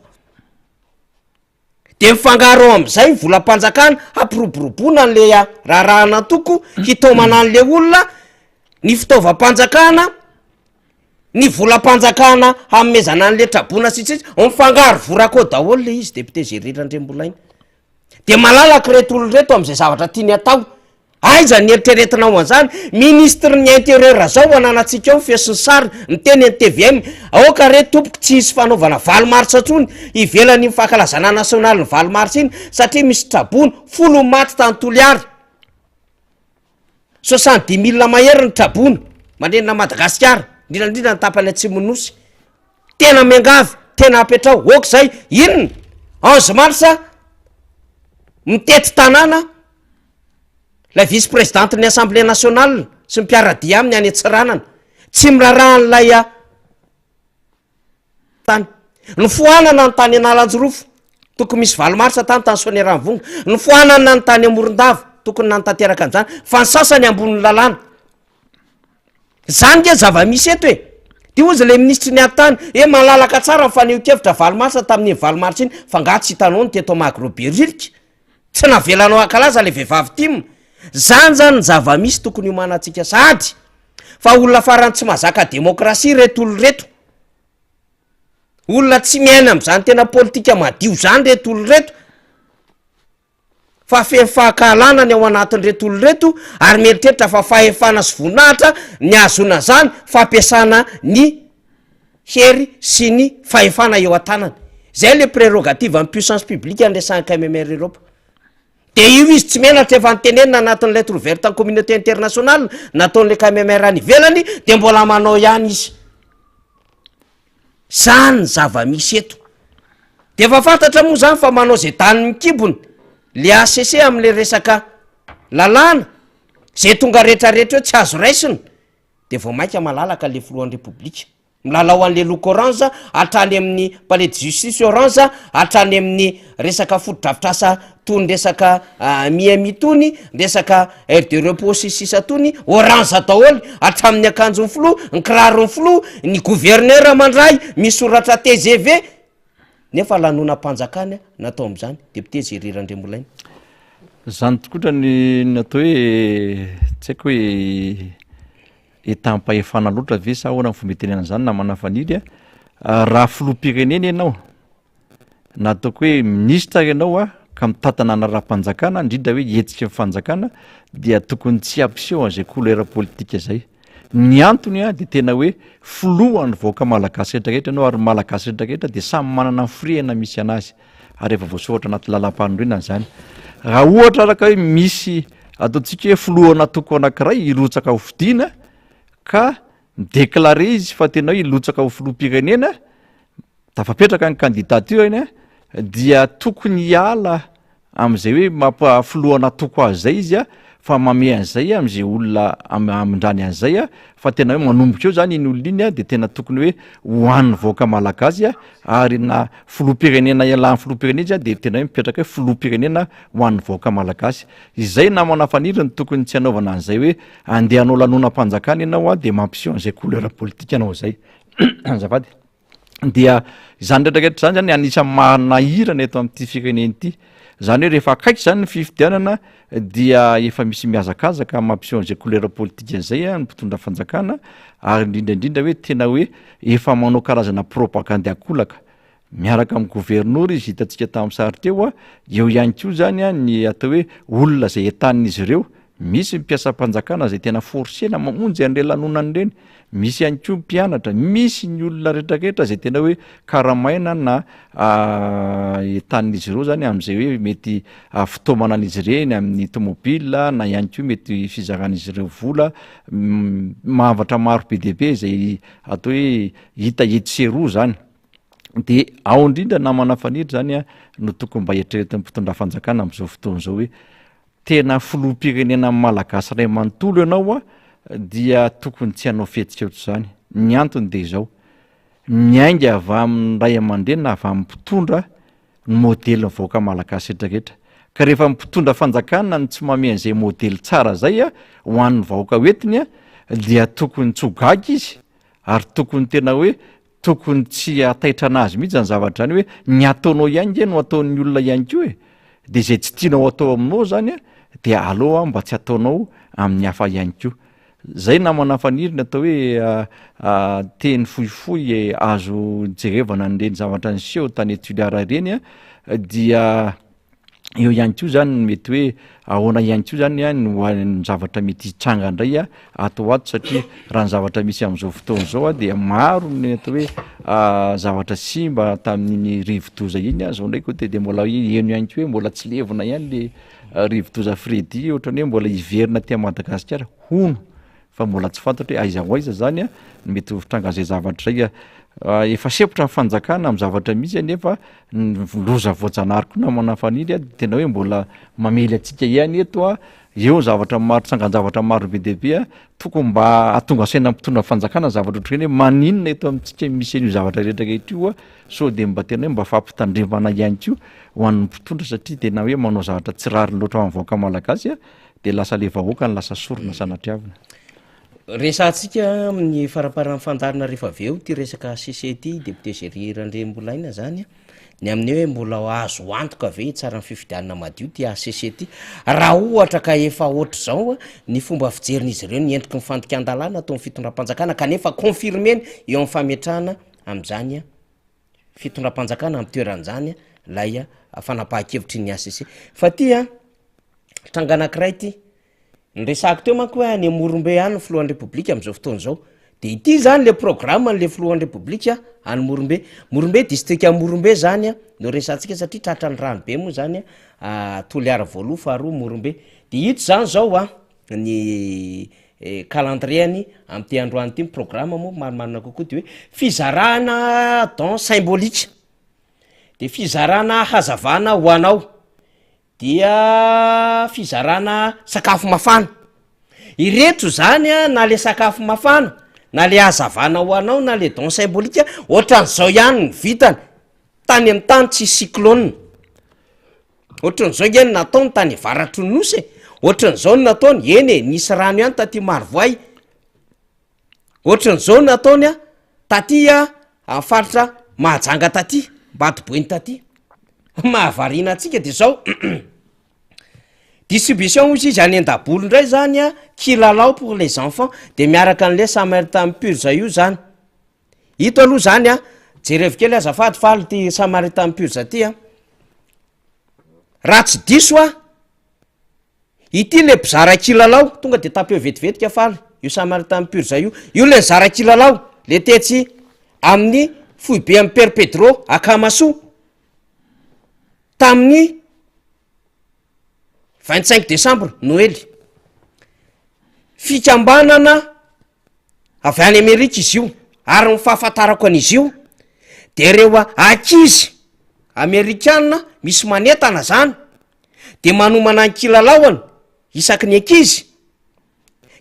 de mifangaro am'izay volam-panjakana hampiroboroboana an'le raharahana antoko hitomana an'le olona ny fitaovam-panjakana ny volam-panjakana hamezana an'le trabona sitsitsy mifangaro vorakao daholo le izy député Jerirandrembolaina de malalaka reto olo reto am'izay zavatra tiany atao aiza ny eritreretinao an'izany ministre ny intérieur zao ananatsika eo mifesiny sary miteny ny TVM aoka re tompoky tsy hisy fanaovana valomaritra tsony ivelany mifankalazana nasionaly ny valomaritra iny satria misy trabona folo maty tany Toliara 70,000 mahery ny trabona mandrenina Madagasikara indrindrandrindra ny tapany atsimonosy tena miangavy tena apetrao oka zay inona 11 marsa mitety tanàna la vice présidente ny assemblée nationale sy mipiaradia aminy any atsiranana tsy mirarahan'lay tany ny foanana ny tany analanjorofo tokony misy valomaritra tany Soanieranivonga ny foanana ny tany Amorondava tokony nanotanteraka an'izany fa ny sasany ambonin'ny lalàna zany nge zava-misy eto e de ozy le ministry ny atany malalaka tsara mifaneho-kevitra valomaritra tamin'ny valomaritra iny fa nga tsy hitanao ny teto Magroberilika tsy navelanao ankalaza le vehivavy tim zany zany ny zava-misy tokony homanantsika sady fa olona farany tsy mahazaka demokrasia reto olo reto olona tsy miaina am'izany tena politika madio zany reto olo reto fa fahakalana ny ao anatin'ny reto olo reto ary mieritreritra fa fahefana sy voninahitra ny azona zany fampiasana ny hery sy ny fahefana eo an-tanany zay le prérogative amin'ny puissance publique an'resahany KMMR Europe de io izy tsy menatra efa nytenenina anatin'ny lettre ouverte en communauté internationale nataon'le KMMR any ivelany de mbola manao ihany izy zany zava-misy eto de efa fantatra moa zany fa manao zay tany mikibony le ACC am'le resaka lalàna zay tonga rehetrarehetra hoe tsy azo raisina de vao mainka malalaka le filohan'ny repoblika milalao an'le loko orange hatrany amin'ny palais de justice orange hatrany amin'ny resaka foto-drafitrasa tony resaka Miami tony resaka aire de repos sisa tony orange daholo hatramin'ny akanjo ny filo ny kiraro ny filo ny gouverneur mandray misoratra TGV nefa lanona-panjakany natao am'izany député Jerirandrembolaina zany tokotra ny natao hoe tsy haiko hoe etam-pahefana loatra ve sa ahoana ny fomba itenenana zany na manafaniry raha filoham-pirenena ianao na ataoko hoe ministra ianao a ka mitantanana raha-mpanjakana indrindra hoe hetsika nyfanjakana dia tokony tsy ampiseho an'izay couleur politika zay. Ny antony a de tena hoe filohany vaoaka malagasy rehetrarehetra anao ary malagasy rehetrarehetra de samy manana friana misy anazy ary efa voasoratra anaty lalam-panorenana zany. Raha ohatra araka hoe misy ataontsika hoe filohana toko anankiray hirotsaka ho fidiana ka midéclaré izy fa tena hoe hilotsaka ho filoham-pirenena da fapetraka ny candidature iny a dia tokony hiala am'izay hoe mampafilohana toko azy zay izy a fa mame an'izay am'izay olona amindrany an'izay a fa tena hoe manomboka eo zany iny olona iny a de tena tokony hoe hoan'ny vaoaka malagasy a ary na filoham-pirenena ialany filoham-pirenena izy a de tena hoe mipetraka hoe filoham-pirenena hoan'ny vaoaka malagasy. Izay namana faniriny tokony tsy hanaovana an'izay hoe andeha hanao lanonam-panjakana ianao a de mampiseho an'izay couleur politika anao zay azafady. Dia zany rehetrarehetra zany zany anisan'ny manahirana eto amin'ity firenena ity. Zany hoe rehefa akaiky zany ny fifidianana dia efa misy miazakazaka mampiseho an'izay couleur politika an'izay a ny mpitondra fanjakana ary indrindraindrindra hoe tena hoe efa manao karazana propagande akolaka miaraka amin'ny gouverneur izy hitantsika tamin'ny sary teo a eo ihany koa zany a ny atao hoe olona zay entanin'izy ireo misy mpiasa mpanjakana zay tena forsena mamonjy an'ireny lanonany ireny, misy ihany koa mpianatra, misy ny olona rehetrarehetra zay tena hoe karamaina na entanin'izy ireo zany am'izay hoe mety fitaomana an'izy ireny amin'ny tomobila na ihany koa mety fizaran'izy ireo vola mahavatra maro be dia be zay atao hoe hita etseroa zany. De ao indrindra namana fanidry zany a no tokony mba eritreretin'ny mpitondra fanjakana am'izao fotoana zao hoe tena filoham-pirenena malagasy ray manontolo ianao a dia tokony tsy hanao fetsika ohatr' zany. Ny antony de izao miainga avy amin'ny ray aman-dreny na avy amin'ny mpitondra ny modely vaoaka malagasy rehetrarehetra ka rehefa mpitondra fanjakana ny tsy mame an'izay modely tsara zay a ho an'ny vahoaka hoentiny a dia tokony tsy hogaga izy ary tokony tena hoe tokony tsy ataitra anazy mihitsy zany zavatra zany hoe ny ataonao ihany ge no ataon'ny olona ihany koa e de zay tsy tianao atao aminao zany a de aleo a mba tsy ataonao amin'ny hafa ihany koa. Zay namana faniriny atao hoe teny fohifohy azo jerevana n'ireny zavatra niseho tany Tuileries ireny a dia eo ihany koa zany mety hoe ahoana ihany koa zany a ny zavatra mety hitranga indray a atao ato satria raha ny zavatra misy am'izao fotoana zao a de maro ny atao hoe zavatra simba tamin'iny rivo-doza iny a zao ndraiky ote de mbola eno ihany koa hoe mbola tsy levona ihany le rivo-doza Fredy ohatrany hoe mbola hiverina ty Madagasikara hono fa mbola tsy fantatra hoe aiza ho aiza zany a mety hotranga zay zavatra zay a efa sepotra ny fanjakana amin'ny zavatra misy anefa loza voajanahary koa namana faniry a tena hoe mbola mamely atsika ihany eto a eo zavatra maro tsangan-javatra maro be dia be a tokony mba atonga saina mpitondra fanjakana zavatra ohatrany hoe maninona eto amintsika misy an'io zavatra rehetrarehetra io a so de mba tena hoe mba fampitandremana ihany koa ho an'ny mpitondra satria tena hoe manao zavatra tsy rariny loatra amin'ny vahoaka malagasy a de lasa le vahoaka ny lasa sorona sanatriavina. Resantsika amin'ny faraparan'ny fandarina rehefa avy eo ty resaka CCT député Géry Randrembolaina zany ny amin'ny hoe mbola azo antoka ve tsara ny fifidianana madio ty CCT raha ohatra ka efa ohatra zao ny fomba fijerin'izy ireo ny endriky mifantoka an-dalàna atao ny fitondram-panjakana kanefa confirmeny eo amin'ny fametrahana amin'izany fitondram-panjakana amin'ny toeran'izany lay fanapahan-kevitry ny ACC fa ty tranga anankiray ty nyresako teo manko hoe any Morombe any filohan'ny Repoblika am'izao fotoana zao de ity zany le programme le filohan'ny Repoblika any Morombe district ya Morombe zany no resantsika satria tratra ny rano be moa zany Toliara voaloha faharoa Morombe de ito zany zao ny calendrier-ny am'ty androany ty programme moa marimarina kokoa de hoe fizarana don symbolique de fizarana hazavana ho anao dia fizarana sakafo mafana ireto zany na le sakafo mafana na le hazavana ho anao na le don symbolique ohatran'izao ihany ny vitany tany amin'ny tany tsy cyclone ohatran'izao ihany nataony tany varatry ny nosy ohatran'izao ny nataony eny nisy rano ihany taty Marivoay ohatran'izao nataony taty amin'ny faritra Mahajanga taty Mbatoboeny taty mahavarina atsika de zao distribution aussi zany an-dabolo indray zany kilalao pour les enfants de miaraka an'le Samaritain pur zay io zany ito aloha zany jerevy kely azafady faly ty Samaritain pur ty a raha tsy diso a ity le mpizaran-kilalao tonga de tapeo vetivetika faly io Samaritain pur io le zaran-kilalao le tetsy amin'ny foibe amin'ny Père Pedro Akamaso tamin'ny 25 décembre Noël fikambanana avy any Amerika izy io ary mifahafantarako an'izy io de reo ankizy Amerikana misy manentana zany de manomana ny kilalaoany isaky ny ankizy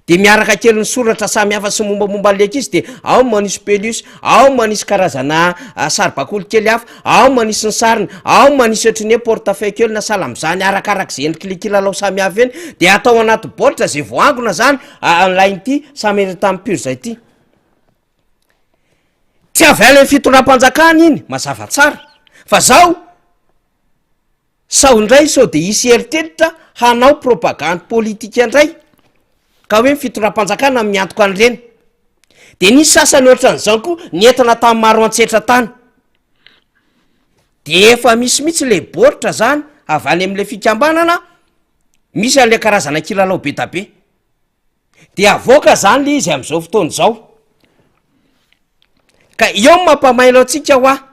de miaraka kely ny soratra samy hafa sy mombamomba le ankizy de ao manisy pelusy, ao manisy karazana saribakoly kely hafa, ao manisy ny sariny, ao manisy ohatriny hoe portefeuille kely na sahala am'zany arakarak' zay endriky le kilalao samy hafa eny de atao anaty baolitra zay voangona zany lain'ity Samaritain pur zay ity tsy avy ala ny fitondram-panjakana iny mazava tsara fa zao sao indray sao de hisy eritreritra hanao propagande politika indray ka hoe fitondram-panjakana miantoka an'ireny de nisy sasany ohatran'izao koa nientina tamin'ny maro antsetra tany de efa misy le baoritra zany avy any am'le fikambanana misy an'le karazana kilalao be tabe de avoaka zany le izy am'izao fotoana zao ka eo mampamailo antsika hoa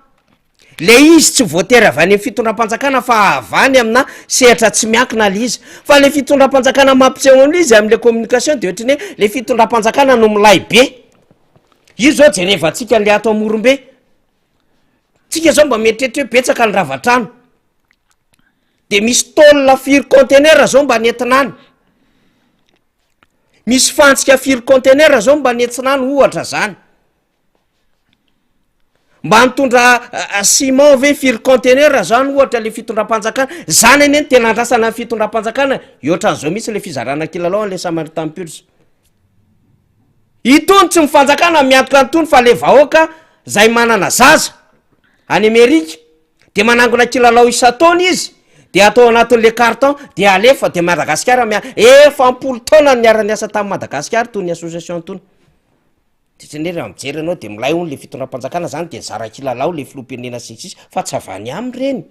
le izy tsy voatery avy any amin'ny fitondram-panjakana fa avany amina sehatra tsy miankina le izy fa le fitondram-panjakana mampiseho an'le izy am'le communication de ohatriny hoe le fitondram-panjakana no milay be io zao jereva antsika n'le ato amorombe tsika zao mba mieritreritra hoe betsaka ny ravatrano de misy tôlina firy contener zao mba nentina any misy fantsika firy contener zao mba nentina any ohatra zany mba nitondra ciment ve firy contener zany ohatra le fitondram-panjakana zany eny eny tena andrasana ny fitondram-panjakana ohatran'izao misy le fizarana kilalao an'le Samaritain pur itony tsy mifanjakana miantoka anytony fa le vahoaka zay manana zaza any Amerika de manangona kilalao isa-taona izy de atao anatin'le carton de alefa de Madagasikara efa 10 taona ny niara-niasa tamin'ny Madagasikara tony association tony titsinera mijery anao de milay ony le fitondram-panjakana zany de zara-kilalao le filoham-pirenena sisy fa tsy avany am'ireny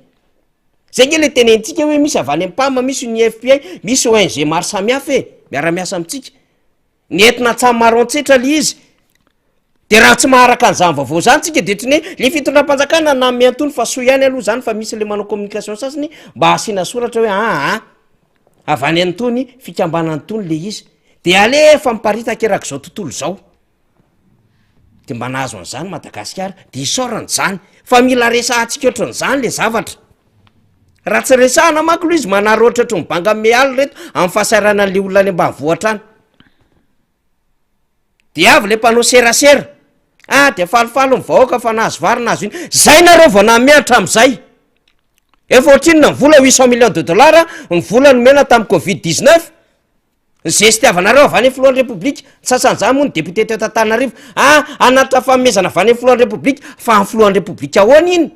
zay nge le tenentsika hoe misy avany ampama misy ny FBI misy ONG maro samihafa miara-miasa amitsika nentina tsamy maro antsetra le izy de raha tsy maharaka an'izany vaovao zany tsika de ohatriny hoe le fitondram-panjakana name antony fa soa ihany aloha zany fa misy le manao communication sasiny mba asiana soratra hoe avany antony fikambanany tony le izy de alefa miparitaka erak'izao tontolo zao de mba nahazo an'izany Madagasikara de isorany zany fa mila resahantsika ohatran'izany le zavatra raha tsy resahana manko loha izy manary ohatra ohatry ny banga mealy reto amin'ny fahasarana an'le olona any ambanivohatra any de avy le mpanao serasera de falifaly ny vahoaka fa nahazo vary nahazo iny zay nareo vao namehatra am'izay efa ohatrinona ny vola 800 millions de dollars ny vola nomena tamin'ny Covid-19 zay sy tiavanareo avy any filohan'ny repoblika sasan'izany moa ny député teo Antananarivo anatitra famezana avy any filohan'ny repoblika fa ny filohan'ny repoblika ahoana iny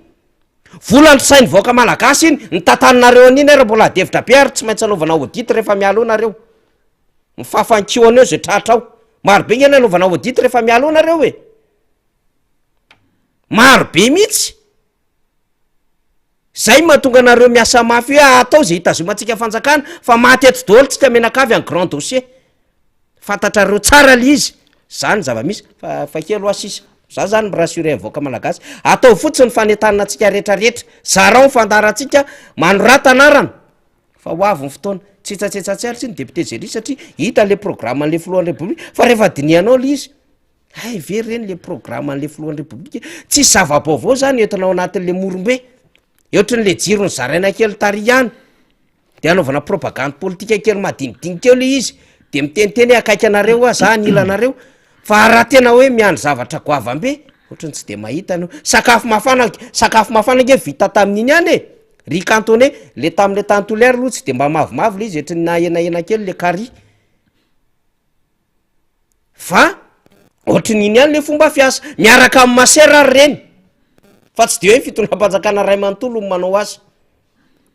vola ny vahoaka malagasy iny ny tantaninareo an'iny ara mbola adevitra be ary tsy maintsy anaovana audit rehefa mialo nareo ny fahafankioana eo zay tratra ao marobe ngeny anaovana audit rehefa mialo nareo marobe mihitsy zay mahatonga anareo miasa mafy hoe atao zay hitazomantsika fanjakana fa mateto daholo tsika menakavy any grand dossier fantatrareo tsara le izy zany zava-misy fa kelo asisa za zany mirassuré avoaka malagasy atao fotsiny ny fanentanana atsika rehetrarehetra zarao ny fandarantsika manorata anarana fa ho avy ny fotoana tsitsatsetsatsy tsy ny député Zéry satria hita le programme an'le filohan'ny repoblika fa rehefa dinianao le izy very reny le programme an'le filohan'ny repoblika tsy zava-baovao zany entinao anatin'le morombe ohatrin'le jiro ny zaraina kely tary ihany de anaovana propagande politika kely madinidinika eo le izy de miteniteny akaiky anareo za anila anareo fa raha tena hoe miandry zavatra goavambe ohatrany tsy de mahita anao sakafo mafana nge vita tamin'iny ihany riz cantonné le tamin'le tantolaire aloha tsy de mba mavomavo le izy ohatrany nahenahena kely le carry fa ohatran'iny ihany le fomba fiasa miaraka amin'ny masera ary reny fa tsy de hoe fitondram-panjakana ray manontolo manao azy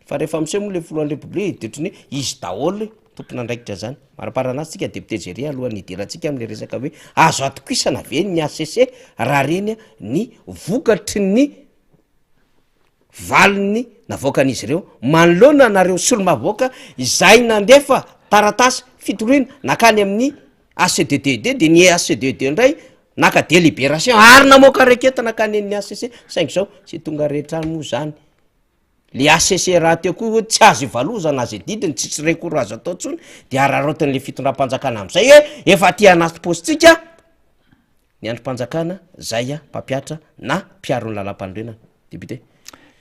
fa rehefa miseho moa le filohan'ny repoblika de ohatrany izy daholo tompona andraikitra zany maraparanazy tsika deputé géry alohan'ny idirantsika am'le resaka hoe azo atokoisana ve ny ACC raha reny ny vokatry ny valiny navoakan'izy ireo manoloana nareo solomavoaka izay nandefa taratasy fitorina nakany amin'ny ACDD de ny ACDD ndray naka délibération ary namoaka reketa nakany amin'ny ACC saingy zao sy tonga rehetra moa zany le ACC raha teo koa tsy azo ivalozana azy didiny tsisy recours azo atao tsony de ararotin'le fitondram-panjakana am'izay hoe efa ty anaty positsika ny androm-panjakana zay a mpampiatra na mpiarony lalam-pandrenana député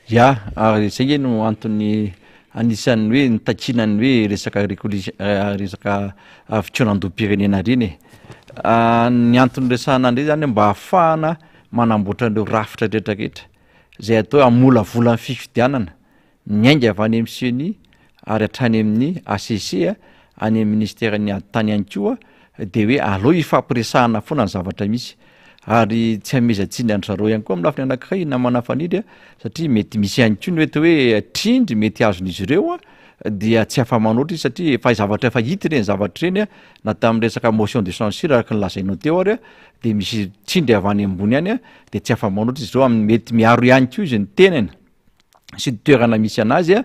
ya zay no antony anisan'ny hoe nitakinany hoe resaka fitronandom-pirenena reny ny antony resahana ndray zany mba ahafahana manamboatra an'ireo rafitra rehetrarehetra zay atao amolavola ny fifidianana ny ainga avy any amin'ny CNI ary hatrany amin'ny ACC any amin'ny ministèren'ny aditany ihany koa de hoe aloha ifampiresahana foana ny zavatra misy ary tsy hamezatsiny andrzareo ihany koa amin'ny lafiny anankiray na manafanidy satria mety misy ihany koa ny hoe hoe trindry mety azon'izy ireo dia tsy afa-manoatra izy satria efa zavatra efa hita ireny zavatra ireny na tamin'ny resaka motion de censure araka ny lazainao teo ary de misy trindry avy any ambony any de tsy afa-manoatra izy ireo amin'ny mety miaro ihany koa izy ny tenany sy toerana misy anazy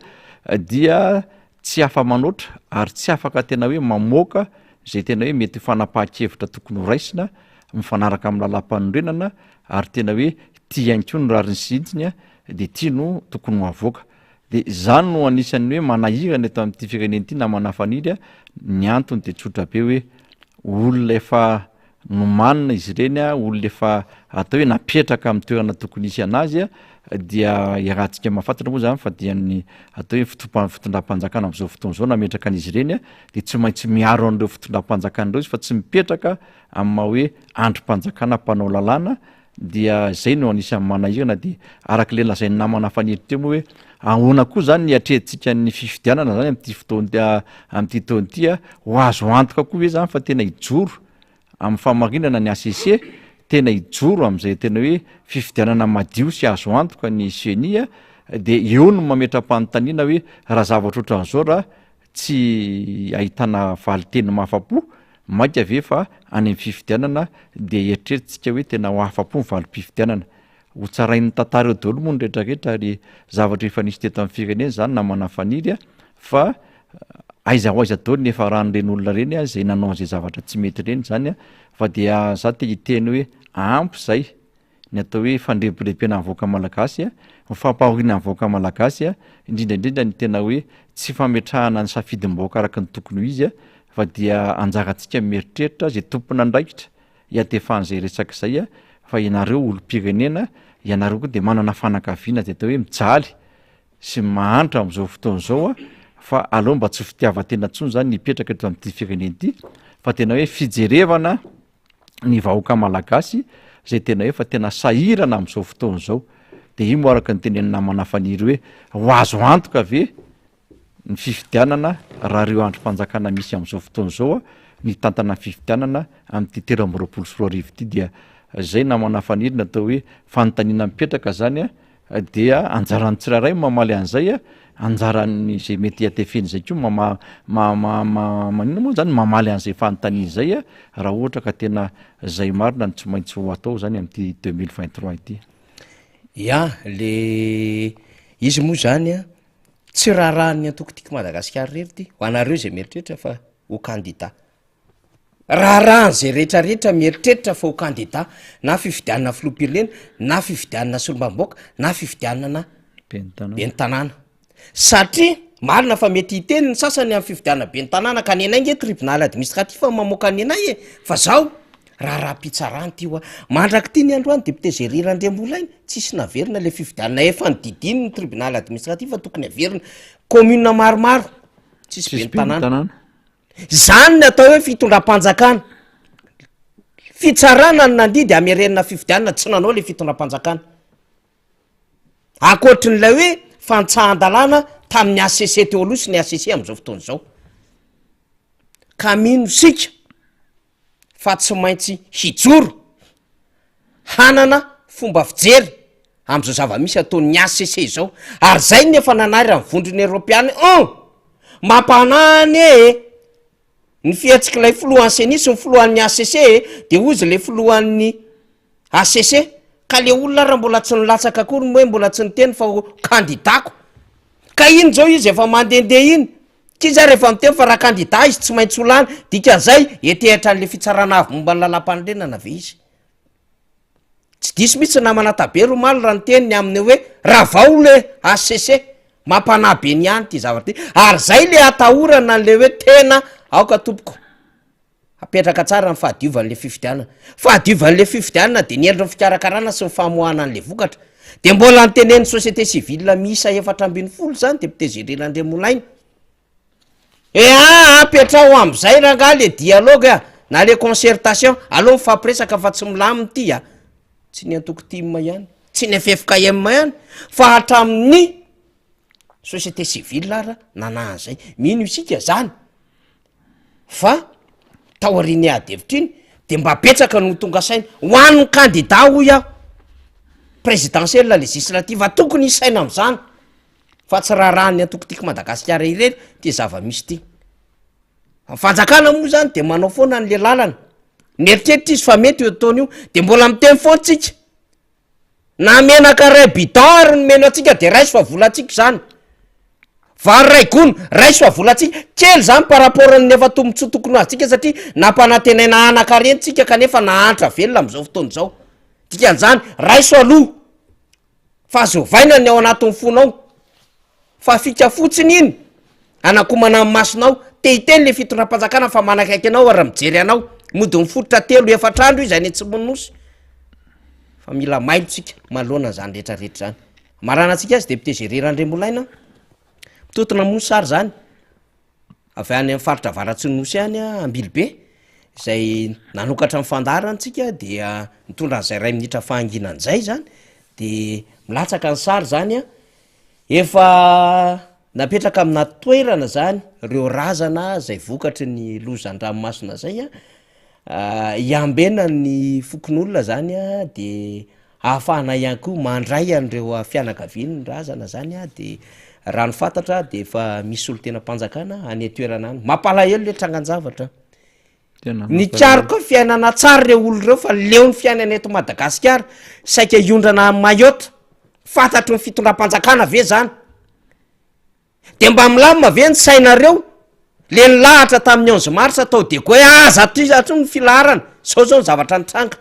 dia tsy afa-manoatra ary tsy afaka tena hoe mamoaka zay tena hoe mety fanapahan-kevitra tokony horaisina mifanaraka amin'ny lalam-panorenana ary tena hoe tia ihany koa no rariny sintsiny de tia no tokony ho avoaka de zany no anisan'ny hoe manahirana eto amin'ity firenena ity na manafanidy ny antony de tsotra be hoe olona efa nomanina izy ireny olona efa atao hoe napetraka amin'ny toerana tokony isy anazy dia irahantsika mahafantatra moa zany fa dia ny atao hoe fitondram-panjakana am'izao fotoana zao nametraka an'izy ireny de tsy maintsy miaro an'ireo fitondram-panjakana ireo izy fa tsy mipetraka amin'ny maha hoe androm-panjakana mpanao lalàna dia zay no anisan'ny manahirana de arak'le lazainy namana fanidry teo moa hoe ahoana koa zany ny atrehantsika ny fifidianana zany am'ty fotoana am'ty taona ity ho azo antoka koa hoe zany fa tena hijoro amin'ny famarinana ny ACC tena hijoro am'izay tena hoe fifidianana madio sy azo antoka ny CNI de eo no mametram-panontaniana hoe raha zavatra ohatran'izao raha tsy ahitana valiteny mahafapo mainka ave fa any amin'ny fifidianana de eritreretintsika hoe tena ho afapo ny valim-pifidianana ho tsarain'ny tantara eo daholo moa ny rehetrarehetra ary zavatra efa nisy teto amin'ny firenena zany na manafaniry fa aiza ho aiza daholo ny efa ran'ireny olona reny zay nanao an'izay zavatra tsy mety reny zany fa dia za te hiteny hoe ampy zay ny atao hoe fandrebirebena ny voaka malagasy fampahoriana ny voaka malagasy indrindraindrindra ny tena hoe tsy fametrahana ny safidim-bahoaka araka ny tokony ho izy fa dia anjarantsika mieritreritra zay tompona andraikitra hiatefan'izay resaka izay fa ianareo olom-pirenena ianareo koa de manana fanakaviana zay atao hoe mijaly sy mahantra am'izao fotoana zao fa aloha mba tsy fitiavan-tena tsony zany nipetraka eto amin'ity firenena ity fa tena hoe fijerevana ny vahoaka malagasy zay tena hoe fa tena sahirana am'izao fotoana zao de io mo araka ny tenenina manafaniry hoe ho azo antoka ve ny fifidianana raha reo androm-panjakana misy am'izao fotoana zao ny tantana fifidianana amin'ity 13 ity dia zay na manafaniry natao hoe fanontaniana mipetraka zany dia anjaran'ny tsirairay mamaly an'izay anjaran'ny zay mety hiatefeny zay koa manina moa zany mamaly an'izay fanontaniana zay raha ohatra ka tena zay marina ny tsy maintsy ho atao zany amin'ity 2023 ity ya le izy moa zany tsy raharahany antokotiky Madagasikara rery ty ho anareo zay mieritreritra fa ho candidat raharahany zay rehetrarehetra mieritreritra fa ho candidat na fifidianana filoham-pirenena na fifidianana solombavam-baoaka na fifidianana ben'ny tanàna satria marina fa mety hiteny ny sasany amin'ny fifidianana ben'ny tanàna ka nenay nge tribunal administratif mamoaka nenay fa zao raha-pitsarany ty oa mandraky ty ny androany député géry Randriambolainy tsisy naverina le fifidianana efa nydidiny ny tribunal administratif tokony averina commune maromaro tsisy ben'ny tanàna zany ny atao hoe fitondram-panjakana fitsarana ny nandidy amerenina fifidianana tsy nanao le fitondram-panjakana akoatrin'ilay hoe fantsahan-dalàna tamin'ny ACC teo aloha sy ny ACC am'izao fotoana zao ka mino sika fa tsy maintsy hijoro hanana fomba fijery am'izao zava-misy ataon'ny ACC zao ary zay nefa nanary amin'ny vondrony Europeana mampanany ny fiatsikilay filohan'ny senisy ny filohan'ny ACC de ozy le filohan'ny ACC ka le olona raha mbola tsy nilatsaka akory hoe mbola tsy niteny fa kandidako ka iny zao izy efa mandehandeha iny kiza rehefa miteny fa raha kandida izy tsy maintsy olany dika zay etehatra n'le fitsarana avy momba ny lalam-panolorenana ve izy tsy diso mihitsy namana tabero maly raha niteniny amin'ny hoe raha vao le ACC mampanabe ny any ty zavatra ty ary zay le atahorana n'le hoe tena aoka tompoko apetraka tsara ny fahadiovan'le fahadiovan'le fifidianana de niendro ny fikarakarana sy ny famoahana an'le vokatra de mbola nytenen'ny société civile miisa 410 zany deputé-géré-André Moulaina apetrao am'izay raha nga le dialogue na le concertation aloha mifampiresaka fa tsy milaminy ty tsy ny antoko tim ihany tsy ny FFKM ihany fa hatramin'ny société civile ara nanahazay mino isika zany fa taoriany adevitra iny de mba betsaka no tonga saina ho an'ny candidat hoy aho présidentielle législative tokony isaina am'izany fa tsy raha raha ny antoko tiako Madagasikara irery ty zava-misy ty fanjakana moa zany de manao foana an'le lalana nieritreritry izy fa mety eo ataony io de mbola miteny foantsika na menaka ray bidon ary ny meno atsika de raisy fa volatsika zany vary ray gony raisy fa volatsika kely zany par rapport ny efa tombontso tokony aztsika satria nampanantenaina anakarentsika kanefa nahantra velona am'izao fotoana zao dikan'izany raiso aloha fa azovaina ny ao anatin'ny fonao fa fika fotsiny iny anakomana amin'ny masonao te hiteny le fitondram-panjakana fa manakaiky anao ary mijery anao mody mifototra 3-4 izy any tsy monosy fa mila mailotsika maloana zany rehetrarehetra zany maranatsika azy deputé-géré-André Moulaina mitotona mosary zany avy any amin'ny faritra avaratsinosy any Ambilobe izay nanokatra mifandarantsika dia mitondra an'izay 2 minitra fahanginan'izay zany de milatsaka ny sary zany efa napetraka amina toerana zany reo razana zay vokatry ny lozan-dranomasina zay iambena ny fokon'olona zany de ahafahana ihany koa mandray an'ireo fianakaviany razana zany de raha ny fantatra de efa misy olo tena mpanjakana any toerana any mampalahelo le trangan-javatra ny tsaro koa fiainana tsara reo olo reo fa leo ny fiainana eto Madagasikara saika iondrana Mayotte fantatry ny fitondram-panjakana ve zany de mba milamina ve ny sainareo le nilahatra tamin'ny 11 mars atao de ko hoe aza ty atro ny filaharana zao ny zavatra nitranga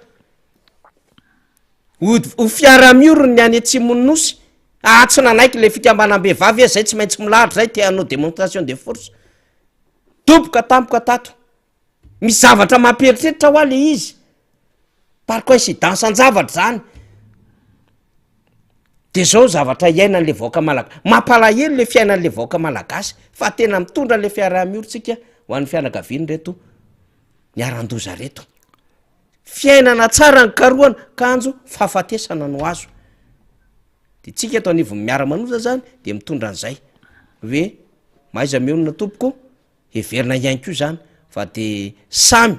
ho fiara-miorony ny any Atsimonosy tsy nanaiky le fikambanam-behivavy zay tsy maintsy milahatra zay te hanao démonstration de force toboka tampoka tato misy zavatra mampieritreritra ho a le izy par coïncidence an-javatra zany de zao zavatra iainan'le vahoaka malagasy mampalahelo le fiainan'le vahoaka malagasy fa tena mitondra le fiaraha-mioritsika ho an'ny fianakaviany reto miaran-doza reto fiainana tsara ny karohana kanjo fahafatesana no azo de tsika eto anivon'ny miara-manoza zany de mitondra an'izay hoe maiza meonina tompoko heverina ihany koa zany fa de samy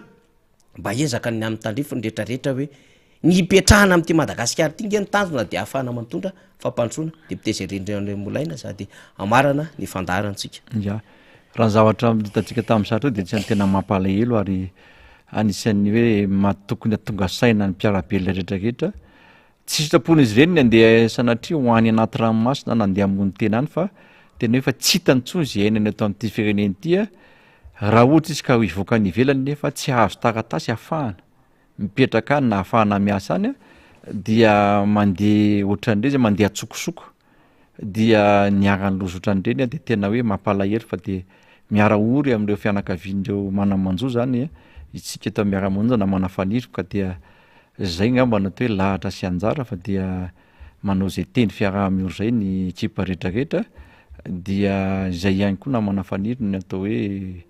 mba ezaka ny amin'ny tandrifony rehetrarehetra hoe ny ipetrahana amin'ity Madagasikara ty nge ny tanjona de ahafahana mantondra fampandrosoana deputé-géré-André Moulaina sady amarana ny fandaharantsika ya raha ny zavatra hitatsika tamin'ny satra de tsy ny tena mampalahelo ary anisan'ny hoe matokony atonga saina ny mpiarabelona rehetrarehetra tsy sitrapony izy ireny ny andeha sanatria ho any anaty ranomasina nandeha ambony tena any fa tena hoe fa tsy hitany tsony zay ainany ato amin'ity fireneny ity raha ohatra izy ka ho ivoaka ny ivelany nefa tsy hahazo taratasy ahafahana mipetraka any na ahafahana miasa any dia mandeha ohatran'ireny zay mandeha tsokosoko dia niarany loza ohatran'ireny de tena hoe mampalahelo fa de miara-ory amin'ireo fianakavian'ireo manamanjo zany itsika eto miara-monja na manafaniroka dia zay ngamba natao hoe lahatra sy anjara fa dia manao zay teny fiaraha-miory zay ny ekipa rehetrarehetra dia zay ihany koa na manafaniry ny atao hoe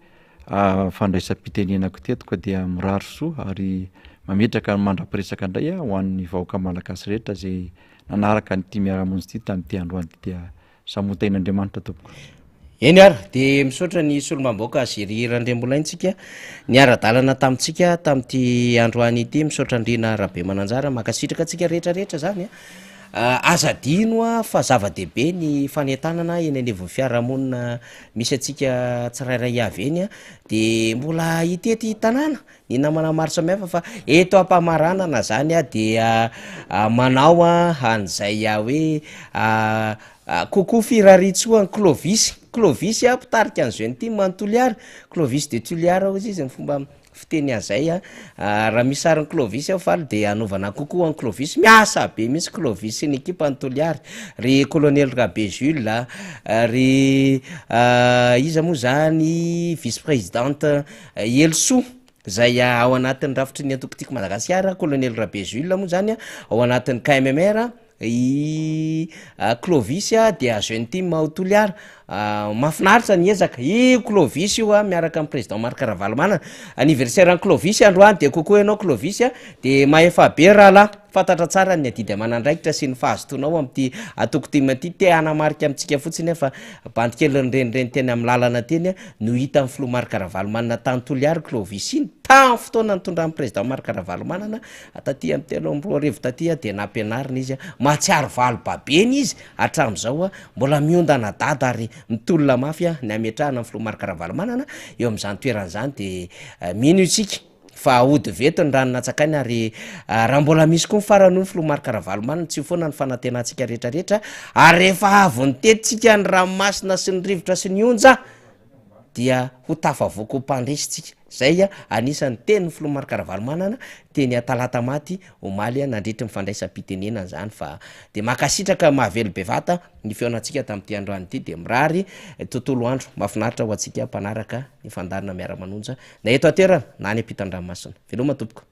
fandraisam-pitenenako tetiko dia mirary soa ary mametraka ny mandra-piresaka indray ho an'ny vahoaka malagasy rehetra zay nanaraka nyity miara-monjy ity tamin'ity androany ty dia samotain'Andriamanitra tompoko eny ara de misaotra ny solomam-baoaka Géré-André Moulaintsika ny ara-dalana tamintsika tamin'ity androany ity misaotra andrina rabe mananjara makasitraka atsika rehetrarehetra zany azadino fa zava-dehibe ny fanentanana eny anevon'ny fiarahamonina misy atsika tsirairay avy eny de mbola hitety tanàna ny namana maro samihafa fa eto ampamaranana zany dia manao an'izay hoe kokoa firaritsoany clovis mpitarika an'izao ny ty manontoliary clovis de tuliar ozy izy ny fomba fiteny azay raha misy sariny clovis ao faly de anaovana kokoa any clovis miasa be misy clovis ny ekipa antoliary ry colonel rabe jules ry iza moa zany vice présidente elso zay ao anatin'ny rafitry ny atokotiako madagasikara colonel rabe jules moa zany ao anatin'ny kmmr clovis de azeony ty maotoliara mahafinaritra ny ezaka i clovis io miaraka amin'ny président Marc Ravalomanana anniversaire any clovis androany de kokoa ianao clovis de maefa be rahalahy fantatra tsara ny adidy amanandraikitra sy ny fahazotoanao amty atokotimaty te anamarika amitsika fotsiny fa bandikeliny renireny teny amin'ny lalana teny no hita amin'ny filoha Marc Ravalomanana tany toliary clovis iny tam fotoana nitondra amin'ny président Marc Ravalomanana taty amy telo amby roa arivo taty de nampianarina izy mahatsiaro valo babeny izy hatramizao mbola miondana dada ary mitolona mafy ny ametrahana amin'ny filoha Marc Ravalomanana eo am'izany toeran'izany de mino itsika fa ody veto ny rano natsakany ary raha mbola misy koa mifarano ny filoha Marc Ravalomanana tsy foana ny fanantenantsika rehetrarehetra ary rehefa avy ny tetitsika ny ranomasina sy ny rivotra sy ny onja dia ho tafavoaka ho mpandresitsika zay anisan'ny teny ny filoha Marc Ravalomanana teny talata maty omaly nandritra mifandraisam-pitenenana zany fa de makasitraka mahavelo bevata ny feonatsika tamin'ity androany ity de mirary tontolo andro mahafinaritra ho atsika mpanaraka ny fandarina miara-manonja na eto aterana na any ampita andranomasina veloma tompoko